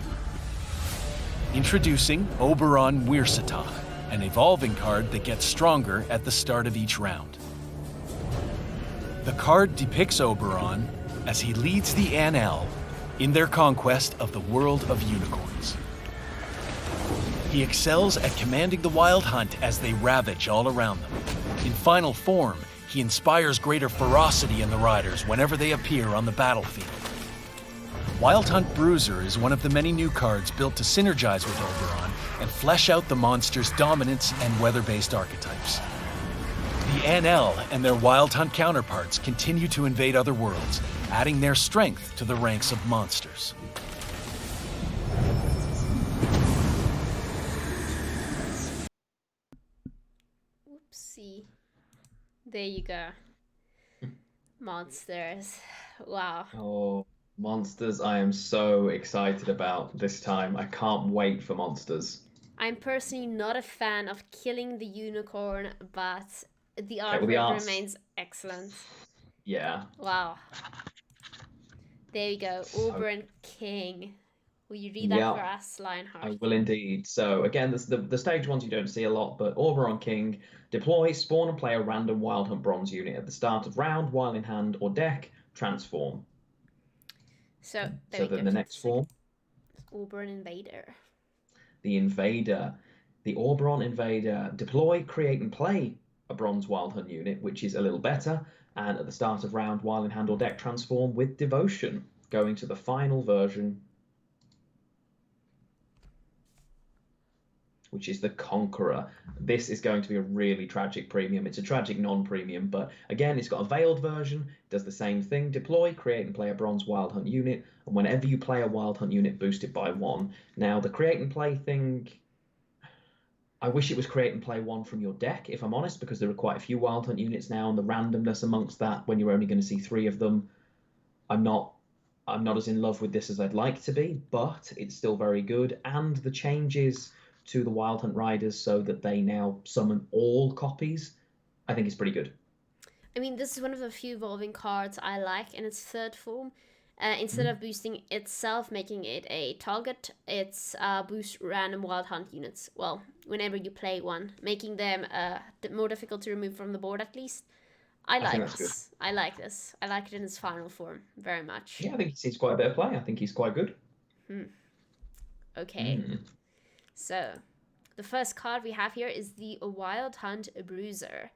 Speaker 4: Introducing Oberon Wirsatah, an evolving card that gets stronger at the start of each round. The card depicts Oberon as he leads the NL in their conquest of the world of unicorns. He excels at commanding the Wild Hunt as they ravage all around them. In final form, he inspires greater ferocity in the riders whenever they appear on the battlefield. Wild Hunt Bruiser is one of the many new cards built to synergize with Oberon and flesh out the monster's dominance and weather-based archetypes. The NL and their Wild Hunt counterparts continue to invade other worlds, adding their strength to the ranks of monsters.
Speaker 1: Oopsie. There you go. Monsters. Wow.
Speaker 2: Oh, monsters, I am so excited about this time. I can't wait for monsters.
Speaker 1: I'm personally not a fan of killing the unicorn, but the
Speaker 2: Okay, well, the
Speaker 1: artwork
Speaker 2: art's...
Speaker 1: remains excellent.
Speaker 2: Yeah.
Speaker 1: Wow. There you go.
Speaker 2: So,
Speaker 1: Oberon King. Will you read that
Speaker 2: yeah,
Speaker 1: for us, Lionheart?
Speaker 2: I will indeed. So again, the stage ones you don't see a lot, but Oberon King, deploy, spawn and play a random Wild Hunt Bronze unit at the start of round while in hand or deck, transform.
Speaker 1: So, there
Speaker 2: So
Speaker 1: we
Speaker 2: then
Speaker 1: go.
Speaker 2: the next form,
Speaker 1: Oberon Invader.
Speaker 2: the Invader. The Oberon Invader, deploy, create and play a Bronze Wild Hunt unit, which is a little better, and at the start of round while in hand or deck, transform with Devotion, going to the final version, which is the Conqueror. This is going to be a really tragic premium. It's a tragic non-premium, but again, it's got a veiled version, does the same thing, deploy, create and play a Bronze Wild Hunt unit, and whenever you play a Wild Hunt unit, boost it by 1. Now, the create and play thing, I wish it was create and play 1 from your deck, if I'm honest, because there are quite a few Wild Hunt units now, and the randomness amongst that, when you're only going to see 3 of them, I'm not as in love with this as I'd like to be, but it's still very good, and the changes to the Wild Hunt Riders so that they now summon all copies, I think is pretty good.
Speaker 1: I mean, this is one of the few evolving cards I like in its third form. Instead of boosting itself, making it a target, it's boost random Wild Hunt units. Well, whenever you play one, making them more difficult to remove from the board at least. I like this. I like this. I like it in its final form very much.
Speaker 2: Yeah, I think he sees quite a bit of play. I think he's quite good.
Speaker 1: Okay. So, the first card we have here is the Wild Hunt Bruiser.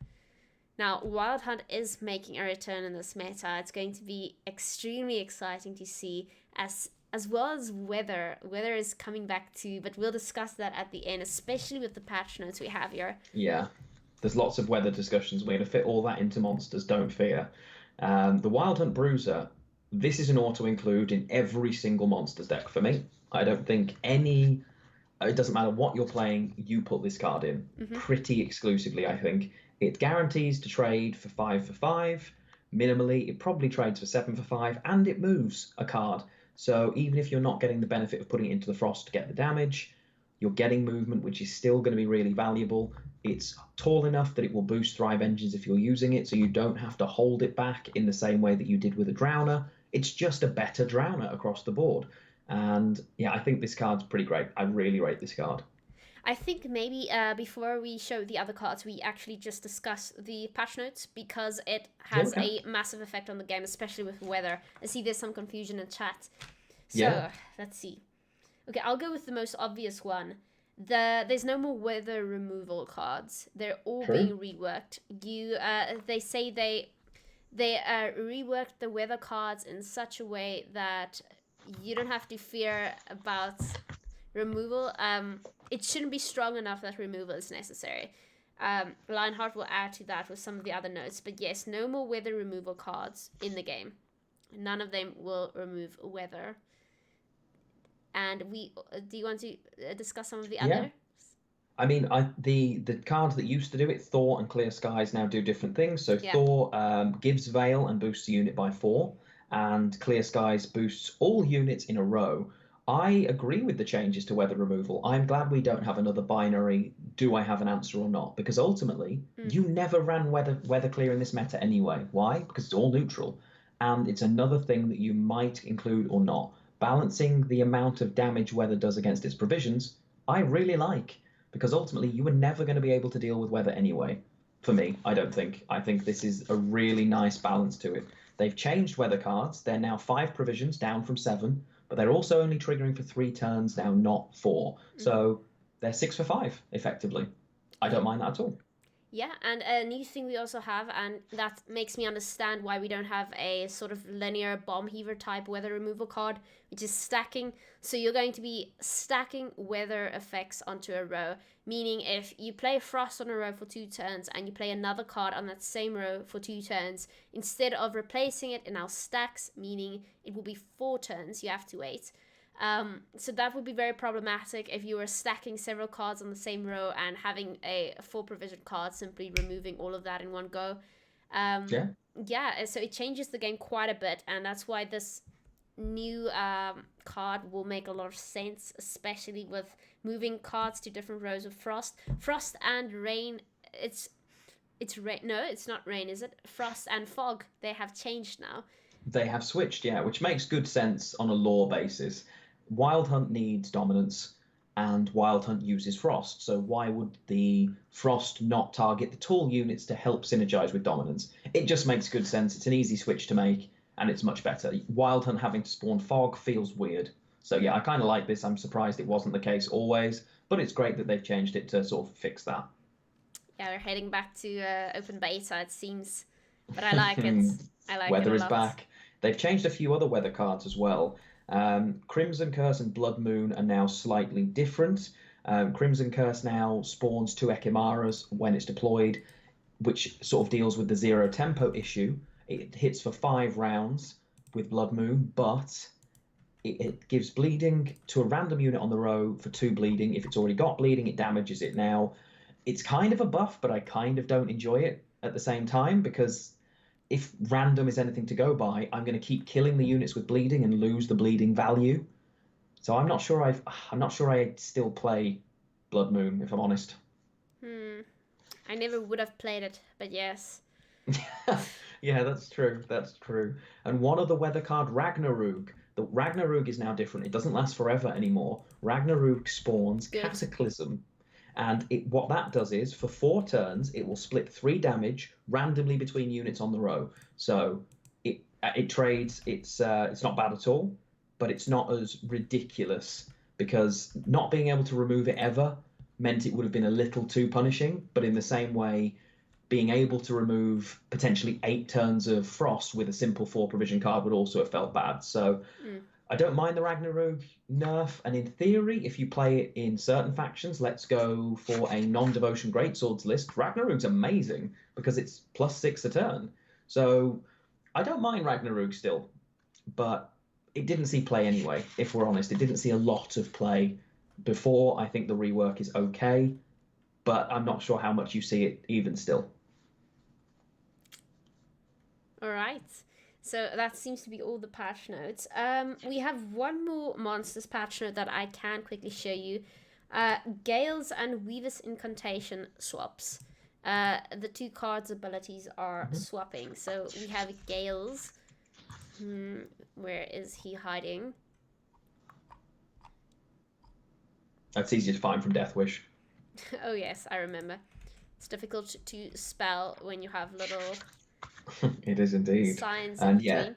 Speaker 1: Now, Wild Hunt is making a return in this meta. It's going to be extremely exciting to see, as well as weather. Weather is coming back too, but we'll discuss that at the end, especially with the patch notes we have here.
Speaker 2: Yeah, there's lots of weather discussions. We're going to fit all that into monsters, don't fear. The Wild Hunt Bruiser, this is an auto-include in every single monsters deck for me. I don't think any it doesn't matter what you're playing, you put this card in pretty exclusively, I think. It guarantees to trade for 5 for 5. Minimally, it probably trades for 7 for 5, and it moves a card. So even if you're not getting the benefit of putting it into the frost to get the damage, you're getting movement, which is still going to be really valuable. It's tall enough that it will boost Thrive engines if you're using it, so you don't have to hold it back in the same way that you did with a Drowner. It's just a better Drowner across the board. And yeah, I think this card's pretty great. I really rate this card.
Speaker 1: I think maybe before we show the other cards, we actually just discuss the patch notes because it has a massive effect on the game, especially with weather. I see there's some confusion in chat. So let's see. Okay, I'll go with the most obvious one. There's no more weather removal cards. They're all being reworked. They say they reworked the weather cards in such a way that you don't have to fear about removal. It shouldn't be strong enough that removal is necessary. Lionheart will add to that with some of the other notes, but yes, no more weather removal cards in the game. None of them will remove weather. And do you want to discuss some of the others?
Speaker 2: I mean, the cards that used to do it, Thor and Clear Skies, now do different things. So Thor gives Veil and boosts the unit by 4, and Clear Skies boosts all units in a row. I agree with the changes to weather removal. I'm glad we don't have another binary, do I have an answer or not? Because ultimately, you never ran weather clear in this meta anyway. Why? Because it's all neutral. And it's another thing that you might include or not. Balancing the amount of damage weather does against its provisions, I really like. Because ultimately, you were never going to be able to deal with weather anyway. For me, I don't think. I think this is a really nice balance to it. They've changed weather cards. They're now 5 provisions, down from 7. But they're also only triggering for 3 turns now, not 4. So they're 6 for 5, effectively. I don't mind that at all.
Speaker 1: Yeah, and a new thing we also have, and that makes me understand why we don't have a sort of linear bomb heaver type weather removal card, which is stacking. So you're going to be stacking weather effects onto a row, meaning if you play Frost on a row for 2 turns and you play another card on that same row for 2 turns, instead of replacing it, it now stacks, meaning it will be 4 turns you have to wait. So that would be very problematic if you were stacking several cards on the same row and having a 4 provision card, simply removing all of that in one go. Yeah, so it changes the game quite a bit, and that's why this new card will make a lot of sense, especially with moving cards to different rows of Frost. Frost and Rain, it's rain. No, it's not Rain, is it? Frost and Fog, they have changed now.
Speaker 2: They have switched, yeah, which makes good sense on a lore basis. Wild Hunt needs dominance, and Wild Hunt uses Frost, so why would the Frost not target the tall units to help synergize with dominance? It just makes good sense. It's an easy switch to make, and it's much better. Wild Hunt having to spawn Fog feels weird. So yeah, I kind of like this. I'm surprised it wasn't the case always, but it's great that they've changed it to sort of fix that.
Speaker 1: Yeah, we're heading back to open beta, it seems, but I like it. I like
Speaker 2: Weather
Speaker 1: it a
Speaker 2: is
Speaker 1: lot.
Speaker 2: back. They've changed a few other weather cards as well. Crimson Curse and Blood Moon are now slightly different. Crimson Curse now spawns 2 Ekimaras when it's deployed, which sort of deals with the 0 tempo issue. It hits for 5 rounds with Blood Moon, but it gives bleeding to a random unit on the row for 2 bleeding. If it's already got bleeding, it damages it now. It's kind of a buff, but I kind of don't enjoy it at the same time, because if random is anything to go by, I'm going to keep killing the units with bleeding and lose the bleeding value. So I'm not sure I still play Blood Moon, if I'm honest.
Speaker 1: I never would have played it, but yes.
Speaker 2: Yeah, that's true. That's true. And one other weather card, Ragnarok. The Ragnarok is now different. It doesn't last forever anymore. Ragnarok spawns Cataclysm. And what that does is, for 4 turns, it will split 3 damage randomly between units on the row. So it trades. It's not bad at all, but it's not as ridiculous, because not being able to remove it ever meant it would have been a little too punishing. But in the same way, being able to remove potentially 8 turns of Frost with a simple 4 provision card would also have felt bad. So I don't mind the Ragnarok nerf, and in theory, if you play it in certain factions, let's go for a non-devotion greatswords list, Ragnarok's amazing because it's +6 a turn. So I don't mind Ragnarok still, but it didn't see play anyway, if we're honest. It didn't see a lot of play before. I think the rework is okay, but I'm not sure how much you see it even still.
Speaker 1: All right. So that seems to be all the patch notes. We have one more monsters patch note that I can quickly show you. Gale's and Weaver's incantation swaps. The two cards' abilities are swapping. So we have Gale's. Where is he hiding?
Speaker 2: That's easy to find from Death Wish.
Speaker 1: Oh yes, I remember. It's difficult to spell when you have little
Speaker 2: It is indeed.
Speaker 1: signs
Speaker 2: And
Speaker 1: in
Speaker 2: yeah,
Speaker 1: between.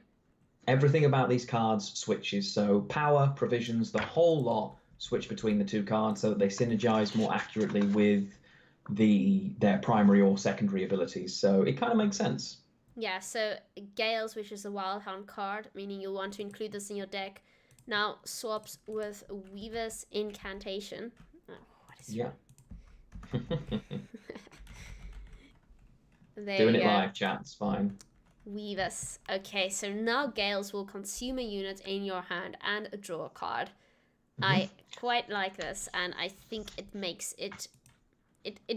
Speaker 2: everything about these cards switches. So power, provisions, the whole lot switch between the two cards so that they synergize more accurately with their primary or secondary abilities. So it kind of makes sense.
Speaker 1: Yeah, so Gale's, which is a Wild Hound card, meaning you'll want to include this in your deck, now swaps with Weaver's Incantation. Oh, what is
Speaker 2: Yeah.
Speaker 1: there
Speaker 2: Doing
Speaker 1: we
Speaker 2: it
Speaker 1: go.
Speaker 2: live, chat. It's fine.
Speaker 1: Weaver's. Okay, so now Gale's will consume a unit in your hand and draw a card. I quite like this, and I think it makes it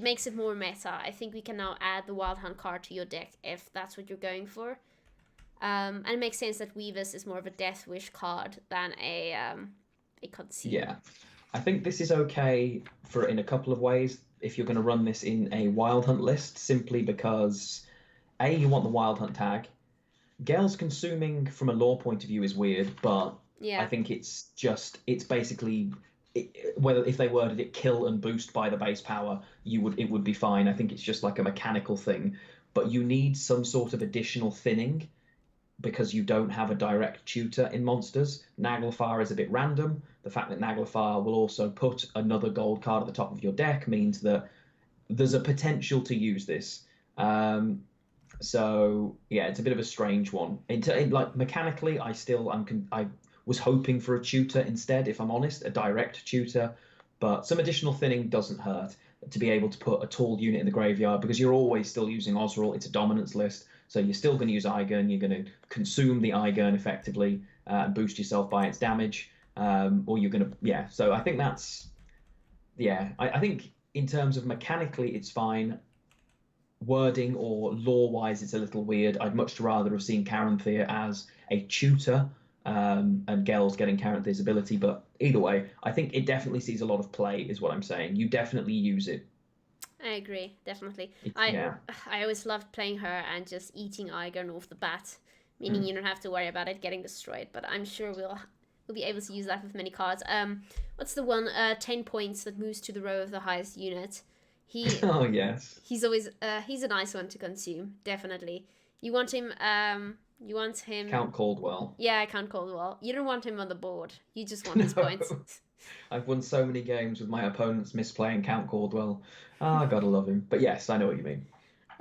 Speaker 1: makes it more meta. I think we can now add the Wild Hunt card to your deck if that's what you're going for. And it makes sense that Weaver's is more of a Death Wish card than a Consume.
Speaker 2: Yeah. I think this is okay for in a couple of ways if you're going to run this in a Wild Hunt list, simply because A, you want the Wild Hunt tag. Gale's consuming from a lore point of view is weird, but
Speaker 1: Yeah.
Speaker 2: I think it's basically whether if they worded it kill and boost by the base power, it would be fine. I think it's just like a mechanical thing, but you need some sort of additional thinning because you don't have a direct tutor in monsters. Naglfar is a bit random. The fact that Naglfar will also put another gold card at the top of your deck means that there's a potential to use this. So yeah, it's a bit of a strange one. Like mechanically, I was hoping for a tutor instead, if I'm honest, a direct tutor. But some additional thinning doesn't hurt to be able to put a tall unit in the graveyard because you're always still using Osral. It's a dominance list, so you're still going to use Igern. You're going to consume the Igern effectively and boost yourself by its damage. Or you're going to So I think that's I think in terms of mechanically, it's fine. Wording or lore-wise, it's a little weird. I'd much rather have seen Caranthir as a tutor, and Gel's getting Caranthir's ability. But either way, I think it definitely sees a lot of play, is what I'm saying. You definitely use it.
Speaker 1: I agree, definitely.
Speaker 2: I
Speaker 1: always loved playing her and just eating Igern off the bat, meaning you don't have to worry about it getting destroyed. But I'm sure we'll be able to use that with many cards. What's the one? 10 points that moves to the row of the highest unit.
Speaker 2: Oh yes.
Speaker 1: He's always he's a nice one to consume, definitely. You want him
Speaker 2: Count Caldwell.
Speaker 1: Yeah, Count Caldwell. You don't want him on the board. You just want his points.
Speaker 2: I've won so many games with my opponents misplaying Count Caldwell. I gotta love him. But yes, I know what you mean.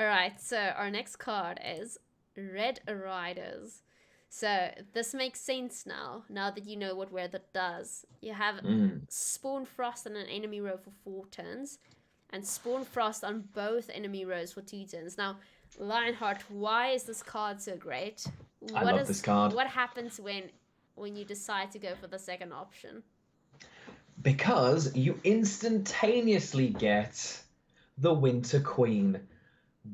Speaker 1: Alright, so our next card is Red Riders. So this makes sense now that you know what that does. You have Spawn Frost on an enemy row for 4 turns. And Spawn Frost on both enemy rows for 2 turns. Now, Lionheart, why is this card so great?
Speaker 2: I love this card.
Speaker 1: What happens when you decide to go for the second option?
Speaker 2: Because you instantaneously get the Winter Queen.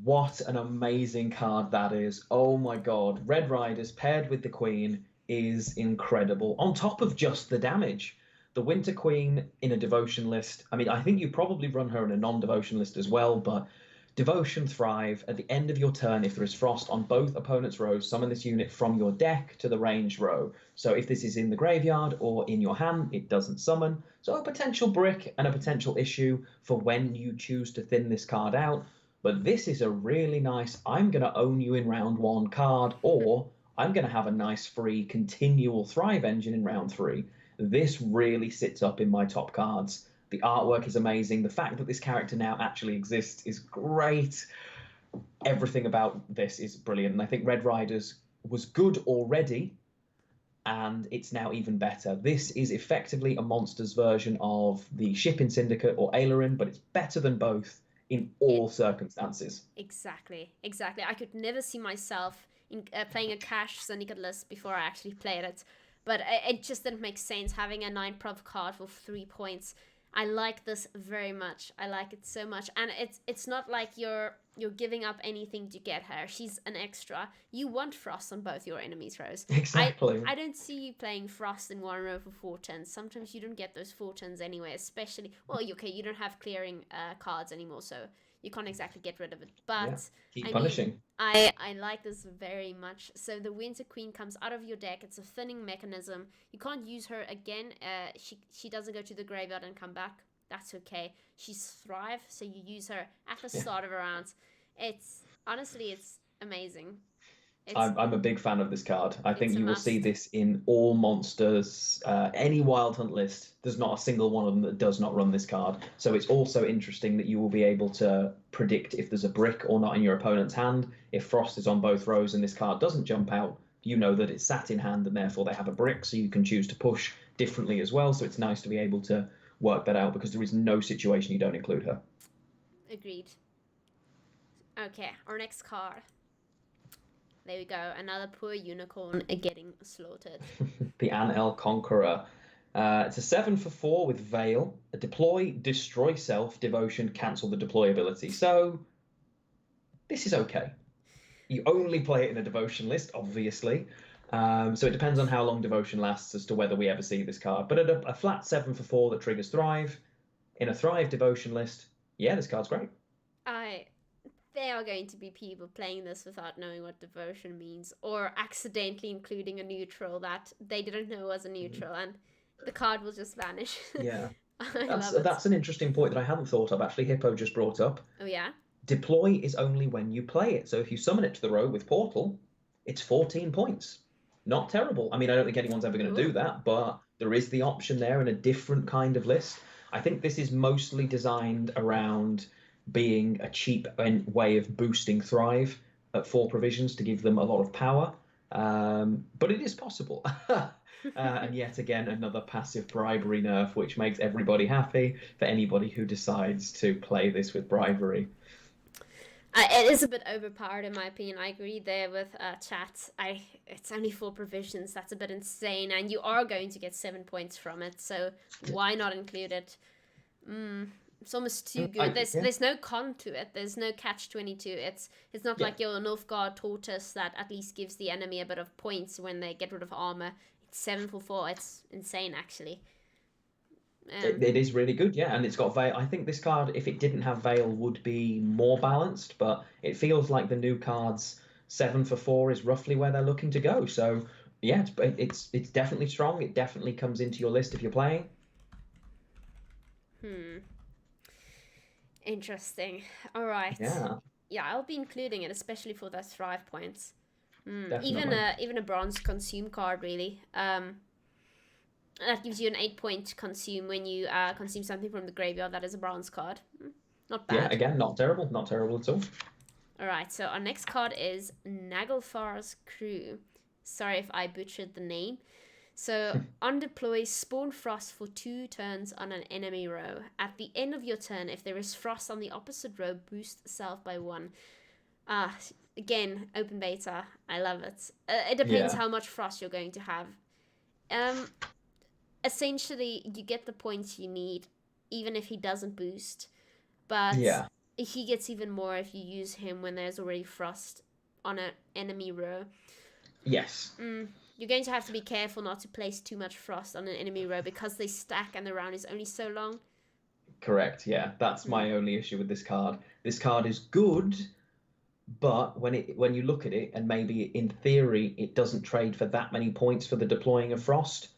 Speaker 2: What an amazing card that is. Oh my god. Red Riders paired with the Queen is incredible. On top of just the damage. The Winter Queen in a Devotion list, I mean, I think you probably run her in a non-Devotion list as well, but Devotion Thrive, at the end of your turn, if there is Frost on both opponents' rows, summon this unit from your deck to the ranged row. So if this is in the graveyard or in your hand, it doesn't summon. So a potential brick and a potential issue for when you choose to thin this card out. But this is a really nice, I'm going to own you in round 1 card, or I'm going to have a nice free continual Thrive engine in round 3. This really sits up in my top cards. The artwork is amazing. The fact that this character now actually exists is great. Everything about this is brilliant. And I think Red Riders was good already, and it's now even better. This is effectively a monsters version of the Shipping Syndicate or Ailerin, but it's better than both in all circumstances.
Speaker 1: Exactly. I could never see myself in playing a Cash Syndicate list before I actually played it. but it just didn't make sense having a 9 prov card for 3 points. I like this very much. I like it so much, and it's not like you're giving up anything to get her. She's an extra. You want Frost on both your enemies' rows.
Speaker 2: Exactly.
Speaker 1: I don't see you playing Frost in one row for 4/10s. Sometimes you don't get those 4/10s anyway, especially... Well, okay, you don't have clearing cards anymore, so you can't exactly get rid of it. But,
Speaker 2: Keep
Speaker 1: I
Speaker 2: punishing.
Speaker 1: mean, I like this very much. So the Winter Queen comes out of your deck. It's a thinning mechanism. You can't use her again. She doesn't go to the graveyard and come back. That's okay. She's Thrive, so you use her at the start of a round. Honestly, it's amazing.
Speaker 2: I'm a big fan of this card. I think you will see
Speaker 1: must.
Speaker 2: this in all monsters. Any Wild Hunt list, there's not a single one of them that does not run this card. So it's also interesting that you will be able to predict if there's a brick or not in your opponent's hand. If Frost is on both rows and this card doesn't jump out, you know that it's sat in hand and therefore they have a brick, so you can choose to push differently as well. So it's nice to be able to work that out because there is no situation you don't include her.
Speaker 1: Agreed. Okay, our next card. There we go. Another poor unicorn getting slaughtered.
Speaker 2: The Anel Conqueror. It's a 7 for 4 with Veil. A deploy, destroy self, devotion, cancel the deploy ability. So this is okay. You only play it in a devotion list, obviously. So it depends on how long devotion lasts as to whether we ever see this card. But at a flat 7 for 4 that triggers Thrive, in a Thrive devotion list, yeah, this card's great.
Speaker 1: There are going to be people playing this without knowing what devotion means, or accidentally including a neutral that they didn't know was a neutral, and the card will just vanish.
Speaker 2: Yeah.
Speaker 1: love it.
Speaker 2: That's an interesting point that I hadn't thought of. Actually, Hippo just brought up.
Speaker 1: Oh, yeah?
Speaker 2: Deploy is only when you play it. So if you summon it to the row with Portal, it's 14 points. Not terrible. I mean, I don't think anyone's ever going to do that, but there is the option there in a different kind of list. I think this is mostly designed around being a cheap way of boosting Thrive at 4 provisions to give them a lot of power. But it is possible. And yet again, another passive bribery nerf, which makes everybody happy for anybody who decides to play this with bribery.
Speaker 1: It is a bit overpowered in my opinion. I agree there with chat. It's only 4 provisions. That's a bit insane, and you are going to get 7 points from it. So why not include it? It's almost too good. There's no con to it. There's no catch-22. It's not like your Northgard Tortoise that at least gives the enemy a bit of points when they get rid of armor. It's 7 for 4. It's insane, actually.
Speaker 2: It is really good, yeah, and it's got Veil. I think this card, if it didn't have Veil, would be more balanced, but it feels like the new cards 7 for 4 is roughly where they're looking to go. So yeah, it's definitely strong. It definitely comes into your list if you're playing.
Speaker 1: Interesting. All right. Yeah, I'll be including it, especially for those Thrive points. Even a bronze consume card, really. That gives you an 8-point consume when you consume something from the graveyard that is a bronze card. Not bad.
Speaker 2: Yeah, again, not terrible at all.
Speaker 1: Alright, so our next card is Naglfar's Crew. Sorry if I butchered the name. So, on deploy, spawn Frost for 2 turns on an enemy row. At the end of your turn, if there is Frost on the opposite row, boost self by 1. Again, open beta. I love it. It depends how much Frost you're going to have. Essentially, you get the points you need, even if he doesn't boost. But he gets even more if you use him when there's already Frost on an enemy row.
Speaker 2: Yes.
Speaker 1: You're going to have to be careful not to place too much Frost on an enemy row because they stack and the round is only so long.
Speaker 2: Correct, yeah. That's my only issue with this card. This card is good, but when you look at it, and maybe in theory it doesn't trade for that many points for the deploying of Frost,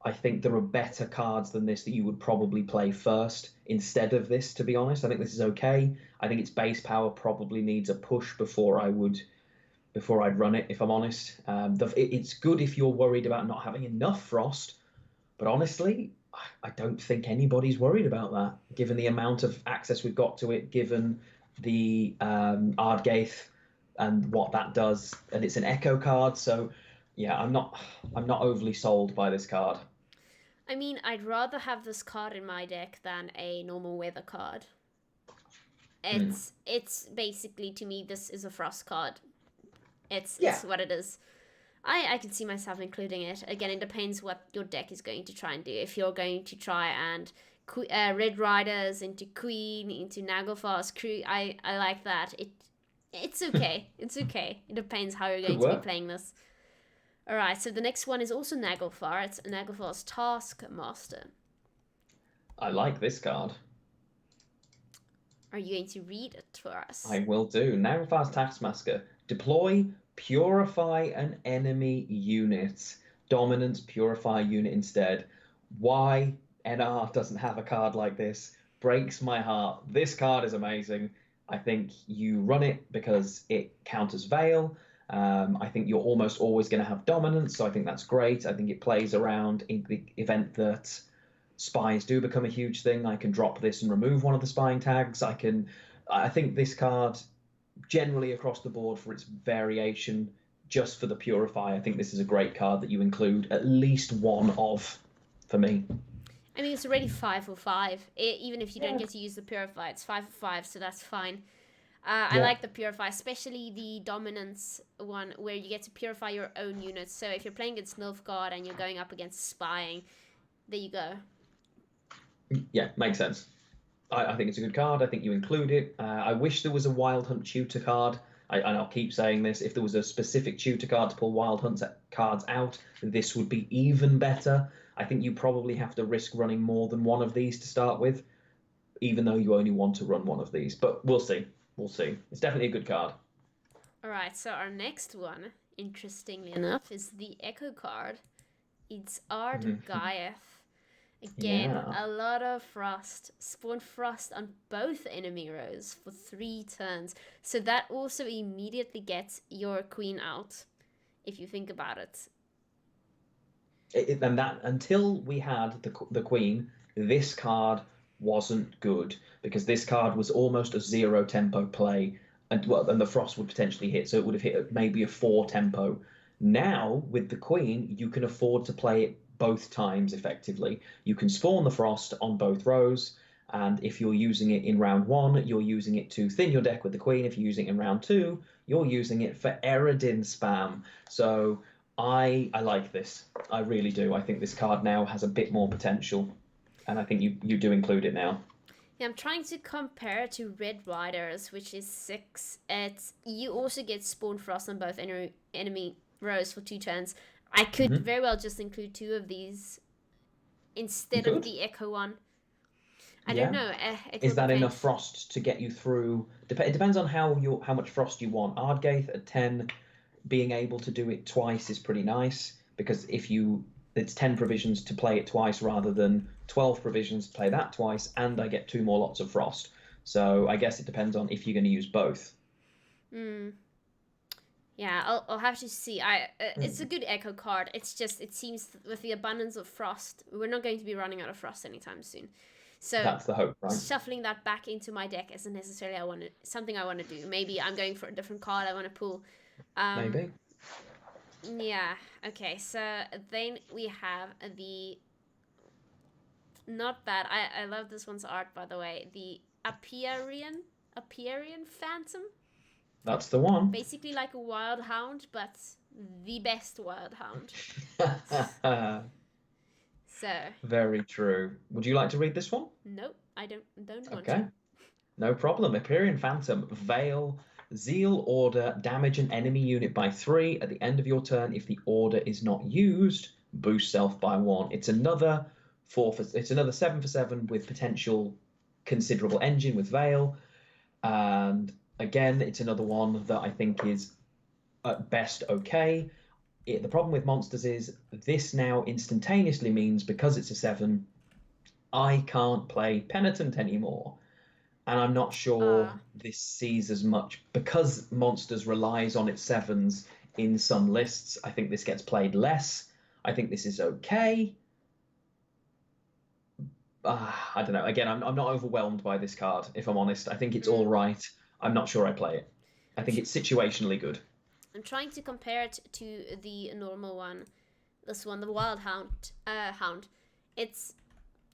Speaker 2: I think there are better cards than this that you would probably play first instead of this, to be honest. I think this is okay. I think its base power probably needs a push before I'd run it, if I'm honest. It's good if you're worried about not having enough Frost, but honestly, I don't think anybody's worried about that, given the amount of access we've got to it, given the Ardgaith and what that does, and it's an echo card, so yeah, I'm not overly sold by this card.
Speaker 1: I mean, I'd rather have this card in my deck than a normal weather card. It's basically, to me, this is a Frost card. It's what it is. I can see myself including it. Again, it depends what your deck is going to try and do. If you're going to try and Red Riders into Queen, into Naglfar's crew, I like that. It's okay. It's okay. It depends how you're
Speaker 2: Could
Speaker 1: going to be
Speaker 2: work.
Speaker 1: playing this. Alright, so the next one is also Naglfar. It's Naglfar's Taskmaster.
Speaker 2: I like this card.
Speaker 1: Are you going to read it for us?
Speaker 2: I will do. Naglfar's Taskmaster. Deploy, purify an enemy unit. Dominance, purify unit instead. Why NR doesn't have a card like this breaks my heart. This card is amazing. I think you run it because it counters Veil. I think you're almost always going to have dominance, so I think that's great. I think it plays around in the event that spies do become a huge thing. I can drop this and remove one of the spying tags. I think this card, generally across the board for its variation, just for the Purify, I think this is a great card that you include at least one of, for me.
Speaker 1: I mean, it's already 5 for 5. Even if you don't get to use the Purify, it's 5 for 5, so that's fine. I like the Purify, especially the Dominance one, where you get to purify your own units. So if you're playing against Nilfgaard and you're going up against Spying, there you go.
Speaker 2: Yeah, makes sense. I think it's a good card. I think you include it. I wish there was a Wild Hunt tutor card. And I'll keep saying this. If there was a specific tutor card to pull Wild Hunt cards out, this would be even better. I think you probably have to risk running more than one of these to start with, even though you only want to run one of these. But we'll see. We'll see. It's definitely a good card.
Speaker 1: Alright, so our next one, interestingly enough, is the Echo card. It's Ard Gaeth. Again, a lot of frost. Spawn frost on both enemy rows for 3 turns. So that also immediately gets your queen out, if you think about it.
Speaker 2: And that, until we had the queen, this card wasn't good, because this card was almost a 0 tempo play, and the frost would potentially hit, so it would have hit maybe a 4 tempo. Now with the queen, you can afford to play it both times effectively. You can spawn the frost on both rows, and if you're using it in round 1, you're using it to thin your deck with the queen. If you're using it in round 2, you're using it for Eredin spam. So I like this. I really do. I think this card now has a bit more potential, and I think you do include it now.
Speaker 1: Yeah, I'm trying to compare it to Red Riders, which is 6. You also get Spawn Frost on both enemy rows for 2 turns. I could very well just include 2 of these instead of the Echo one. I don't know.
Speaker 2: Is that enough frost to get you through? It depends on how much frost you want. Ardgaith at 10, being able to do it twice is pretty nice, because it's 10 provisions to play it twice rather than 12 provisions to play that twice, and I get 2 more lots of frost. So I guess it depends on if you're going to use both.
Speaker 1: Yeah, I'll have to see. It's a good Echo card. It's just, it seems with the abundance of frost, we're not going to be running out of frost anytime soon. So
Speaker 2: that's the hope, right?
Speaker 1: Shuffling that back into my deck isn't necessarily something I want to do. Maybe I'm going for a different card I want to pull.
Speaker 2: Maybe.
Speaker 1: Yeah. Okay. So then we have not bad. I love this one's art, by the way. The Aperian Phantom.
Speaker 2: That's the one.
Speaker 1: Basically like a wild hound, but the best wild hound. So.
Speaker 2: Very true. Would you like to read this one?
Speaker 1: Nope, I don't want
Speaker 2: to. Okay. No problem. Aperian Phantom, Veil, Zeal Order, damage an enemy unit by 3 at the end of your turn. If the order is not used, boost self by 1. It's another 7 for 7 with potential considerable engine with Veil. And again, it's another one that I think is at best okay. The problem with monsters is this now instantaneously means, because it's a 7, I can't play Penitent anymore. And I'm not sure this sees as much, because monsters relies on its 7s in some lists. I think this gets played less. I think this is okay. I don't know. Again, I'm not overwhelmed by this card, if I'm honest. I think it's all right. I'm not sure I play it. I think it's situationally good.
Speaker 1: I'm trying to compare it to the normal one. This one, the Wild Hound. It's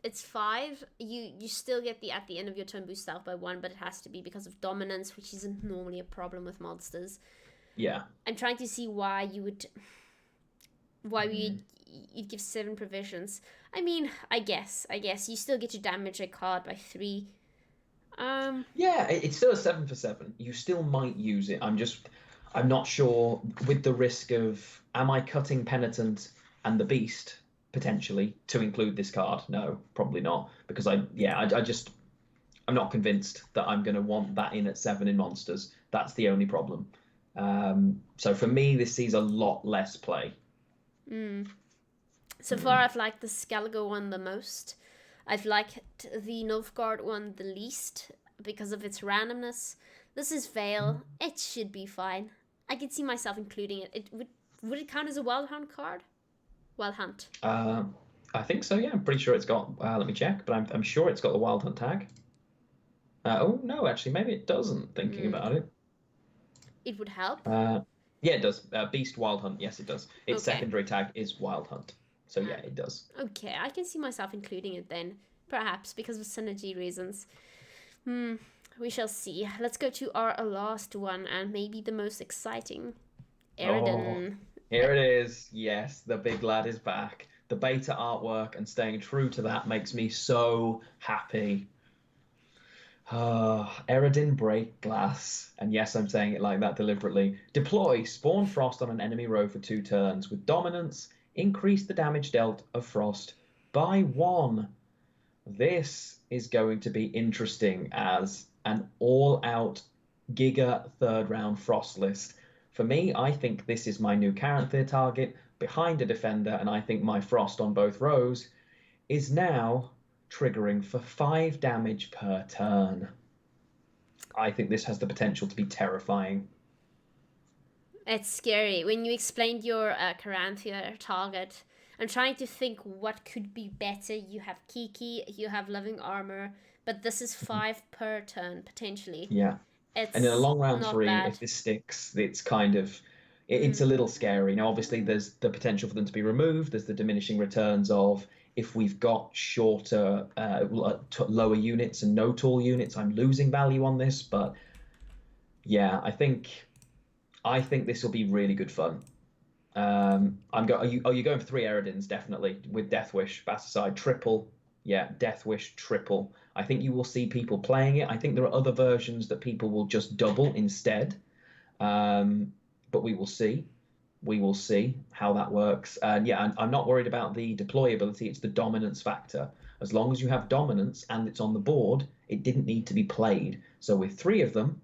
Speaker 1: 5. You still get at the end of your turn boost self by 1, but it has to be because of dominance, which isn't normally a problem with monsters.
Speaker 2: Yeah.
Speaker 1: I'm trying to see why you would. why you'd give 7 provisions. I mean, I guess you still get to damage a card by 3.
Speaker 2: Yeah, it's still a 7 for 7. You still might use it. I'm not sure with the risk of, am I cutting Penitent and the Beast potentially to include this card? No, probably not, because I'm not convinced that I'm going to want that in at 7 in monsters. That's the only problem. So for me, this sees a lot less play.
Speaker 1: So far, I've liked the Skellige one the most. I've liked the Nilfgaard one the least because of its randomness. This is Vale. It should be fine. I could see myself including it. Would it count as a Wild Hunt card? Wild Hunt.
Speaker 2: I think so. Yeah, I'm pretty sure it's got. Let me check, but I'm sure it's got the Wild Hunt tag. Oh no, actually, maybe it doesn't. Thinking about it,
Speaker 1: it would help.
Speaker 2: Yeah, it does. Beast Wild Hunt. Yes, it does. Its secondary tag is Wild Hunt. So yeah, it does.
Speaker 1: Okay, I can see myself including it then, perhaps because of synergy reasons. We shall see. Let's go to our last one and maybe the most exciting, Eredin.
Speaker 2: Oh, here it is. Yes, the big lad is back. The beta artwork and staying true to that makes me so happy. Eredin Break Glass. And yes, I'm saying it like that deliberately. Deploy Spawn Frost on an enemy row for 2 turns. With dominance, increase the damage dealt of Frost by 1. This is going to be interesting as an all-out Giga 3rd round Frost list. For me, I think this is my new Caranthir target behind a defender, and I think my Frost on both rows is now triggering for 5 damage per turn. I think this has the potential to be terrifying.
Speaker 1: It's scary. When you explained your Caranthir target, I'm trying to think what could be better. You have Kiki, you have Living Armor, but this is 5 per turn, potentially.
Speaker 2: Yeah. And in a long round 3, if this sticks, it's kind of... It's a little scary. Now, obviously, there's the potential for them to be removed. There's the diminishing returns of if we've got shorter, lower units and no tall units, I'm losing value on this. But yeah, I think this will be really good fun. Are you going for 3 Eredins? Definitely with Death Wish, Bassaside, triple. Yeah, Death Wish, triple. I think you will see people playing it. I think there are other versions that people will just double instead. But we will see. We will see how that works. And yeah, I'm not worried about the deployability. It's the dominance factor. As long as you have dominance and it's on the board, it didn't need to be played. So with 3 of them,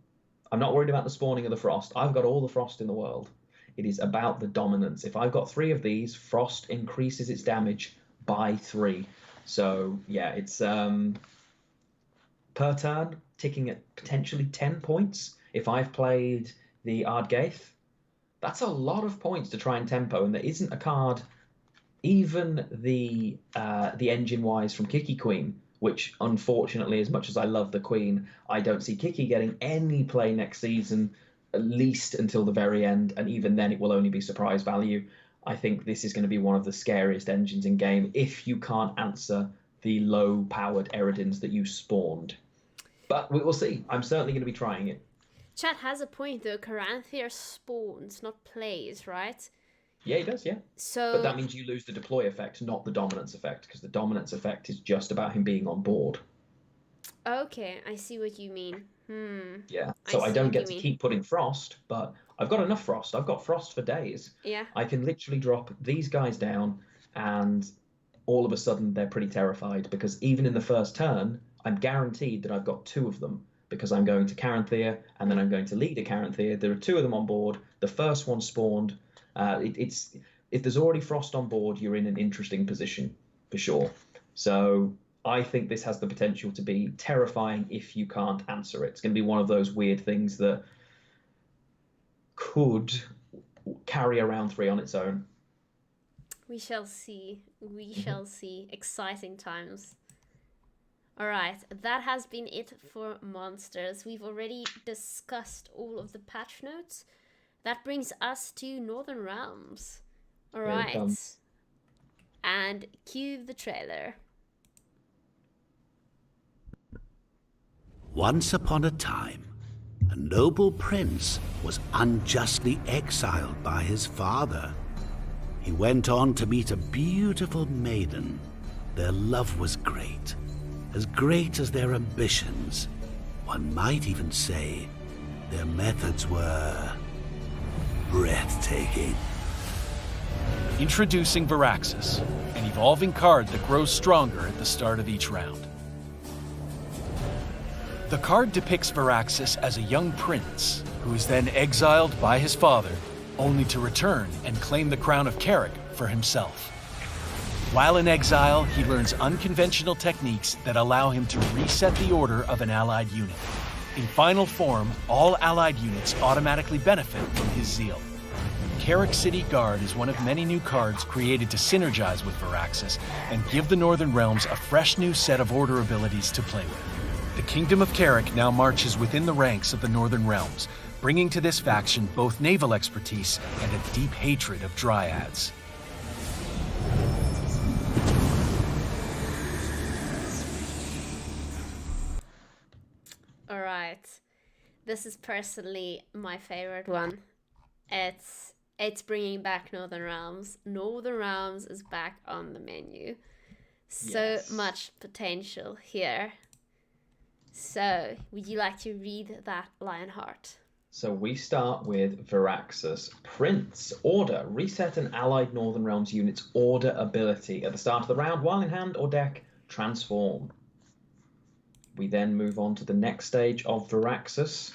Speaker 2: I'm not worried about the spawning of the Frost. I've got all the Frost in the world. It is about the dominance. If I've got 3 of these, Frost increases its damage by 3. So yeah, it's per turn, ticking at potentially 10 points. If I've played the Ardgaith, that's a lot of points to try and tempo, and there isn't a card, even the engine-wise from Kiki Queen, which unfortunately, as much as I love the Queen, I don't see Kiki getting any play next season, at least until the very end, and even then it will only be surprise value. I think this is going to be one of the scariest engines in game if you can't answer the low-powered Eredins that you spawned. But we will see. I'm certainly going to be trying it.
Speaker 1: Chat has a point though. Caranthir spawns, not plays, right?
Speaker 2: Yeah, he does, yeah.
Speaker 1: So,
Speaker 2: but that means you lose the deploy effect, not the dominance effect, because the dominance effect is just about him being on board.
Speaker 1: Okay, I see what you mean.
Speaker 2: Yeah, so I don't get to keep putting Frost, but I've got enough Frost. I've got Frost for days.
Speaker 1: Yeah.
Speaker 2: I can literally drop these guys down, and all of a sudden they're pretty terrified, because even in the first turn, I'm guaranteed that I've got 2 of them, because I'm going to Caranthir, and then I'm going to lead a Caranthir. There are 2 of them on board. The first one spawned. If there's already Frost on board, you're in an interesting position, for sure. So I think this has the potential to be terrifying if you can't answer it. It's going to be one of those weird things that could carry around 3 on its own.
Speaker 1: We shall see. We shall see. Exciting times. Alright, that has been it for monsters. We've already discussed all of the patch notes. That brings us to Northern Realms. Alright. And cue the trailer.
Speaker 3: Once upon a time, a noble prince was unjustly exiled by his father. he went on to meet a beautiful maiden. Their love was great as their ambitions. One might even say their methods were breathtaking.
Speaker 4: Introducing Viraxis, an evolving card that grows stronger at the start of each round. The card depicts Viraxis as a young prince who is then exiled by his father, only to return and claim the crown of Carrick for himself. While in exile, he learns unconventional techniques that allow him to reset the order of an allied unit. In final form, all allied units automatically benefit from his zeal. Carrick City Guard is one of many new cards created to synergize with Viraxis and give the Northern Realms a fresh new set of order abilities to play with. The Kingdom of Carrick now marches within the ranks of the Northern Realms, bringing to this faction both naval expertise and a deep hatred of dryads.
Speaker 1: Alright. This is personally my favorite one. It's bringing back Northern Realms. Northern Realms is back on the menu. So much potential here. So, would you like to read that, Lionheart?
Speaker 2: So we start with Viraxis. Prince. Order. Reset an allied Northern Realms unit's order ability. At the start of the round, while in hand or deck, transform. We then move on to the next stage of Viraxis,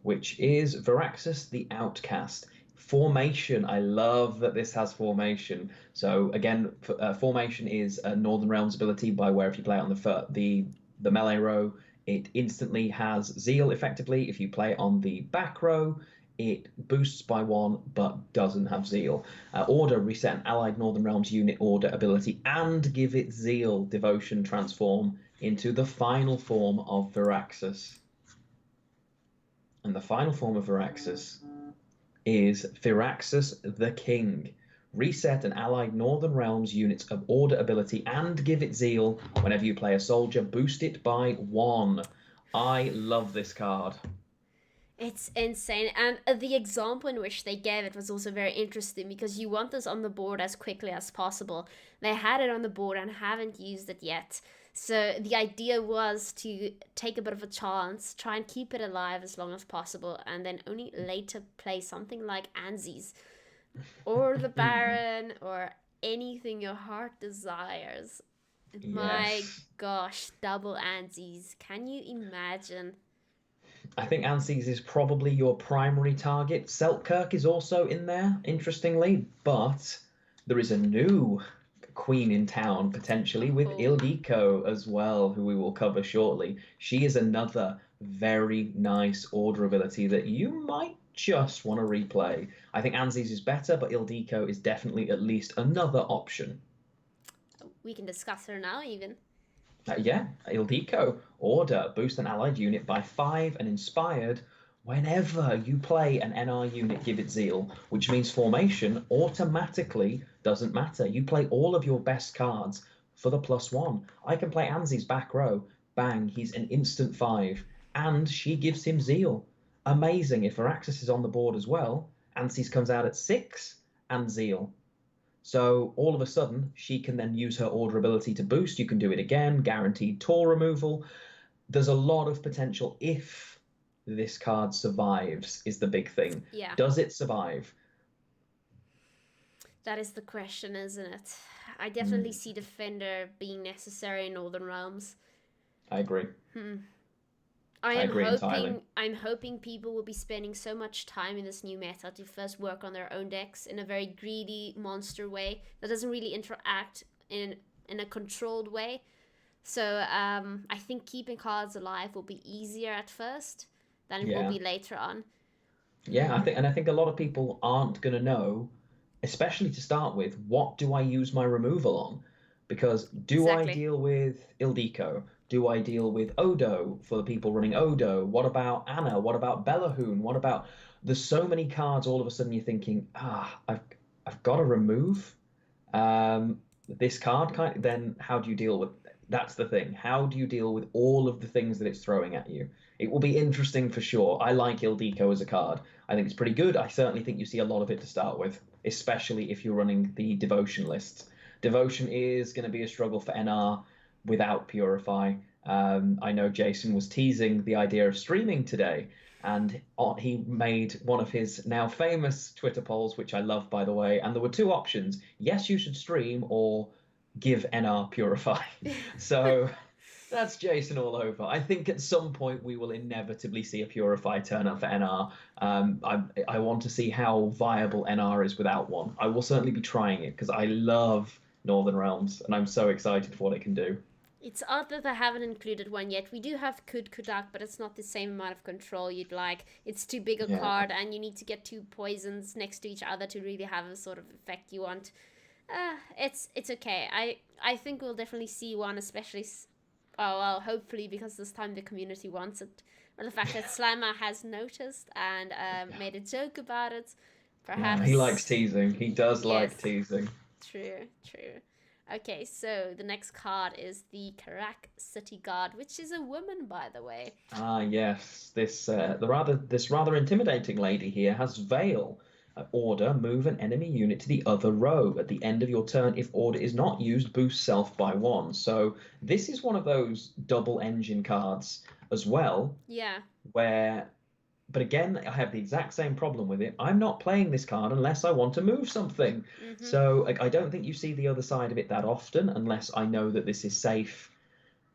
Speaker 2: which is Viraxis the Outcast. Formation. I love that this has formation. So again, formation is a Northern Realms ability by where if you play it on the melee row, it instantly has Zeal effectively. If you play it on the back row, it boosts by 1 but doesn't have Zeal. Order. Reset an allied Northern Realms unit order ability and give it Zeal. Devotion. Transform into the final form of Viraxis. And the final form of Viraxis is Viraxis the King. Reset an allied Northern Realms unit's order ability and give it Zeal. Whenever you play a soldier, boost it by 1. I love this card.
Speaker 1: It's insane. And the example in which they gave it was also very interesting because you want this on the board as quickly as possible. They had it on the board and haven't used it yet. So the idea was to take a bit of a chance, try and keep it alive as long as possible, and then only later play something like Anzi's or the Baron or anything your heart desires.
Speaker 2: Yes.
Speaker 1: My gosh, double Anzi's. Can you imagine?
Speaker 2: I think Anzi's is probably your primary target. Selkirk is also in there, interestingly, but there is a new queen in town, potentially, with Ildiko as well, who we will cover shortly. She is another very nice order ability that you might just want to replay. I think Anzi's is better, but Ildiko is definitely at least another option.
Speaker 1: We can discuss her now, even.
Speaker 2: Yeah, Ildiko. Order. Boost an allied unit by 5 and inspired. Whenever you play an NR unit, give it Zeal, which means formation automatically doesn't matter. You play all of your best cards for the +1. I can play Anzi's back row. Bang, he's an instant 5. And she gives him Zeal. Amazing. If Viraxis is on the board as well, Anzi's comes out at 6 and Zeal. So all of a sudden, she can then use her order ability to boost. You can do it again, guaranteed Tor removal. There's a lot of potential if this card survives, is the big thing.
Speaker 1: Yeah.
Speaker 2: Does it survive?
Speaker 1: That is the question, isn't it? I definitely see Defender being necessary in Northern Realms.
Speaker 2: I agree.
Speaker 1: I
Speaker 2: agree entirely.
Speaker 1: I'm hoping people will be spending so much time in this new meta to first work on their own decks in a very greedy monster way that doesn't really interact in a controlled way. So I think keeping cards alive will be easier at first than it will be later on.
Speaker 2: Yeah, I think a lot of people aren't going to know, especially to start with, what do I use my removal on? Because do I deal with Ildiko? Do I deal with Odo for the people running Odo? What about Anna? What about Bellahoon? What about... There's so many cards all of a sudden you're thinking, I've got to remove this card. Then how do you deal with... That's the thing. How do you deal with all of the things that it's throwing at you? it will be interesting for sure. I like Ildeco as a card. I think it's pretty good. I certainly think you see a lot of it to start with, especially if you're running the devotion lists. Devotion is going to be a struggle for NR without Purify. I know Jason was teasing the idea of streaming today, and he made one of his now famous Twitter polls, which I love, by the way. And there were two options: yes, you should stream, or give NR Purify. So that's Jason all over. I think at some point we will inevitably see a Purify turn up for NR. I want to see how viable NR is without one. I will certainly be trying it because I love Northern Realms, and I'm so excited for what it can do.
Speaker 1: It's odd that they haven't included one yet. We do have Kudak, but it's not the same amount of control you'd like. It's too big a card, and you need to get two poisons next to each other to really have a sort of effect you want. It's okay. I think we'll definitely see one, especially, hopefully, because this time the community wants it. Or the fact that Slimer has noticed and made a joke about it. Perhaps
Speaker 2: he likes teasing. He does like teasing.
Speaker 1: True. Okay, so the next card is the Karak City Guard, which is a woman, by the way.
Speaker 2: Yes. This rather intimidating lady here has Veil. Order, move an enemy unit to the other row. At the end of your turn, if order is not used, boost self by 1. So this is one of those double engine cards as well.
Speaker 1: Yeah.
Speaker 2: But again, I have the exact same problem with it. I'm not playing this card unless I want to move something. Mm-hmm. So I don't think you see the other side of it that often, unless I know that this is safe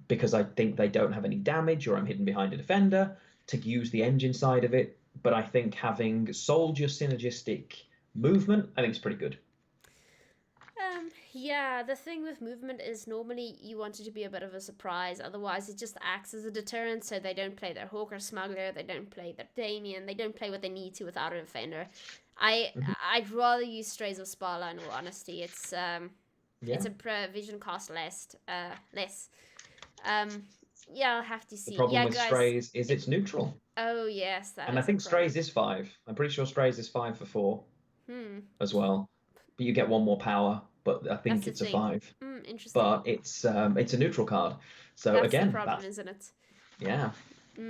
Speaker 2: because I think they don't have any damage or I'm hidden behind a defender to use the engine side of it. But I think having soldier synergistic movement, I think is pretty good.
Speaker 1: Yeah, the thing with movement is normally you want it to be a bit of a surprise. Otherwise, it just acts as a deterrent. So they don't play their Hawker Smuggler, they don't play their Damien, they don't play what they need to without a defender. I'd rather use Strays of Spala, in all honesty. It's a provision cost less. I'll have to see.
Speaker 2: The problem with Strays is it's neutral.
Speaker 1: Oh yes,
Speaker 2: and I think Strays is 5. I'm pretty sure Strays is 5 for 4 as well. But you get 1 more power. But I think it's a 5.
Speaker 1: Interesting.
Speaker 2: But it's a neutral card. So
Speaker 1: that's
Speaker 2: again,
Speaker 1: the problem, isn't it?
Speaker 2: Yeah.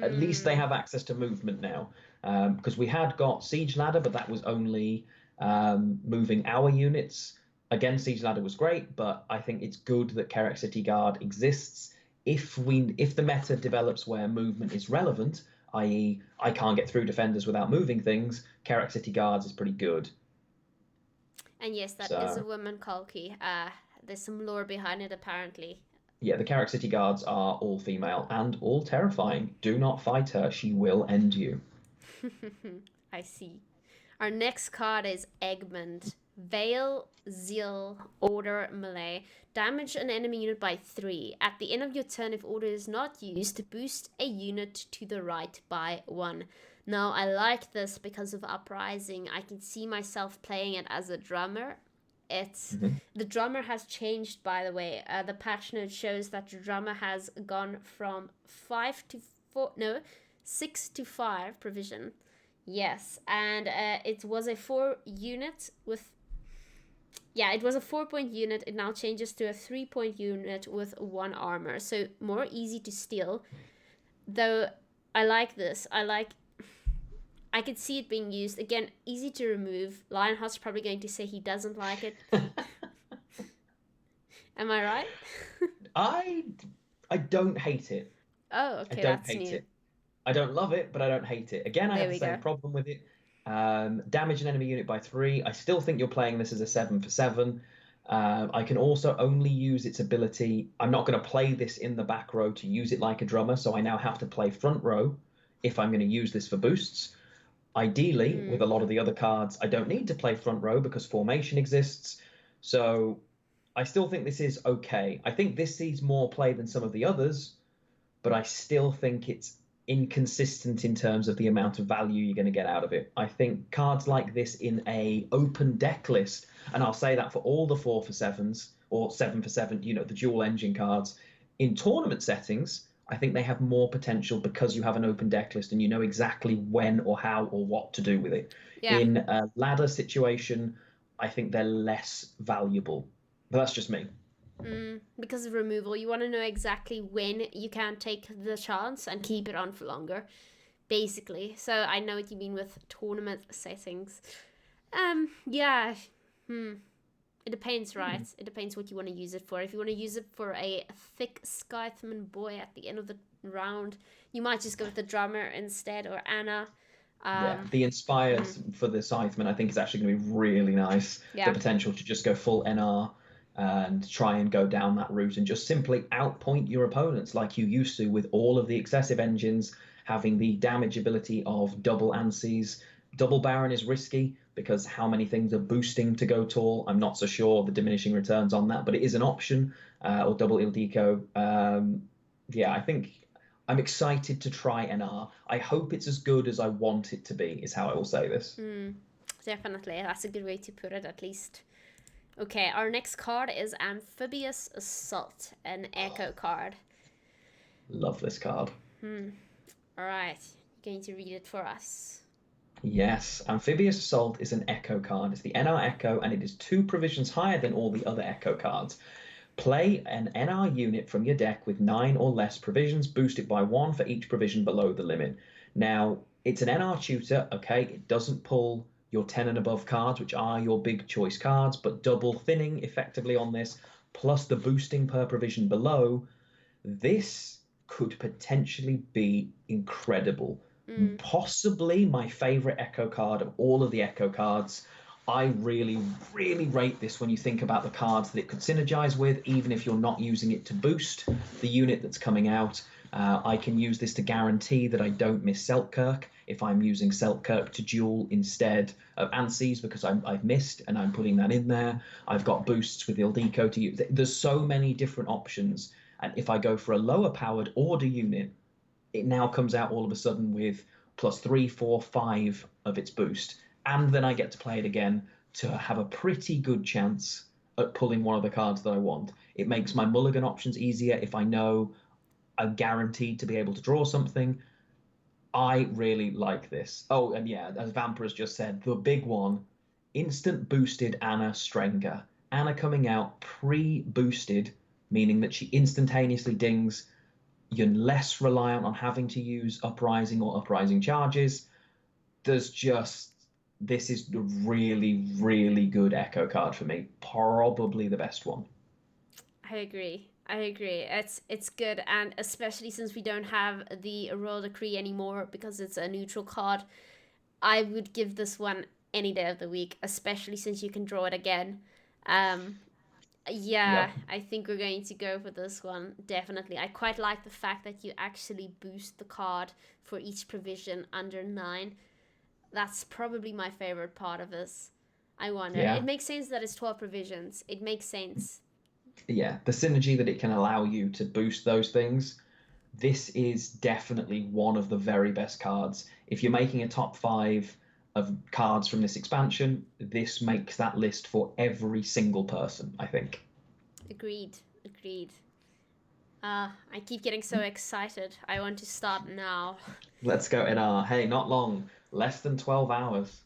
Speaker 2: At least they have access to movement now. Because we had got Siege Ladder, but that was only moving our units. Again, Siege Ladder was great, but I think it's good that Karak City Guard exists. If the meta develops where movement is relevant, i.e. I can't get through defenders without moving things, Karak City Guards is pretty good.
Speaker 1: And yes, that is a woman Kalki. There's some lore behind it, apparently.
Speaker 2: Yeah, the Karak City Guards are all female and all terrifying. Do not fight her. She will end you.
Speaker 1: I see. Our next card is Egmont. Veil, Zeal, Order, Melee. Damage an enemy unit by 3. At the end of your turn, if order is not used, boost a unit to the right by 1. Now, I like this because of Uprising. I can see myself playing it as a drummer. The drummer has changed, by the way. The patch note shows that the drummer has gone from 6 to 5 provision. Yes, and it was a 4 unit with... Yeah, it was a 4-point unit. It now changes to a 3-point unit with 1 armor. So more easy to steal. Though I like this. I could see it being used. Again, easy to remove. Lionheart's probably going to say he doesn't like it. Am I right?
Speaker 2: I don't hate it.
Speaker 1: Oh, okay, that's new.
Speaker 2: It. I don't love it, but I don't hate it. Again, I have the same problem with it. Damage an enemy unit by 3. I still think you're playing this as a 7 for 7. I can also only use its ability. I'm not going to play this in the back row to use it like a drummer, so I now have to play front row if I'm going to use this for boosts. Ideally, with a lot of the other cards, I don't need to play front row because formation exists. So I still think this is okay. I think this sees more play than some of the others, but I still think it's inconsistent in terms of the amount of value you're going to get out of it. I think cards like this in a open deck list, and I'll say that for all the 4 for 7s or 7 for 7, the dual engine cards, in tournament settings, I think they have more potential because you have an open deck list and you know exactly when or how or what to do with it. Yeah. In a ladder situation, I think they're less valuable. But that's just me.
Speaker 1: Because of removal, you want to know exactly when you can take the chance and keep it on for longer, basically. So I know what you mean with tournament settings. Yeah. It depends, right? It depends what you want to use it for. If you want to use it for a thick Scytheman boy at the end of the round, you might just go with the drummer instead, or Anna.
Speaker 2: Yeah, the inspired for the Scytheman I think is actually going to be really nice.
Speaker 1: Yeah.
Speaker 2: The potential to just go full NR and try and go down that route and just simply outpoint your opponents like you used to with all of the excessive engines, having the damage ability of double ANSYs. Double Baron is risky because how many things are boosting to go tall? I'm not so sure the diminishing returns on that, but it is an option. Or double Ildeco. Yeah, I think I'm excited to try NR. I hope it's as good as I want it to be, is how I will say this.
Speaker 1: Definitely. That's a good way to put it, at least. Okay, our next card is Amphibious Assault, an echo card.
Speaker 2: Love this card.
Speaker 1: Alright, going to read it for us.
Speaker 2: Yes, Amphibious Assault is an Echo card. It's the NR Echo, and it is 2 provisions higher than all the other Echo cards. Play an NR unit from your deck with 9 or less provisions, boost it by 1 for each provision below the limit. Now, it's an NR tutor, okay? It doesn't pull your 10 and above cards, which are your big choice cards, but double thinning effectively on this, plus the boosting per provision below, this could potentially be incredible. Possibly my favorite Echo card of all of the Echo cards. I really, really rate this when you think about the cards that it could synergize with, even if you're not using it to boost the unit that's coming out. I can use this to guarantee that I don't miss Selkirk if I'm using Selkirk to duel instead of ANSYs because I've missed and I'm putting that in there. I've got boosts with Ildeco to use. There's so many different options. And if I go for a lower powered order unit, it now comes out all of a sudden with +3, 4, 5 of its boost. And then I get to play it again to have a pretty good chance at pulling one of the cards that I want. It makes my mulligan options easier if I know I'm guaranteed to be able to draw something. I really like this. Oh, and yeah, as Vampira's just said, the big one, instant boosted Anna Strenger. Anna coming out pre-boosted, meaning that she instantaneously dings. You're less reliant on having to use Uprising or Uprising charges. This is a really, really good Echo card for me. Probably the best one.
Speaker 1: I agree. It's good, and especially since we don't have the Royal Decree anymore because it's a neutral card, I would give this one any day of the week, especially since you can draw it again. Yeah, I think we're going to go for this one, definitely. I quite like the fact that you actually boost the card for each provision under 9. That's probably my favorite part of this. I wonder.
Speaker 2: Yeah.
Speaker 1: It makes sense that it's 12 provisions. It makes sense.
Speaker 2: Yeah, the synergy that it can allow you to boost those things, this is definitely one of the very best cards. If you're making a top 5 of cards from this expansion, this makes that list for every single person, I think.
Speaker 1: Agreed. I keep getting so excited. I want to start now.
Speaker 2: Let's go NR. Hey, not long. Less than 12 hours.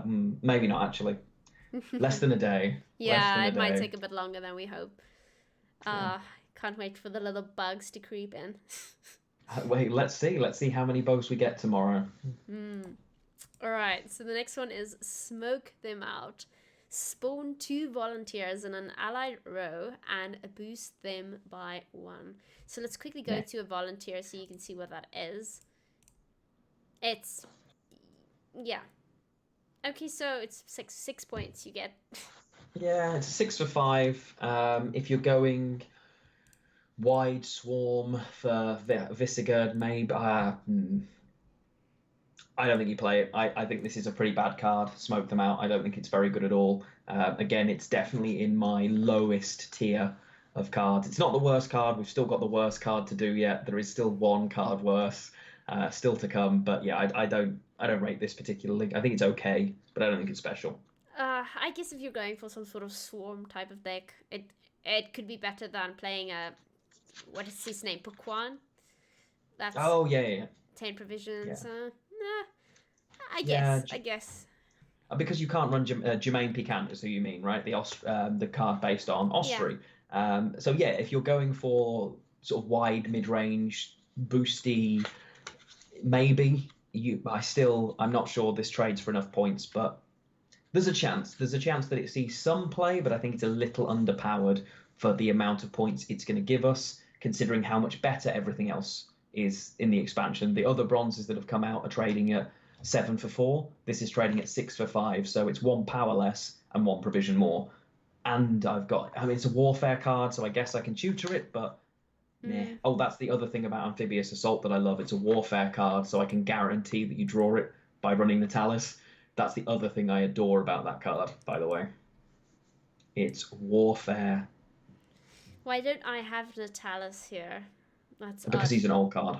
Speaker 2: Maybe not, actually. Less than a day.
Speaker 1: Yeah, it might take a bit longer than we hope. Can't wait for the little bugs to creep in.
Speaker 2: Wait, let's see how many bugs we get tomorrow.
Speaker 1: Alright, so the next one is Smoke Them Out. Spawn 2 volunteers in an allied row and boost them by 1. So let's quickly go to a volunteer so you can see what that is. Okay, so it's 6 points you get.
Speaker 2: Yeah, it's 6 for 5. If you're going wide swarm for Visigurd, maybe. I don't think you play it. I think this is a pretty bad card. Smoke them out. I don't think it's very good at all. Again, it's definitely in my lowest tier of cards. It's not the worst card. We've still got the worst card to do yet. There is still one card worse still to come. But yeah, I don't rate this particularly. I think it's okay, but I don't think it's special.
Speaker 1: I guess if you're going for some sort of swarm type of deck, it could be better than playing what is his name, Pukwan? That's 10 provisions.
Speaker 2: Yeah.
Speaker 1: I guess.
Speaker 2: Because you can't run Jermaine Piquant is who you mean, right? The card based on Osprey. So yeah, if you're going for sort of wide mid-range, boosty, maybe I'm not sure this trades for enough points, but there's a chance. There's a chance that it sees some play, but I think it's a little underpowered for the amount of points it's going to give us, considering how much better everything else is in the expansion. The other bronzes that have come out are trading at 7 for 4. This is trading at 6 for 5, so it's 1 power less and 1 provision more. And it's a warfare card, so I guess I can tutor it, but nah. Oh, that's the other thing about Amphibious Assault that I love. It's a warfare card, so I can guarantee that you draw it by running the Talus. That's the other thing I adore about that card, by the way. It's warfare.
Speaker 1: Why don't I have the Talus here? That's
Speaker 2: because
Speaker 1: odd.
Speaker 2: he's an old card.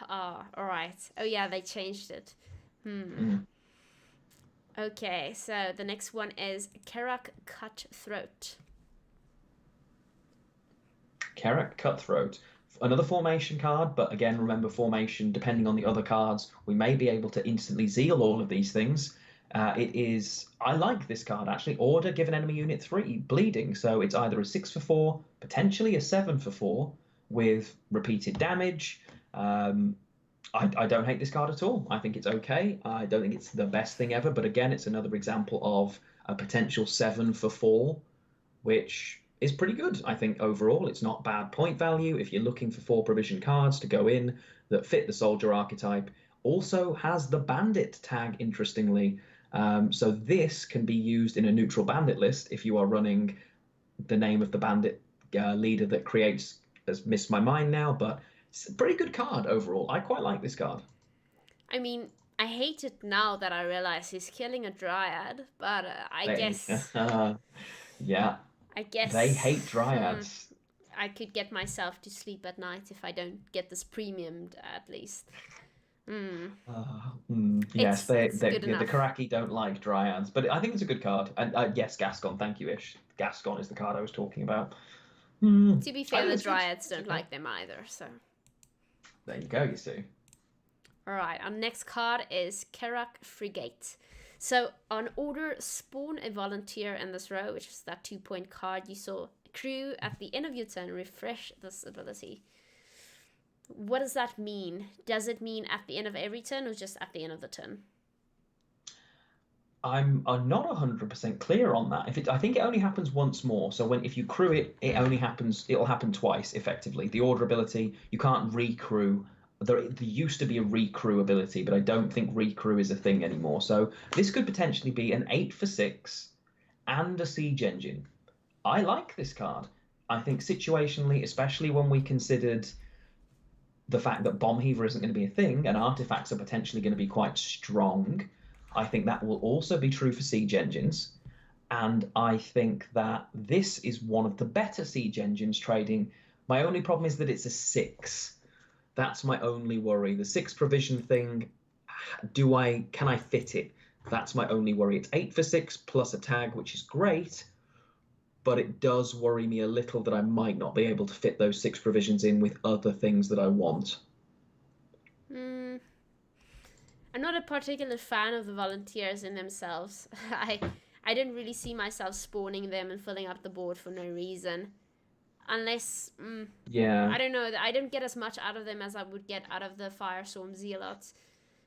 Speaker 1: Ah, alright. Oh yeah, they changed it. Okay, so the next one is Kerak Cutthroat.
Speaker 2: Kerak Cutthroat. Another formation card, but again, remember formation, depending on the other cards, we may be able to instantly zeal all of these things. I like this card actually. Order, give an enemy unit 3 bleeding. So it's either a 6 for 4, potentially a 7 for 4 with repeated damage. I don't hate this card at all. I think it's okay. I don't think it's the best thing ever, but again, it's another example of a potential 7 for 4, which is pretty good. I think overall it's not bad point value if you're looking for 4 provision cards to go in that fit the soldier archetype. Also has the bandit tag, interestingly. So this can be used in a neutral bandit list if you are running the name of the bandit leader that creates, has missed my mind now, but it's a pretty good card overall. I quite like this card.
Speaker 1: I mean, I hate it now that I realize he's killing a dryad, but I guess...
Speaker 2: yeah.
Speaker 1: I guess...
Speaker 2: They hate dryads.
Speaker 1: I could get myself to sleep at night if I don't get this premiumed, at least.
Speaker 2: Yes, the
Speaker 1: enough.
Speaker 2: Karaki don't like dryads, but I think it's a good card. And yes, Gascon, thank you, Ish. Gascon is the card I was talking about.
Speaker 1: To be fair, the dryads don't like them either, so...
Speaker 2: There you go, you see.
Speaker 1: Alright, our next card is Kerak Frigate. So, on order, spawn a volunteer in this row, which is that 2-point card you saw. Crew, at the end of your turn, refresh this ability. What does that mean? Does it mean at the end of every turn or just at the end of the turn?
Speaker 2: I'm not 100% clear on that. I think it only happens once more. So if you crew it, it'll happen twice, effectively. The order ability, you can't recrew. There used to be a recrew ability, but I don't think recrew is a thing anymore. So this could potentially be an 8 for 6 and a siege engine. I like this card. I think situationally, especially when we considered the fact that Bomb Heaver isn't going to be a thing and artifacts are potentially going to be quite strong, I think that will also be true for siege engines. And I think that this is one of the better siege engines trading. My only problem is that it's a 6. That's my only worry. The 6 provision thing, can I fit it? That's my only worry. It's 8 for 6 plus a tag, which is great, but it does worry me a little that I might not be able to fit those 6 provisions in with other things that I want.
Speaker 1: I'm not a particular fan of the volunteers in themselves. I didn't really see myself spawning them and filling up the board for no reason. Unless, I don't know, I didn't get as much out of them as I would get out of the Firestorm Zealots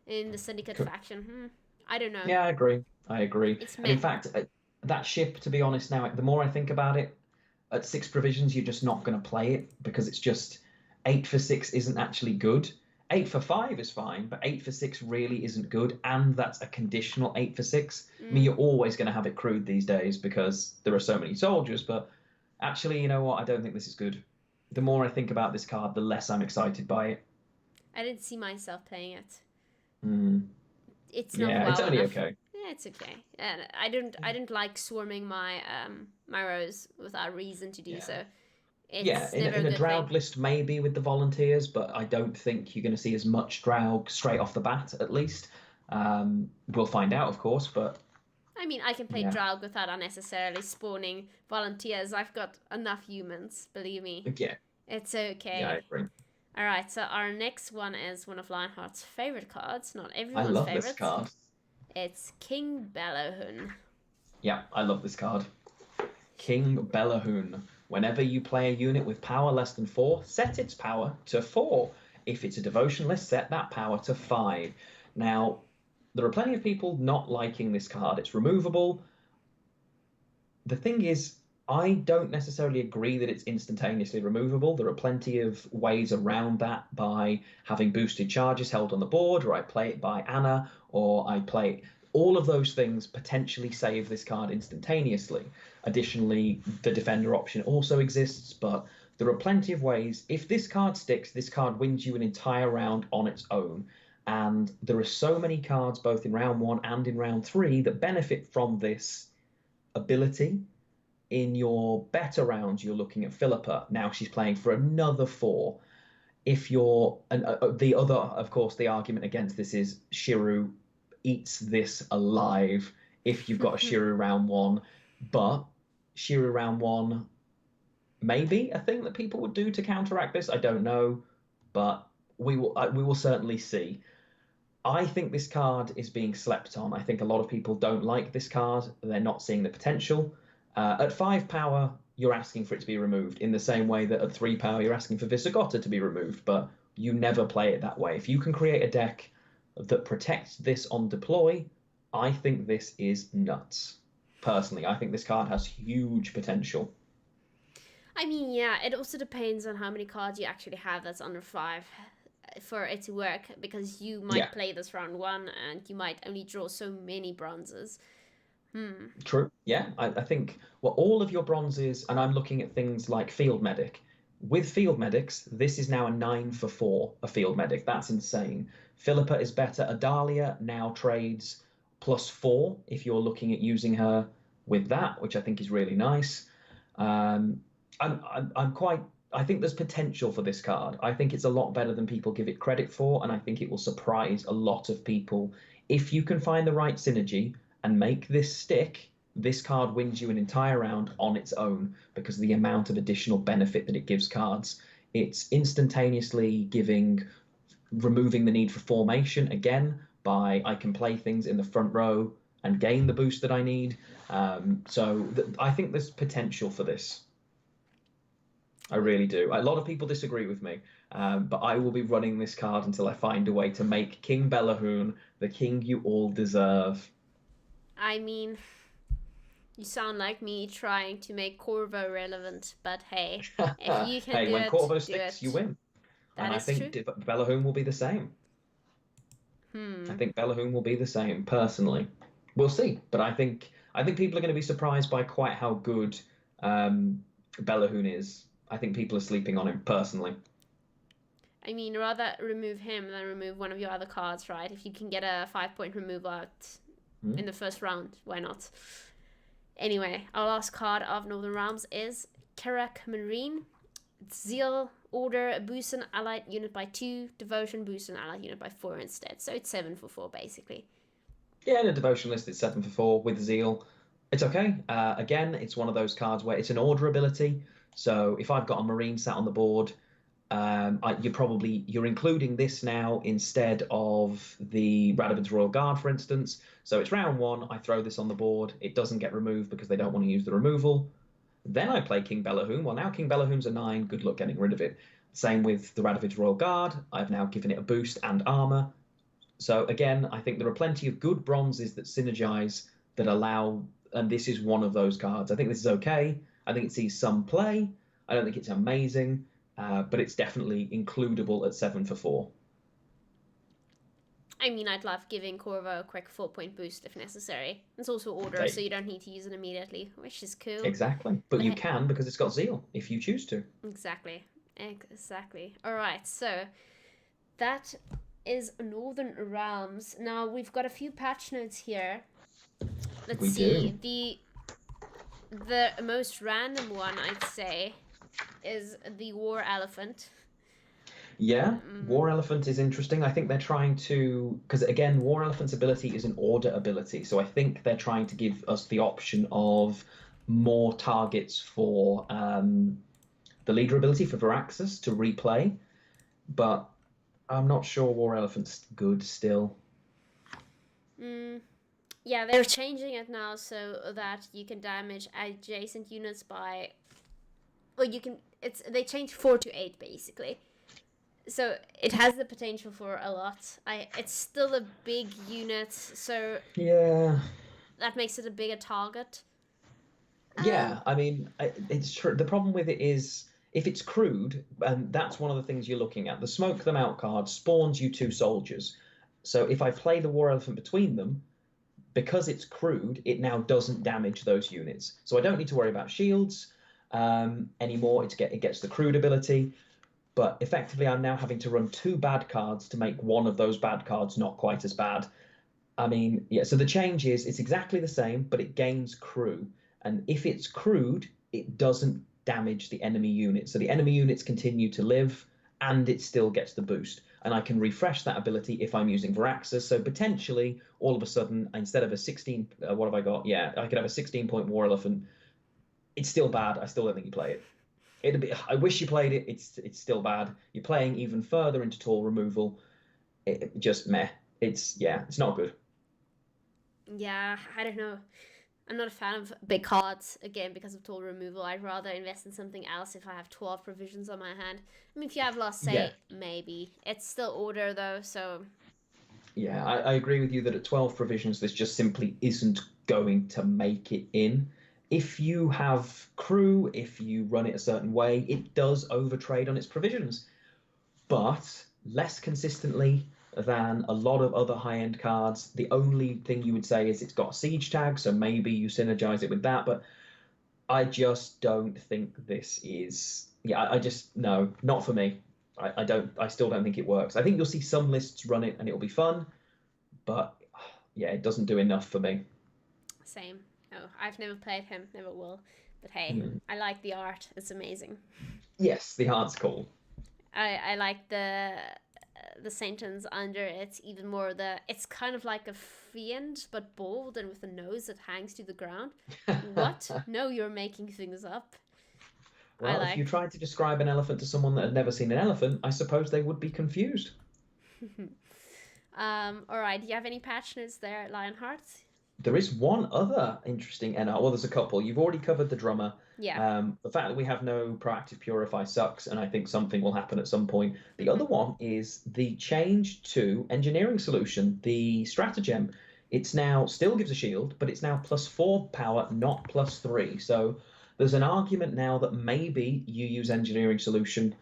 Speaker 1: in the Syndicate faction. I don't know.
Speaker 2: Yeah, I agree. And in fact, that ship, to be honest now, the more I think about it, at 6 provisions, you're just not going to play it because it's just 8 for 6 isn't actually good. 8 for 5 is fine, but 8 for 6 really isn't good, and that's a conditional 8 for 6. I mean, you're always going to have it crewed these days because there are so many soldiers, but actually, you know what? I don't think this is good. The more I think about this card, the less I'm excited by it.
Speaker 1: I didn't see myself playing it. It's
Speaker 2: not well it's only
Speaker 1: enough.
Speaker 2: Okay.
Speaker 1: Yeah, it's okay. And I didn't like swarming my my rows without reason to do so. It's
Speaker 2: in a Drow list maybe with the volunteers, but I don't think you're going to see as much Drow straight off the bat, at least. We'll find out, of course, but...
Speaker 1: I mean, I can play Drow without unnecessarily spawning volunteers. I've got enough humans, believe me.
Speaker 2: Yeah.
Speaker 1: It's okay.
Speaker 2: Yeah, I agree.
Speaker 1: Alright, so our next one is one of Lionheart's favorite cards. Not everyone's
Speaker 2: favorite. I love
Speaker 1: favorites.
Speaker 2: this card.
Speaker 1: It's King Bellahoon.
Speaker 2: Yeah, I love this card. King Bellahoon. Whenever you play a unit with power less than 4, set its power to 4. If it's a devotion list, set that power to 5. Now, there are plenty of people not liking this card. It's removable. The thing is, I don't necessarily agree that it's instantaneously removable. There are plenty of ways around that by having boosted charges held on the board, or I play it by Anna, or I play all of those things potentially save this card instantaneously. Additionally, the defender option also exists, but there are plenty of ways. If this card sticks, this card wins you an entire round on its own. And there are so many cards, both in round 1 and in round 3, that benefit from this ability. In your better rounds, you're looking at Philippa. Now she's playing for another 4. If you're the other, of course, the argument against this is Shiru eats this alive if you've got a Shiru round 1. But Shiru round 1 may be a thing that people would do to counteract this. I don't know, but we will certainly see. I think this card is being slept on. I think a lot of people don't like this card. They're not seeing the potential. At 5 power, you're asking for it to be removed in the same way that at 3 power, you're asking for Visigotta to be removed, but you never play it that way. If you can create a deck that protects this on deploy, I think this is nuts. Personally, I think this card has huge potential.
Speaker 1: I mean, yeah, it also depends on how many cards you actually have that's under 5 for it to work, because you might play this round 1 and you might only draw so many bronzes.
Speaker 2: True. Yeah, I think, well, all of your bronzes, and I'm looking at things like Field Medic. With Field Medics, this is now a 9 for 4, a Field Medic. That's insane. Philippa is better. Adalia now trades +4 if you're looking at using her with that, which I think is really nice. I think there's potential for this card. I think it's a lot better than people give it credit for, and I think it will surprise a lot of people. If you can find the right synergy and make this stick, this card wins you an entire round on its own because of the amount of additional benefit that it gives cards. It's instantaneously removing the need for formation again by I can play things in the front row and gain the boost that I need. I think there's potential for this. I really do. A lot of people disagree with me, but I will be running this card until I find a way to make King Belahoon the king you all deserve.
Speaker 1: I mean, you sound like me trying to make Corvo relevant, but hey, if you can
Speaker 2: hey,
Speaker 1: do
Speaker 2: when
Speaker 1: it,
Speaker 2: Corvo sticks, you win.
Speaker 1: That
Speaker 2: and
Speaker 1: is
Speaker 2: I think
Speaker 1: true.
Speaker 2: Belahoon will be the same. I think Belahoon will be the same, personally. We'll see, but I think people are going to be surprised by quite how good Belahoon is. I think people are sleeping on him, personally.
Speaker 1: I mean, rather remove him than remove one of your other cards, right? If you can get a 5-point removal out in the first round, why not? Anyway, our last card of Northern Realms is Karak Marine. It's Zeal, Order, boost an allied unit by 2, Devotion, boost an allied unit by 4 instead. So it's 7 for 4, basically.
Speaker 2: Yeah, in a Devotion list, it's 7 for 4 with Zeal. It's okay. Again, it's one of those cards where it's an Order ability. So if I've got a Marine sat on the board, you're including this now instead of the Radabin's Royal Guard, for instance. So it's round 1, I throw this on the board. It doesn't get removed because they don't want to use the removal. Then I play King Belahoon. Well, now King Belahoon's a 9. Good luck getting rid of it. Same with the Radovid's Royal Guard. I've now given it a boost and armor. So again, I think there are plenty of good bronzes that synergize, that allow, and this is one of those cards. I think this is okay. I think it sees some play. I don't think it's amazing, but it's definitely includable at 7 for 4.
Speaker 1: I mean, I'd love giving Corvo a quick 4-point boost if necessary. It's also Order, so you don't need to use it immediately, which is cool.
Speaker 2: Exactly. But you can because it's got Zeal, if you choose to.
Speaker 1: Exactly. Alright, so that is Northern Realms. Now, we've got a few patch notes here. Let's see. The most random one, I'd say, is the War Elephant.
Speaker 2: Yeah, War Elephant is interesting. I think they're trying to, because again, War Elephant's ability is an order ability. So I think they're trying to give us the option of more targets for the leader ability for Viraxis to replay. But I'm not sure War Elephant's good still.
Speaker 1: Yeah, they're changing it now so that you can damage adjacent units by well, you can. They changed 4 to 8 basically, so it has the potential for a lot. It's still a big unit, so
Speaker 2: Yeah.
Speaker 1: that makes it a bigger target.
Speaker 2: Yeah, I mean, it's true. The problem with it is if it's crude, and that's one of the things you're looking at. The smoke them out card spawns you 2 soldiers. So if I play the War Elephant between them, because it's crude, it now doesn't damage those units. So I don't need to worry about shields anymore. It gets the crude ability, but effectively I'm now having to run 2 bad cards to make one of those bad cards not quite as bad. I mean, yeah, so the change is it's exactly the same, but it gains crew. And if it's crude, it doesn't damage the enemy units. So the enemy units continue to live, and it still gets the boost. And I can refresh that ability if I'm using Varaxas. So potentially, all of a sudden, instead of a 16, what have I got? Yeah, I could have a 16-point War Elephant. It's still bad. I still don't think you play it. I wish you played it. It's still bad. You're playing even further into tool removal. Just meh. It's not good.
Speaker 1: Yeah, I don't know. I'm not a fan of big cards, again, because of tool removal. I'd rather invest in something else if I have 12 provisions on my hand. I mean, if you have Lost Say, maybe. It's still order, though, so...
Speaker 2: Yeah, I agree with you that at 12 provisions, this just simply isn't going to make it in. If you have crew, if you run it a certain way, it does overtrade on its provisions. But less consistently than a lot of other high-end cards. The only thing you would say is it's got a siege tag, so maybe you synergize it with that, but I just don't think this is... Yeah, no, not for me. I still don't think it works. I think you'll see some lists run it and it'll be fun, but yeah, it doesn't do enough for me.
Speaker 1: Same. Oh, I've never played him, never will. But hey, I like the art. It's amazing.
Speaker 2: Yes, the art's cool.
Speaker 1: I like the sentence under it even more. It's kind of like a fiend but bald and with a nose that hangs to the ground. What? No, you're making things up.
Speaker 2: Well, if you tried to describe an elephant to someone that had never seen an elephant, I suppose they would be confused.
Speaker 1: All right, do you have any patch notes there, Lionheart?
Speaker 2: There is one other interesting NR. Well, there's a couple. You've already covered the drummer.
Speaker 1: Yeah.
Speaker 2: The fact that we have no proactive purify sucks, and I think something will happen at some point. The other one is the change to engineering solution, the stratagem. It's now still gives a shield, but it's now +4 power, not +3. So there's an argument now that maybe you use engineering solution.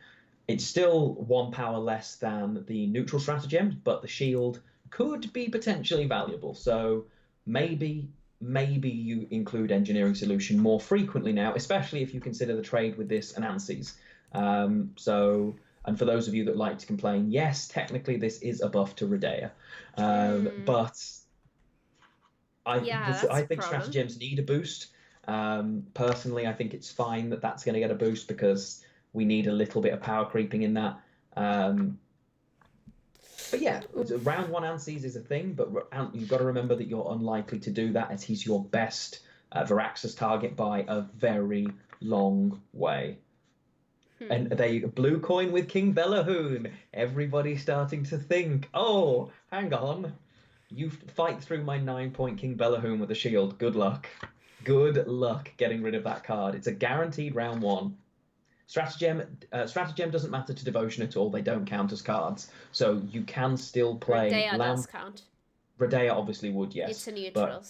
Speaker 2: It's still 1 power less than the neutral stratagem, but the shield could be potentially valuable. So maybe you include engineering solution more frequently now, especially if you consider the trade with this Anansi's. And for those of you that like to complain, yes, technically this is a buff to Redea, but I think stratagems need a boost. Personally, I think it's fine that that's going to get a boost because we need a little bit of power creeping in that. But yeah, round 1 Anses is a thing, but you've got to remember that you're unlikely to do that as he's your best Varaxas target by a very long way. And they blue coin with King Bellahoon. Everybody's starting to think, oh, hang on. You fight through my 9-point King Bellahoon with a shield. Good luck. Good luck getting rid of that card. It's a guaranteed round 1. Stratagem doesn't matter to devotion at all. They don't count as cards, so you can still play.
Speaker 1: Redea does count.
Speaker 2: Redea obviously would, yes.
Speaker 1: It's a neutral,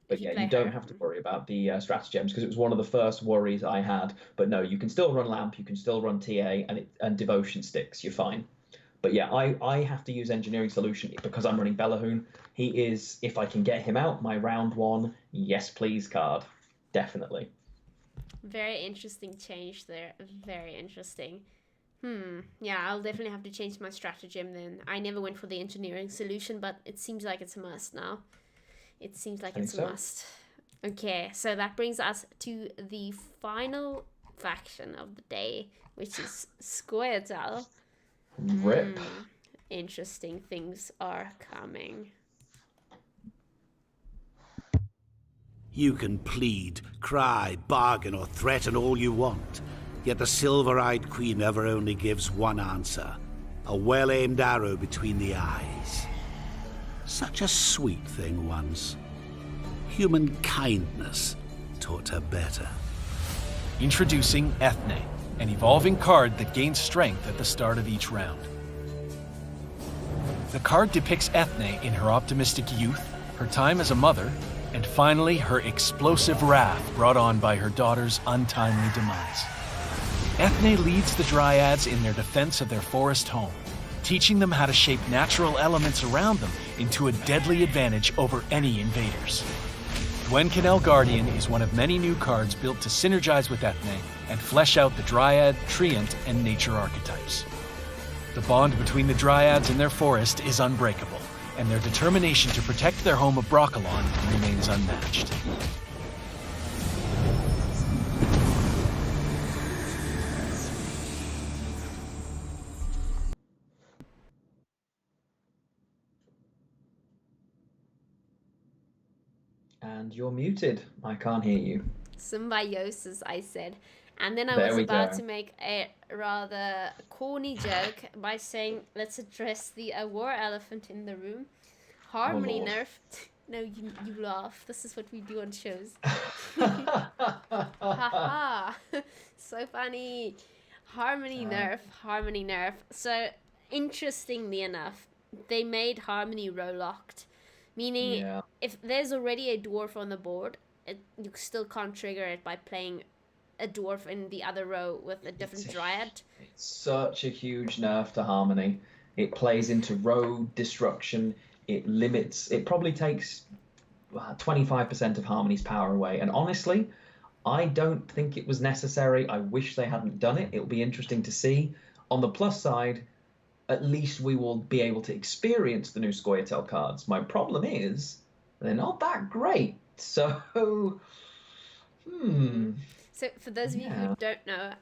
Speaker 2: but yeah, you don't have to worry about the stratagems because it was one of the first worries I had. But no, you can still run Lamp, you can still run TA, and devotion sticks. You're fine. But yeah, I have to use engineering solution because I'm running Bellahoon. He is, if I can get him out, my round 1 yes please card, definitely.
Speaker 1: Very interesting change there. Very interesting. Yeah, I'll definitely have to change my stratagem then. I never went for the engineering solution, but it seems like it's a must now. It seems like it's a must. Okay, so that brings us to the final faction of the day, which is Squirtle.
Speaker 2: Rip.
Speaker 1: Interesting things are coming.
Speaker 3: You can plead, cry, bargain, or threaten all you want, yet the silver-eyed queen ever only gives one answer, a well-aimed arrow between the eyes. Such a sweet thing once. Human kindness taught her better.
Speaker 4: Introducing Ethne, an evolving card that gains strength at the start of each round. The card depicts Ethne in her optimistic youth, her time as a mother, and finally her explosive wrath brought on by her daughter's untimely demise. Ethne leads the Dryads in their defense of their forest home, teaching them how to shape natural elements around them into a deadly advantage over any invaders. Dwenkenel Guardian is one of many new cards built to synergize with Ethne and flesh out the Dryad, Treant, and Nature archetypes. The bond between the Dryads and their forest is unbreakable, and their determination to protect their home of Broccolon remains unmatched.
Speaker 2: And you're muted. I can't hear you.
Speaker 1: Symbiosis, I said. And then I
Speaker 2: There
Speaker 1: was
Speaker 2: we
Speaker 1: about
Speaker 2: go.
Speaker 1: to make a rather corny joke by saying, let's address the war elephant in the room. Harmony
Speaker 2: Lord.
Speaker 1: nerf. No, you laugh. This is what we do on shows. Haha. So funny. Harmony nerf. So, interestingly enough, they made Harmony row-locked. Meaning,
Speaker 2: Yeah.
Speaker 1: if there's already a dwarf on the board, you still can't trigger it by playing a dwarf in the other row with a different Dryad.
Speaker 2: It's such a huge nerf to Harmony. It plays into road destruction. It limits. It probably takes 25% of Harmony's power away. And honestly, I don't think it was necessary. I wish they hadn't done it. It'll be interesting to see. On the plus side, at least we will be able to experience the new Scoia'tael cards. My problem is they're not that great. So,
Speaker 1: So for those of you who don't know,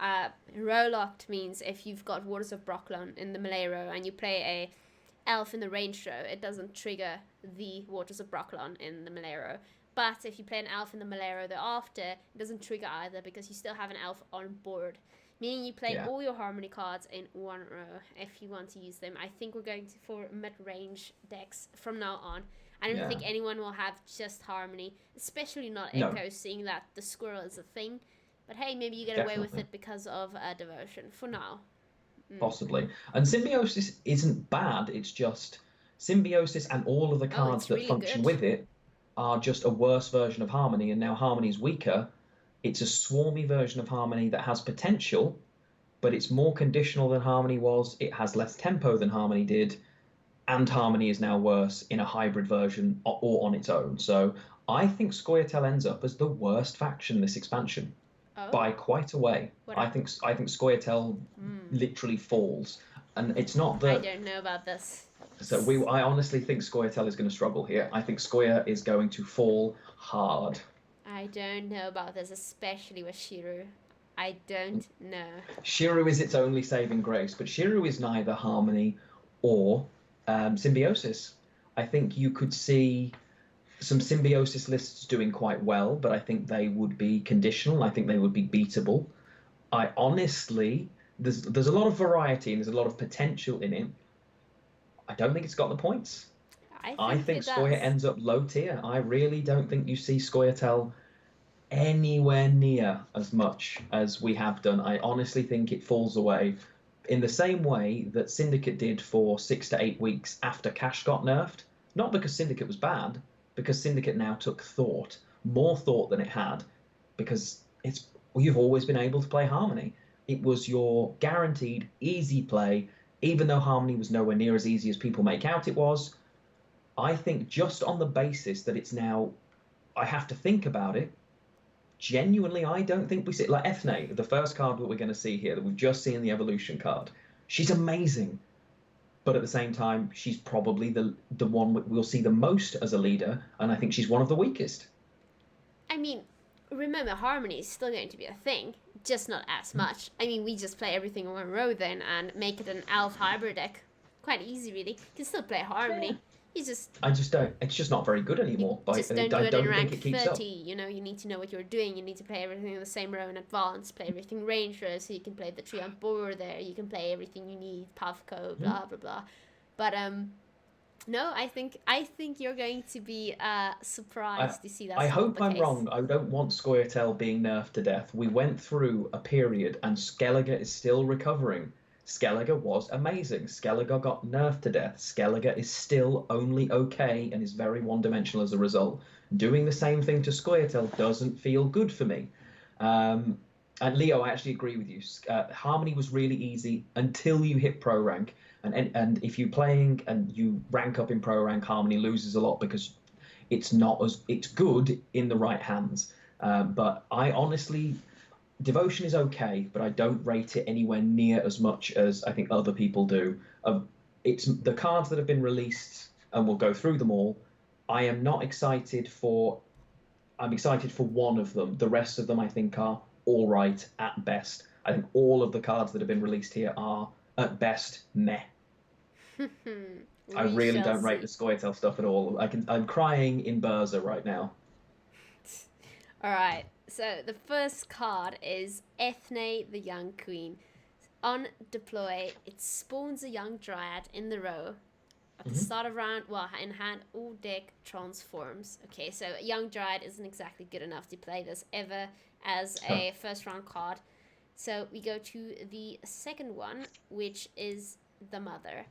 Speaker 1: row-locked means if you've got Waters of Broccolon in the melee row and you play a elf in the range row, it doesn't trigger the Waters of Broccolon in the melee row. But if you play an elf in the melee row thereafter, it doesn't trigger either because you still have an elf on board. Meaning you play all your Harmony cards in one row if you want to use them. I think we're going for mid-range decks from now on. I don't think anyone will have just Harmony, especially not Echo, seeing that the squirrel is a thing. But hey, maybe you get away with it because of Devotion for now.
Speaker 2: Possibly. And Symbiosis isn't bad. It's just Symbiosis and all of the cards that
Speaker 1: really
Speaker 2: function
Speaker 1: good.
Speaker 2: with it are just a worse version of Harmony. And now Harmony's weaker. It's a swarmy version of Harmony that has potential, but it's more conditional than Harmony was. It has less tempo than Harmony did. And Harmony is now worse in a hybrid version or on its own. So I think Scoia'tael ends up as the worst faction this expansion. By quite a way. I think Scoia'tael literally falls, and it's not that.
Speaker 1: I don't know about this.
Speaker 2: So I honestly think Scoia'tael is going to struggle here. I think Scoia is going to fall hard.
Speaker 1: I don't know about this, especially with Shiru. I don't know.
Speaker 2: Shiru is its only saving grace, but Shiru is neither Harmony or Symbiosis. I think you could see some Symbiosis lists doing quite well, but I think they would be conditional. I think they would be beatable. I honestly, there's a lot of variety and there's a lot of potential in it. I don't think it's got the points. I think Scoia ends up low tier. I really don't think you see Scoia'tael anywhere near as much as we have done. I honestly think it falls away in the same way that Syndicate did for 6 to 8 weeks after Cash got nerfed. Not because Syndicate was bad, because Syndicate now took thought, more thought than it had, because you've always been able to play Harmony. It was your guaranteed easy play, even though Harmony was nowhere near as easy as people make out it was. I think just on the basis that it's now, I have to think about it, genuinely, I don't think we see, like Ethne, the first card that we're going to see here, that we've just seen the evolution card. She's amazing. But at the same time, she's probably the one we'll see the most as a leader, and I think she's one of the weakest.
Speaker 1: I mean, remember, Harmony is still going to be a thing, just not as much. I mean, we just play everything in one row then and make it an elf hybrid deck. Quite easy, really. You can still play Harmony.
Speaker 2: Yeah.
Speaker 1: I
Speaker 2: just don't. It's just not very good anymore.
Speaker 1: Just don't do it in rank 30.
Speaker 2: Up.
Speaker 1: You know, you need to know what you're doing. You need to play everything in the same row in advance. Play everything range row, so you can play the Treant board there. You can play everything you need, Puffco, blah blah blah. But No, I think you're going to be
Speaker 2: I
Speaker 1: surprised to see
Speaker 2: I
Speaker 1: that's not
Speaker 2: hope
Speaker 1: the
Speaker 2: I'm
Speaker 1: case.
Speaker 2: wrong. I don't want Scoia'tael being nerfed to death. We went through a period, and Skellige is still recovering. Skellige was amazing. Skellige got nerfed to death. Skellige is still only okay and is very one-dimensional as a result. Doing the same thing to Scoia'tael doesn't feel good for me. Um, and Leo, I actually agree with you. Harmony was really easy until you hit pro rank, and if you're playing and you rank up in pro rank, Harmony loses a lot because it's good in the right hands. But I honestly, devotion is okay, but I don't rate it anywhere near as much as I think other people do. It's the cards that have been released, and we'll go through them all. I am not excited for. I'm excited for one of them. The rest of them I think are all right at best. I think all of the cards that have been released here are at best meh. I
Speaker 1: We
Speaker 2: really
Speaker 1: shall
Speaker 2: don't rate the
Speaker 1: see.
Speaker 2: Scoia'tael stuff at all. I'm crying in Berza right now.
Speaker 1: All right. So the first card is Ethne, the Young Queen. On deploy, it spawns a young dryad in the row. At the start of round, well, in hand, all deck transforms. Okay, so young dryad isn't exactly good enough to play this ever as a first round card. So we go to the second one, which is the mother.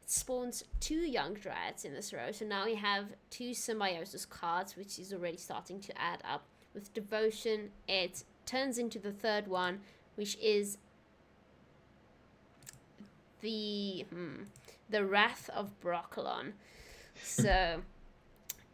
Speaker 1: It spawns two young dryads in this row. So now we have two symbiosis cards, which is already starting to add up. With devotion, it turns into the third one, which is the Wrath of Broccolon. So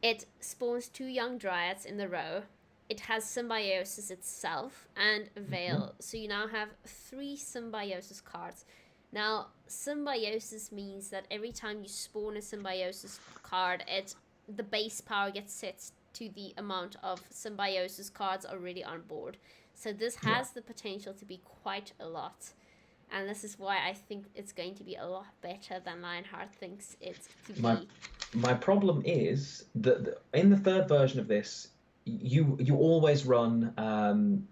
Speaker 1: it spawns two young dryads in the row. It has symbiosis itself and veil. So you now have three symbiosis cards. Now, symbiosis means that every time you spawn a symbiosis card, the base power gets set to the amount of symbiosis cards already on board. So this has the potential to be quite a lot. And this is why I think it's going to be a lot better than Lionheart thinks it to be.
Speaker 2: My problem is that in the third version of this, you always run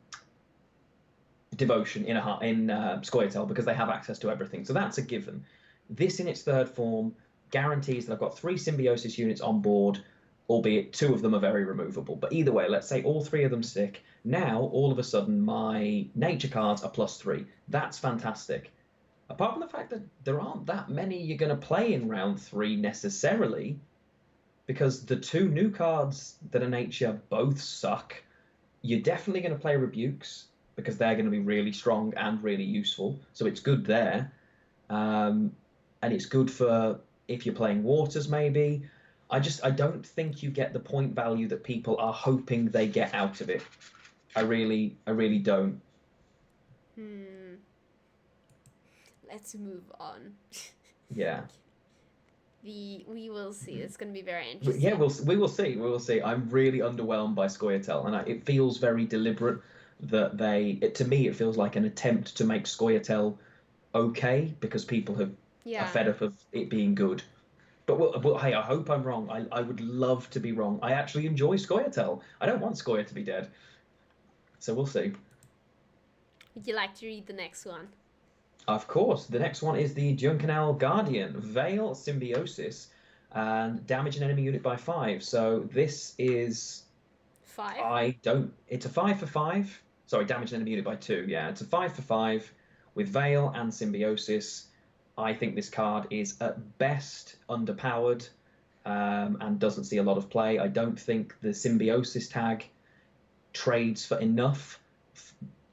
Speaker 2: devotion in Scoia'tael because they have access to everything. So that's a given. This in its third form guarantees that I've got three symbiosis units on board, albeit two of them are very removable. But either way, let's say all three of them stick. Now, all of a sudden, my nature cards are +3. That's fantastic. Apart from the fact that there aren't that many you're going to play in round 3 necessarily, because the two new cards that are nature both suck. You're definitely going to play rebukes because they're going to be really strong and really useful. So it's good there. And it's good for if you're playing waters, maybe. I don't think you get the point value that people are hoping they get out of it. I really don't.
Speaker 1: Let's move on.
Speaker 2: Yeah.
Speaker 1: We will see. It's going to be very interesting.
Speaker 2: Yeah, we will see. We will see. I'm really underwhelmed by Scoia'tael, and it feels very deliberate that to me, it feels like an attempt to make Scoia'tael okay because people are fed up of it being good. But hey, I hope I'm wrong. I would love to be wrong. I actually enjoy Scoia'tael. I don't want Scoia to be dead. So we'll see.
Speaker 1: Would you like to read the next one?
Speaker 2: Of course. The next one is the Junkanal Guardian. Veil Symbiosis and damage an enemy unit by 5. So this is...
Speaker 1: 5?
Speaker 2: It's a 5 for 5. Sorry, damage an enemy unit by 2. Yeah, it's a 5 for 5 with Veil and Symbiosis. I think this card is at best underpowered and doesn't see a lot of play. I don't think the Symbiosis tag trades for enough,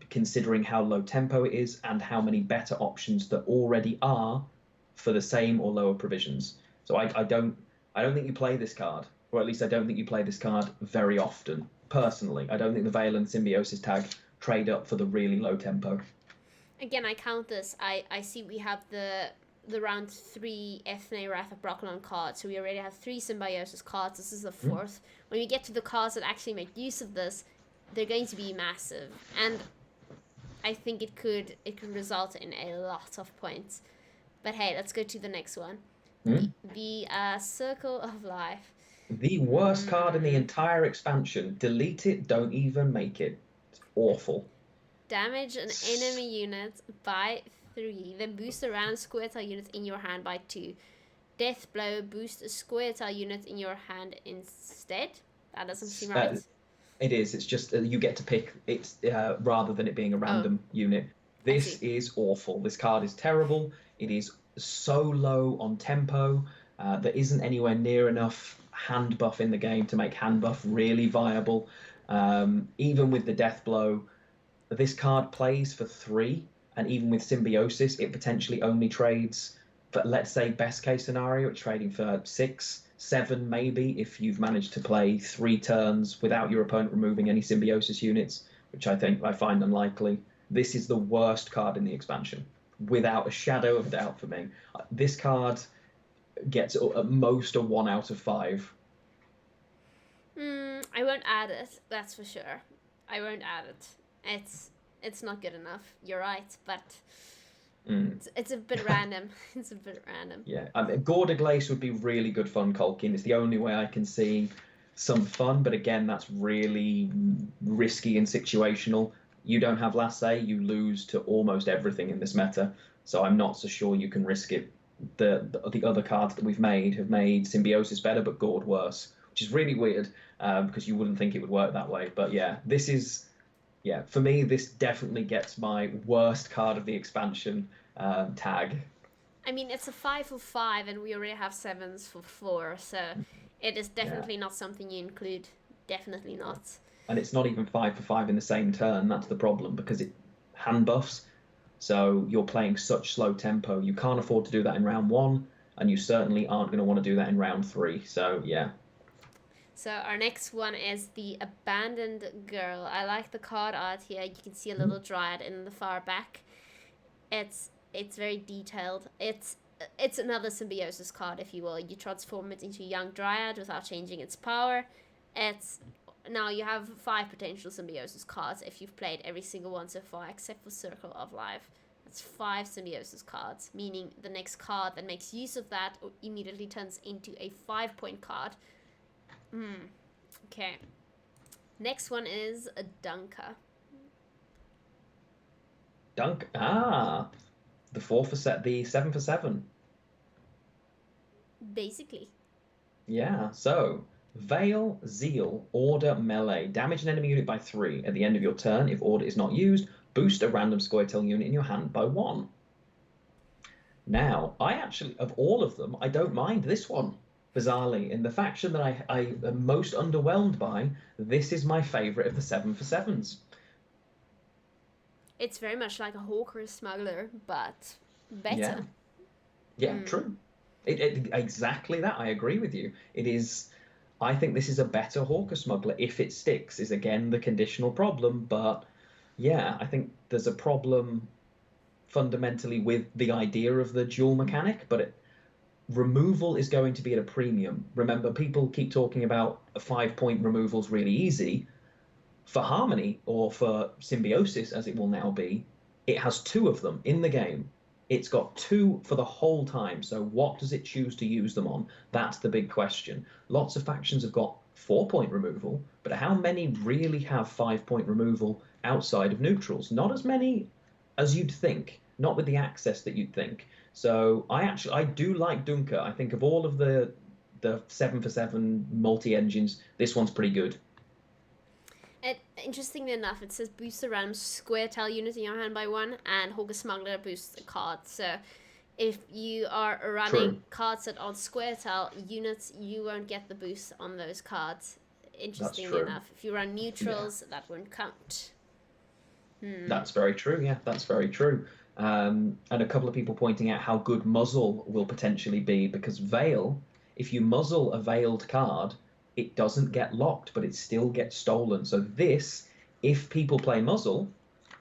Speaker 2: considering how low tempo it is and how many better options there already are for the same or lower provisions. So I don't think you play this card, or at least I don't think you play this card very often. Personally, I don't think the Veil and Symbiosis tag trade up for the really low tempo.
Speaker 1: Again, I count this. I see we have the round 3 Ethne Wrath of Broccolon card, so we already have 3 Symbiosis cards. This is the 4th. When we get to the cards that actually make use of this, they're going to be massive, and I think it could result in a lot of points. But hey, let's go to the next one. The Circle of Life.
Speaker 2: The worst card in the entire expansion. Delete it, don't even make it. It's awful.
Speaker 1: Damage an enemy unit by 3. Then boost the random Scoia'tael units in your hand by 2. Death Blow, boost a square tile unit in your hand instead. That doesn't seem
Speaker 2: Uh,
Speaker 1: right.
Speaker 2: It is. It's just you get to pick it rather than it being a
Speaker 1: Oh,
Speaker 2: random unit.
Speaker 1: I
Speaker 2: This
Speaker 1: see.
Speaker 2: is awful. This card is terrible. It is so low on tempo. There isn't anywhere near enough hand buff in the game to make hand buff really viable. Even with the death blow, this card plays for 3, and even with symbiosis, it potentially only trades. But let's say best case scenario, it's trading for 6, 7 maybe if you've managed to play 3 turns without your opponent removing any symbiosis units, which I find unlikely. This is the worst card in the expansion, without a shadow of a doubt for me. This card gets at most a 1 out of 5.
Speaker 1: I won't add it. That's for sure. I won't add it. It's not good enough. You're right, but it's a bit random. It's a bit random.
Speaker 2: Yeah, Gorda Glace would be really good fun, Colkin. It's the only way I can see some fun, but again, that's really risky and situational. You don't have last say, you lose to almost everything in this meta, so I'm not so sure you can risk it. The other cards that we've made have made Symbiosis better, but Gord worse, which is really weird because you wouldn't think it would work that way. But yeah, for me, this definitely gets my worst card of the expansion tag.
Speaker 1: I mean, it's a 5 for 5, and we already have 7s for 4, so it is definitely not something you include. Definitely not.
Speaker 2: And it's not even 5 for 5 in the same turn. That's the problem, because it hand buffs. So you're playing such slow tempo. You can't afford to do that in round 1, and you certainly aren't going to want to do that in round 3. So yeah.
Speaker 1: So our next one is the Abandoned Girl. I like the card art here. You can see a little dryad in the far back. It's very detailed. It's another symbiosis card, if you will. You transform it into a young dryad without changing its power. Now you have 5 potential symbiosis cards if you've played every single one so far, except for Circle of Life. That's 5 symbiosis cards, meaning the next card that makes use of that immediately turns into a 5-point card. Okay. Next one is a Dunker.
Speaker 2: The 4 for the 7 for 7.
Speaker 1: Basically.
Speaker 2: Yeah, so Veil, Zeal, Order, Melee. Damage an enemy unit by 3 at the end of your turn. If Order is not used, boost a random Scoia'tael unit in your hand by 1. Now, I actually, of all of them, I don't mind this one, bizarrely. In the faction that I am most underwhelmed by, this is my favourite of the 7 for 7s.
Speaker 1: It's very much like a Hawker Smuggler, but better.
Speaker 2: Yeah, true. It exactly that. I agree with you. It is. I think this is a better Hawker Smuggler if it sticks. Is again the conditional problem, but yeah, I think there's a problem fundamentally with the idea of the dual mechanic, but removal is going to be at a premium. Remember, people keep talking about a 5-point removal's really easy. For Harmony, or for Symbiosis, as it will now be, it has 2 of them in the game. It's got 2 for the whole time, so what does it choose to use them on? That's the big question. Lots of factions have got 4-point removal, but how many really have 5-point removal outside of neutrals? Not as many as you'd think, not with the access that you'd think. So I do like Dunker. I think of all of the 7 for 7 multi-engines, this one's pretty good.
Speaker 1: Interestingly enough, it says boost a random square tile unit in your hand by 1, and Hawker Smuggler boosts a card. So if you are running cards that are square tile units, you won't get the boost on those cards. Interestingly enough, if you run neutrals, that won't count.
Speaker 2: That's very true. Yeah, that's very true. And a couple of people pointing out how good Muzzle will potentially be, because Veil, if you muzzle a veiled card, it doesn't get locked, but it still gets stolen. So this, if people play Muzzle,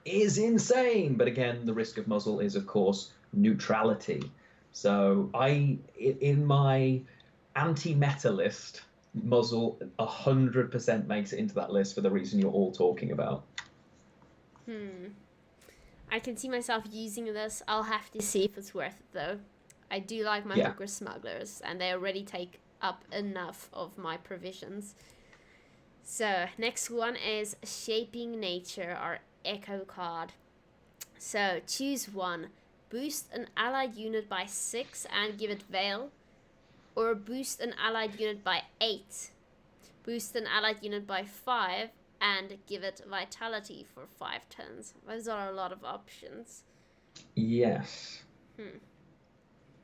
Speaker 2: is insane. But again, the risk of Muzzle is, of course, neutrality. So in my anti-meta list, Muzzle 100% makes it into that list for the reason you're all talking about.
Speaker 1: I can see myself using this. I'll have to see if it's worth it, though. I do like my Hawker Smugglers, and they already take up enough of my provisions. So next one is Shaping Nature, our Echo card. So choose one. Boost an allied unit by 6 and give it Veil. or boost an allied unit by 8, boost an allied unit by 5, and give it vitality for 5 turns. Those are a lot of options.
Speaker 2: Yes.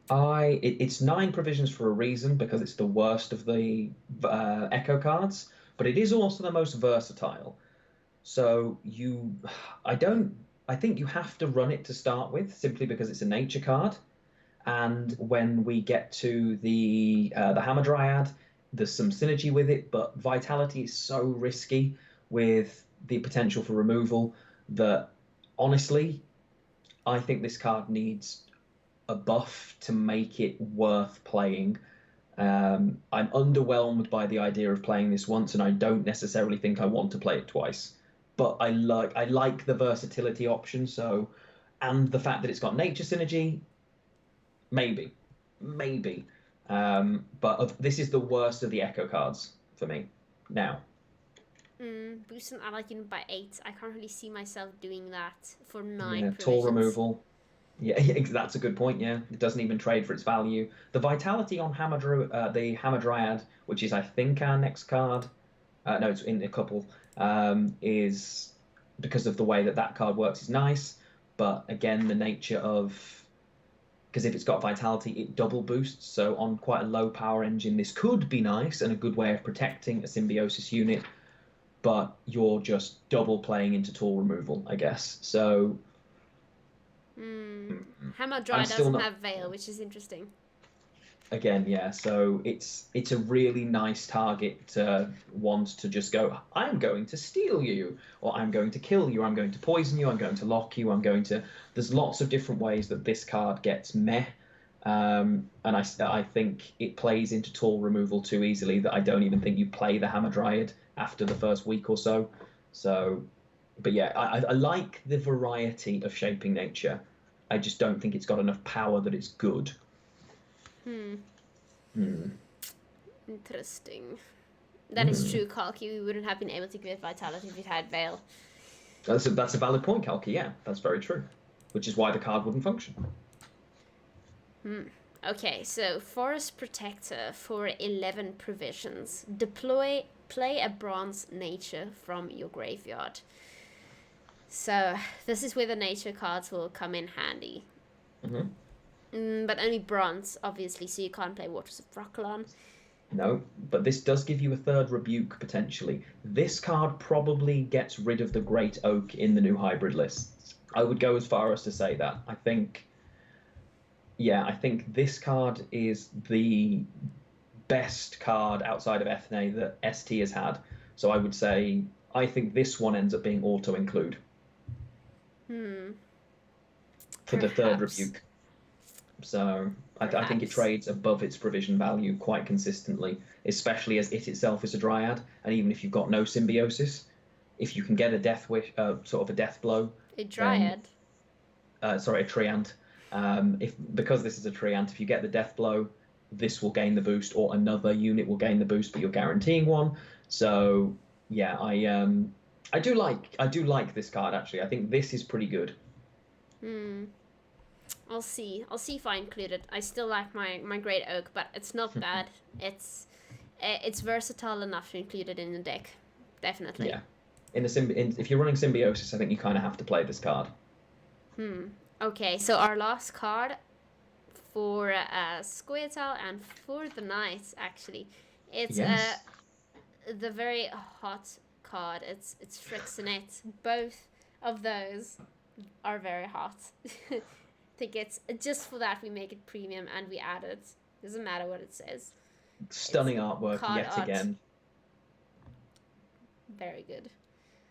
Speaker 2: It's 9 provisions for a reason, because it's the worst of the Echo cards, but it is also the most versatile. So I think you have to run it to start with, simply because it's a nature card. And when we get to the Hamadryad, there's some synergy with it, but vitality is so risky with the potential for removal that, honestly, I think this card needs a buff to make it worth playing. I'm underwhelmed by the idea of playing this once, and I don't necessarily think I want to play it twice. But I like the versatility option, and the fact that it's got nature synergy. Maybe. But this is the worst of the Echo cards for me now.
Speaker 1: Boost an allied unit by 8. I can't really see myself doing that for 9 provisions.
Speaker 2: Tall removal. Yeah, that's a good point. Yeah, it doesn't even trade for its value. The vitality on the Hamadryad, which is I think our next card. No, it's in a couple. Is because of the way that card works is nice, but again, the nature of, because if it's got vitality, it double boosts. So on quite a low power engine, this could be nice and a good way of protecting a symbiosis unit, but you're just double playing into tall removal, I guess. So
Speaker 1: Hamadryad doesn't have Veil, which is interesting.
Speaker 2: Again, yeah, so it's a really nice target to want to just go, I'm going to steal you, or I'm going to kill you, or I'm going to poison you, I'm going to lock you, there's lots of different ways that this card gets meh, and I think it plays into tall removal too easily, that I don't even think you play the Hamadryad after the first week or so. But yeah, I like the variety of shaping nature. I just don't think it's got enough power that it's good.
Speaker 1: Interesting. That is true, Kalki. We wouldn't have been able to give it vitality if it had Veil.
Speaker 2: That's a valid point, Kalki. Yeah, that's very true. Which is why the card wouldn't function.
Speaker 1: Okay, so Forest Protector for 11 provisions. Play a bronze nature from your graveyard. So this is where the nature cards will come in handy. But only bronze, obviously, so you can't play Waters of Brokilon.
Speaker 2: No, but this does give you a third rebuke, potentially. This card probably gets rid of the Great Oak in the new hybrid lists. I would go as far as to say that. I think this card is the best card outside of Ethne that ST has had. So I would say, I think this one ends up being auto-include. For the third rebuke. So I think it trades above its provision value quite consistently, especially as it itself is a Dryad, and even if you've got no symbiosis, if you can get a death wish, sort of a death blow.
Speaker 1: A Dryad.
Speaker 2: A Treant. Because this is a Treant, if you get the death blow, this will gain the boost, or another unit will gain the boost, but you're guaranteeing one. So yeah, I do like this card actually. I think this is pretty good.
Speaker 1: I'll see if I include it. I still like my Great Oak, but it's not bad. It's versatile enough to include it in the deck, definitely.
Speaker 2: Yeah, if you're running Symbiosis, I think you kind of have to play this card.
Speaker 1: Okay, so our last card for Squirtle and for the Knights, actually, it's the very hot card. It's Frixinette. Both of those are very hot. I think it's just for that we make it premium and we add it. Doesn't matter what it says.
Speaker 2: Stunning artwork yet again.
Speaker 1: Very good.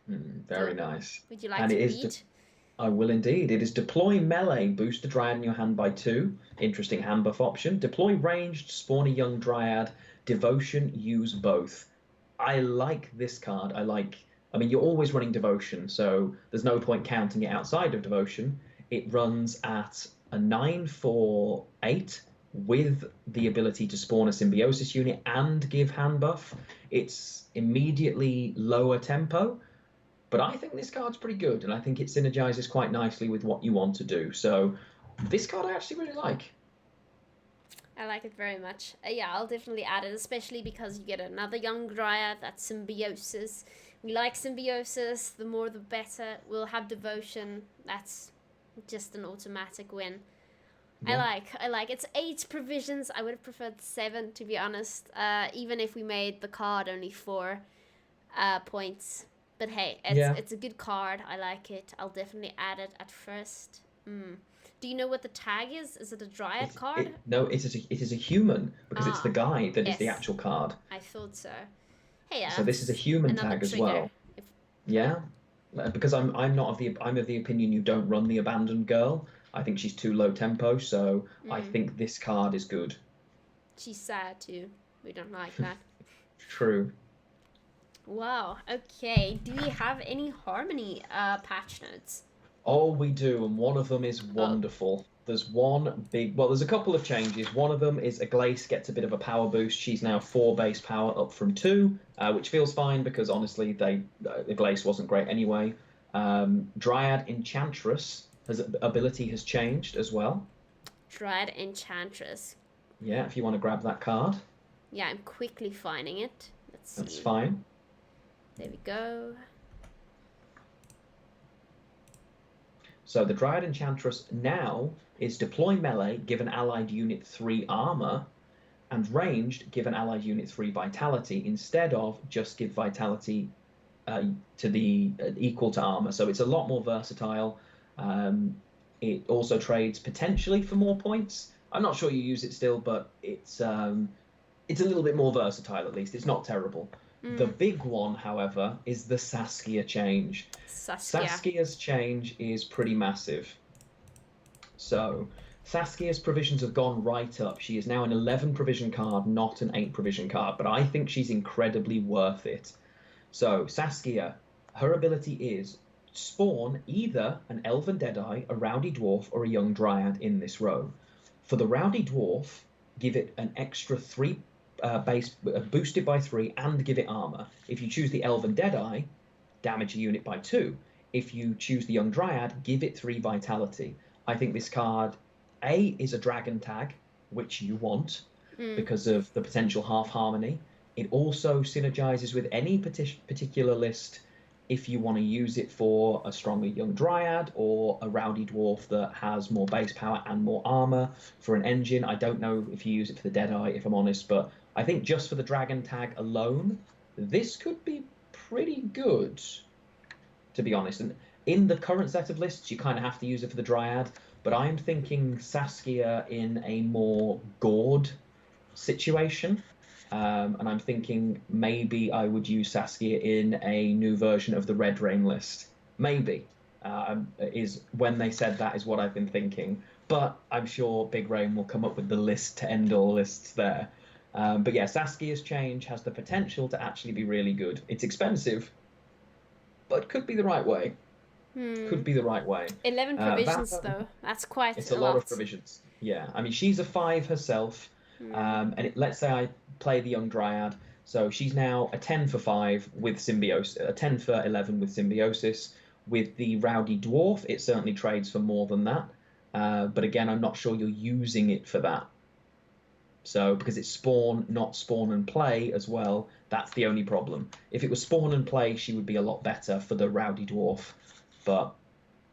Speaker 2: Very nice.
Speaker 1: Would you like to read?
Speaker 2: I will indeed. It is deploy melee, boost a Dryad in your hand by 2. Interesting hand buff option. Deploy ranged, spawn a young Dryad. Devotion, use both. I like this card. You're always running Devotion, so there's no point counting it outside of Devotion. It runs at a 9 for 8 with the ability to spawn a Symbiosis unit and give hand buff. It's immediately lower tempo, but I think this card's pretty good, and I think it synergizes quite nicely with what you want to do. So this card I actually really like.
Speaker 1: I like it very much. Yeah, I'll definitely add it, especially because you get another young dryad. That's symbiosis. We like symbiosis. The more, the better. We'll have devotion. That's just an automatic win.
Speaker 2: Yeah.
Speaker 1: I like. It's 8 provisions. I would have preferred 7, to be honest. Even if we made the card only 4 points. But hey,
Speaker 2: Yeah.
Speaker 1: it's a good card. I like it. I'll definitely add it at first. Do you know what the tag is? Is it a dryad card?
Speaker 2: No, it is a human because it's the guy that is the
Speaker 1: Yes.
Speaker 2: actual card.
Speaker 1: I thought so. Hey, yeah.
Speaker 2: So this is a human
Speaker 1: another
Speaker 2: tag as
Speaker 1: trigger.
Speaker 2: well. Yeah, because I'm of the opinion you don't run the abandoned girl. I think she's too low tempo, so I think this card is good.
Speaker 1: She's sad too. We don't like that.
Speaker 2: True.
Speaker 1: Wow. Okay. Do we have any harmony patch notes?
Speaker 2: Oh, we do, and one of them is wonderful. There's there's a couple of changes. One of them is Aglace gets a bit of a power boost. She's now 4 base power up from 2, which feels fine because honestly, Aglace wasn't great anyway. Dryad Enchantress ability has changed as well.
Speaker 1: Dryad Enchantress.
Speaker 2: Yeah, if you want to grab that card.
Speaker 1: Yeah, I'm quickly finding it. Let's see.
Speaker 2: That's fine.
Speaker 1: There we go.
Speaker 2: So the Dryad Enchantress now is deploy melee, give an allied unit 3 armor, and ranged, give an allied unit 3 vitality, instead of just give vitality to the equal to armor. So it's a lot more versatile. It also trades potentially for more points. I'm not sure you use it still, but it's a little bit more versatile at least. It's not terrible. The big one, however, is the Saskia change. Saskia's change is pretty massive. So Saskia's provisions have gone right up. She is now an 11 provision card, not an 8 provision card, but I think she's incredibly worth it. So Saskia, her ability is spawn either an Elven Deadeye, a Rowdy Dwarf, or a Young Dryad in this row. For the Rowdy Dwarf, give it an extra 3 base, boosted by 3, and give it armor. If you choose the Elven Deadeye, damage a unit by 2. If you choose the Young Dryad, give it 3 vitality. I think this card, A, is a dragon tag, which you want because of the potential half harmony. It also synergizes with any particular list if you want to use it for a stronger Young Dryad or a Rowdy Dwarf that has more base power and more armor for an engine. I don't know if you use it for the Deadeye, if I'm honest, but I think just for the dragon tag alone, this could be pretty good, to be honest. And in the current set of lists, you kind of have to use it for the Dryad, but I'm thinking Saskia in a more Gord situation. And I'm thinking maybe I would use Saskia in a new version of the Red Rain list. Maybe. Is when they said that is what I've been thinking. But I'm sure Big Rain will come up with the list to end all lists there. But yeah, Saskia's change has the potential to actually be really good. It's expensive, but could be the right way. Could be the right way.
Speaker 1: 11 provisions, though. That's quite
Speaker 2: it's a lot of provisions. Yeah, I mean, she's a 5 herself. And let's say I play the Young Dryad. So she's now a 10 for 5 with Symbiosis, a 10 for 11 with Symbiosis. With the Rowdy Dwarf, it certainly trades for more than that. But again, I'm not sure you're using it for that. So, because it's spawn, not spawn and play as well, that's the only problem. If it was spawn and play, she would be a lot better for the Rowdy Dwarf, but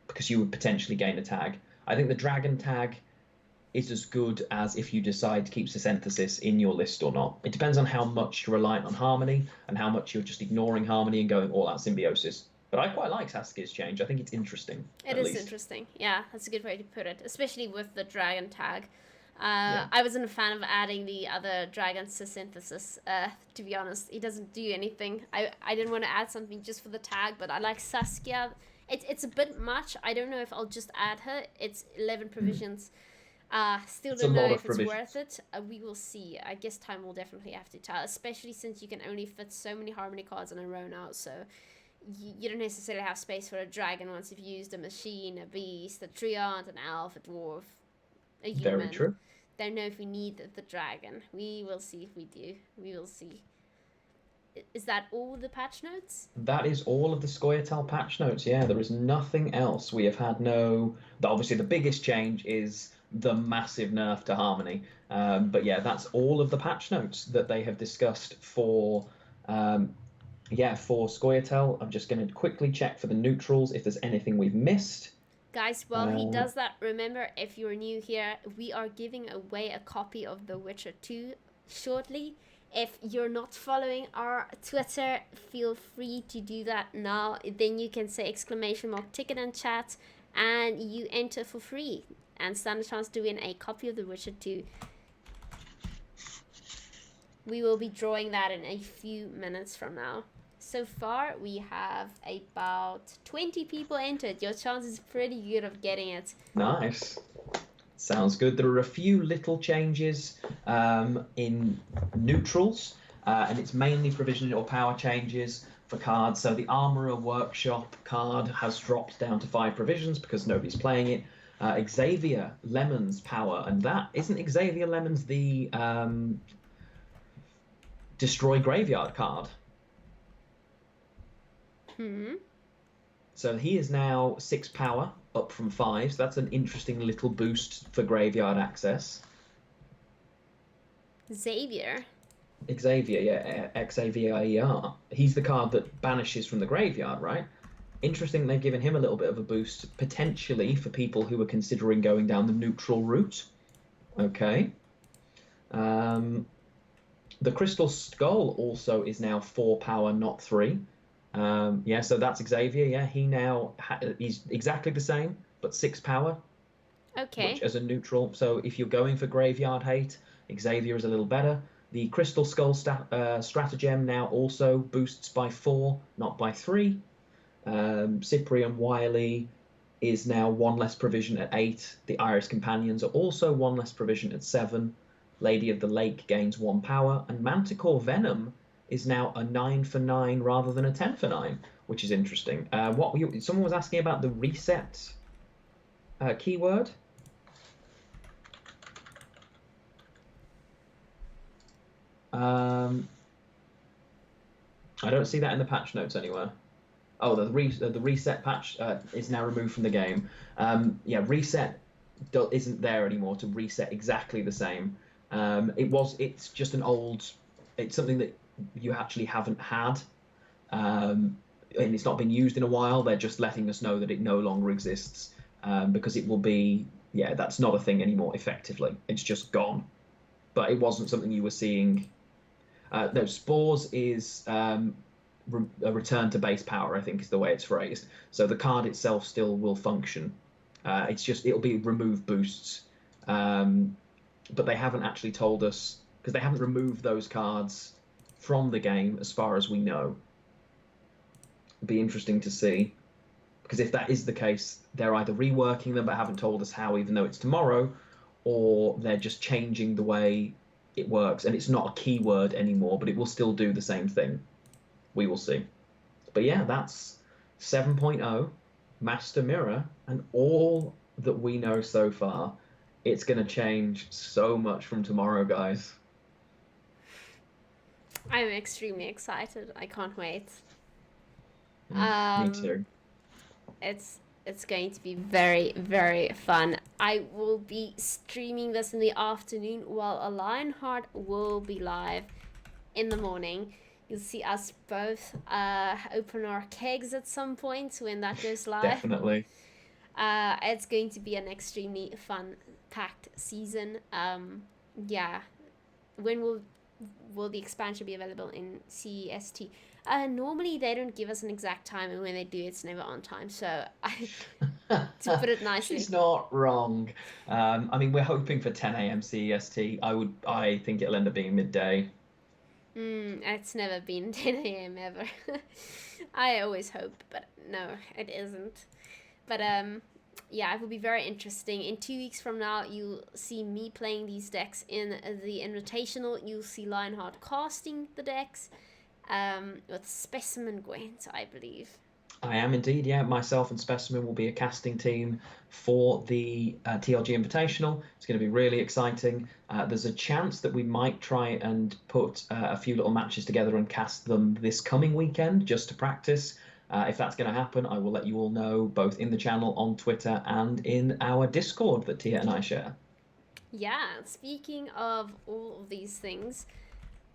Speaker 2: because you would potentially gain a tag. I think the Dragon tag is as good as if you decide to keep Synthesis in your list or not. It depends on how much you're reliant on Harmony and how much you're just ignoring Harmony and going all out Symbiosis. But I quite like Saskia's change. I think it's interesting.
Speaker 1: It is interesting. Yeah, that's a good way to put it, especially with the Dragon tag. I wasn't a fan of adding the other Dragon to Synthesis, to be honest. It doesn't do anything. I didn't want to add something just for the tag, but I like Saskia. It's a bit much. I don't know if I'll just add her. It's 11 provisions. Still don't know if it's worth it. We will see. I guess time will definitely have to tell, especially since you can only fit so many Harmony cards in a row now, so you don't necessarily have space for a dragon once you've used a machine, a beast, a treant, an elf, a dwarf, a human.
Speaker 2: Very true.
Speaker 1: Don't know if we need the dragon. We will see if we do. We will see. Is that all the patch notes?
Speaker 2: That is all of the Scoia'tael patch notes, yeah. There is nothing else. We have had obviously the biggest change is the massive nerf to Harmony. But yeah, that's all of the patch notes that they have discussed for for Scoia'tael. I'm just going to quickly check for the neutrals if there's anything we've missed.
Speaker 1: Guys, while he does that, remember, if you're new here, we are giving away a copy of The Witcher 2 shortly. If you're not following our Twitter, feel free to do that now. Then you can say !ticket in chat, and you enter for free and stand a chance to win a copy of The Witcher 2. We will be drawing that in a few minutes from now. So far, we have about 20 people entered. Your chance is pretty good of getting it.
Speaker 2: Nice. Sounds good. There are a few little changes in neutrals, and it's mainly provisional or power changes for cards. So the Armourer Workshop card has dropped down to 5 provisions because nobody's playing it. Xavier Lemon's power, and that isn't Xavier Lemon's the Destroy Graveyard card. So he is now 6 power, up from 5. So that's an interesting little boost for graveyard access.
Speaker 1: Xavier,
Speaker 2: yeah, Xavier. He's the card that banishes from the graveyard, right? Interesting they've given him a little bit of a boost, potentially, for people who are considering going down the neutral route. Okay. The Crystal Skull also is now 4 power, not 3. So that's Xavier. Yeah, he's exactly the same, but 6 power.
Speaker 1: Okay.
Speaker 2: Which as a neutral. So if you're going for graveyard hate, Xavier is a little better. The Crystal Skull stratagem now also boosts by 4, not by 3. Cyprian Wiley is now 1 less provision at 8. The Iris Companions are also 1 less provision at 7. Lady of the Lake gains 1 power, and Manticore Venom is now a 9 for 9 rather than a 10 for 9, which is interesting. Someone was asking about the reset keyword. I don't see that in the patch notes anywhere. Oh, the reset patch is now removed from the game. Reset isn't there anymore to reset exactly the same. It's just it's something that you actually haven't had, and it's not been used in a while. They're just letting us know that it no longer exists, because it will be, that's not a thing anymore, effectively. It's just gone. But it wasn't something you were seeing. No, Spores is a return to base power, I think is the way it's phrased. So the card itself still will function. It'll be remove boosts. But they haven't actually told us, because they haven't removed those cards from the game as far as we know. It'd be interesting to see, because if that is the case, they're either reworking them but haven't told us how, even though it's tomorrow, or they're just changing the way it works, and it's not a keyword anymore, but it will still do the same thing. We will see. But yeah, that's 7.0, Master Mirror, and all that we know so far. It's going to change so much from tomorrow, guys.
Speaker 1: I'm extremely excited. I can't wait.
Speaker 2: Me too.
Speaker 1: It's going to be very, very fun. I will be streaming this in the afternoon, while a Lionheart will be live in the morning. You'll see us both open our kegs at some point when that goes live.
Speaker 2: Definitely.
Speaker 1: It's going to be an extremely fun-packed season. When will the expansion be available in CEST? Normally they don't give us an exact time, and when they do, it's never on time. So to put it nicely,
Speaker 2: she's not wrong. We're hoping for 10 a.m. CEST. I think it'll end up being midday.
Speaker 1: It's never been 10 a.m. ever. I always hope, but no, it isn't. But it will be very interesting. In 2 weeks from now, you'll see me playing these decks in the Invitational. You'll see Lionheart casting the decks with Specimen Gwent, I believe.
Speaker 2: I am indeed, yeah. Myself and Specimen will be a casting team for the TLG Invitational. It's going to be really exciting. There's a chance that we might try and put a few little matches together and cast them this coming weekend just to practice. If that's going to happen, I will let you all know both in the channel, on Twitter, and in our Discord that Tia and I share.
Speaker 1: Yeah, speaking of all of these things,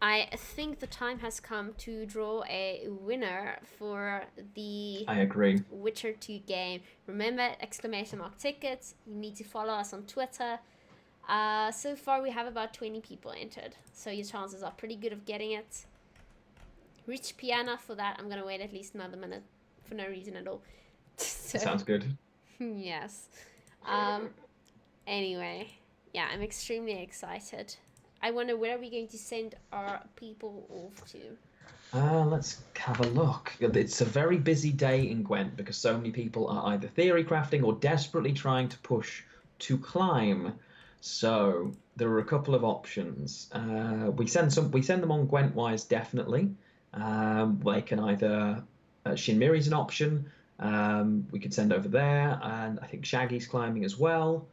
Speaker 1: I think the time has come to draw a winner for the
Speaker 2: I agree.
Speaker 1: Witcher 2 game. Remember, ! tickets. You need to follow us on Twitter. So far we have about 20 people entered, so your chances are pretty good of getting it. Reach piano for that. I'm gonna wait at least another minute for no reason at all. So,
Speaker 2: Sounds good.
Speaker 1: yes. Anyway, yeah, I'm extremely excited. I wonder, where are we going to send our people off to?
Speaker 2: Let's have a look. It's a very busy day in Gwent because so many people are either theory crafting or desperately trying to push to climb. So there are a couple of options. We send them on Gwent-wise, definitely. They can either Shinmiri's an option. We could send over there, and I think Shaggy's climbing as well.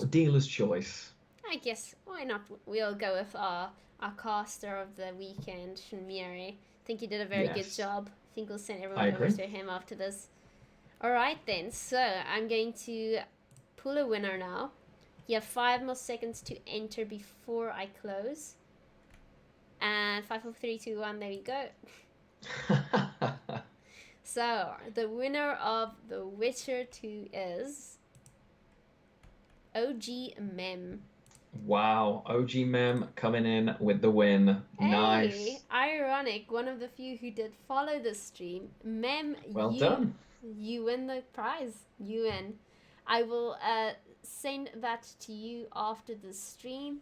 Speaker 2: Dealer's choice.
Speaker 1: I guess, why not? We'll go with our caster of the weekend, Shinmiri. I think he did a very good job. I think we'll send everyone over to him after this. Alright then, so I'm going to pull a winner now. You have 5 more seconds to enter before I close. And 5, 4, 3, 2, 1, there we go. So, the winner of The Witcher 2 is OG Mem.
Speaker 2: Wow, OG Mem coming in with the win.
Speaker 1: Hey,
Speaker 2: nice.
Speaker 1: Ironic, one of the few who did follow the stream. Mem,
Speaker 2: well done.
Speaker 1: You win the prize. You win. I will send that to you after the stream.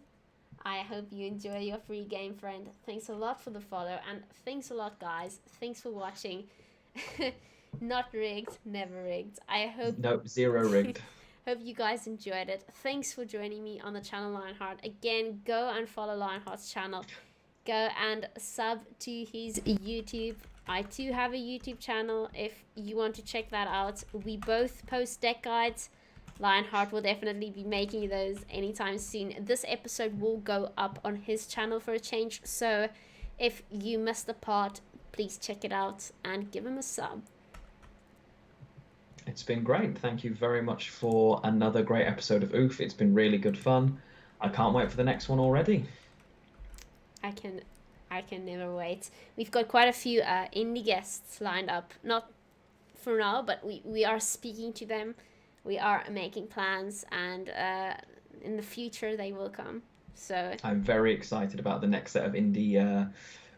Speaker 1: I hope you enjoy your free game, friend. Thanks a lot for the follow, and thanks a lot, guys. Thanks for watching. Not rigged, never rigged. I hope...
Speaker 2: Nope, zero rigged.
Speaker 1: Hope you guys enjoyed it. Thanks for joining me on the channel Lionhart. Again, go and follow Lionhart's channel. Go and sub to his YouTube. I too have a YouTube channel if you want to check that out. We both post deck guides. Lionhart will definitely be making those anytime soon. This episode will go up on his channel for a change, so if you missed the part, please check it out and give him a sub.
Speaker 2: It's been great. Thank you very much for another great episode of Oof. It's been really good fun. I can't wait for the next one already.
Speaker 1: I can never wait. We've got quite a few indie guests lined up. Not for now, but we are speaking to them. We are making plans, and in the future they will come. So
Speaker 2: I'm very excited about the next set of indie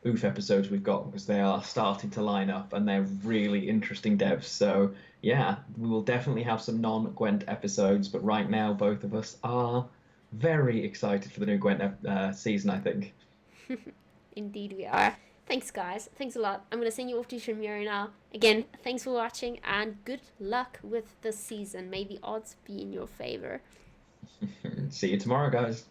Speaker 2: Oof episodes we've got, because they are starting to line up and they're really interesting devs. So yeah, we will definitely have some non-Gwent episodes, but right now both of us are very excited for the new Gwent season, I think.
Speaker 1: Indeed we are. Thanks, guys. Thanks a lot. I'm going to send you off to Shinmiri now. Again, thanks for watching, and good luck with this season. May the odds be in your favor.
Speaker 2: See you tomorrow, guys.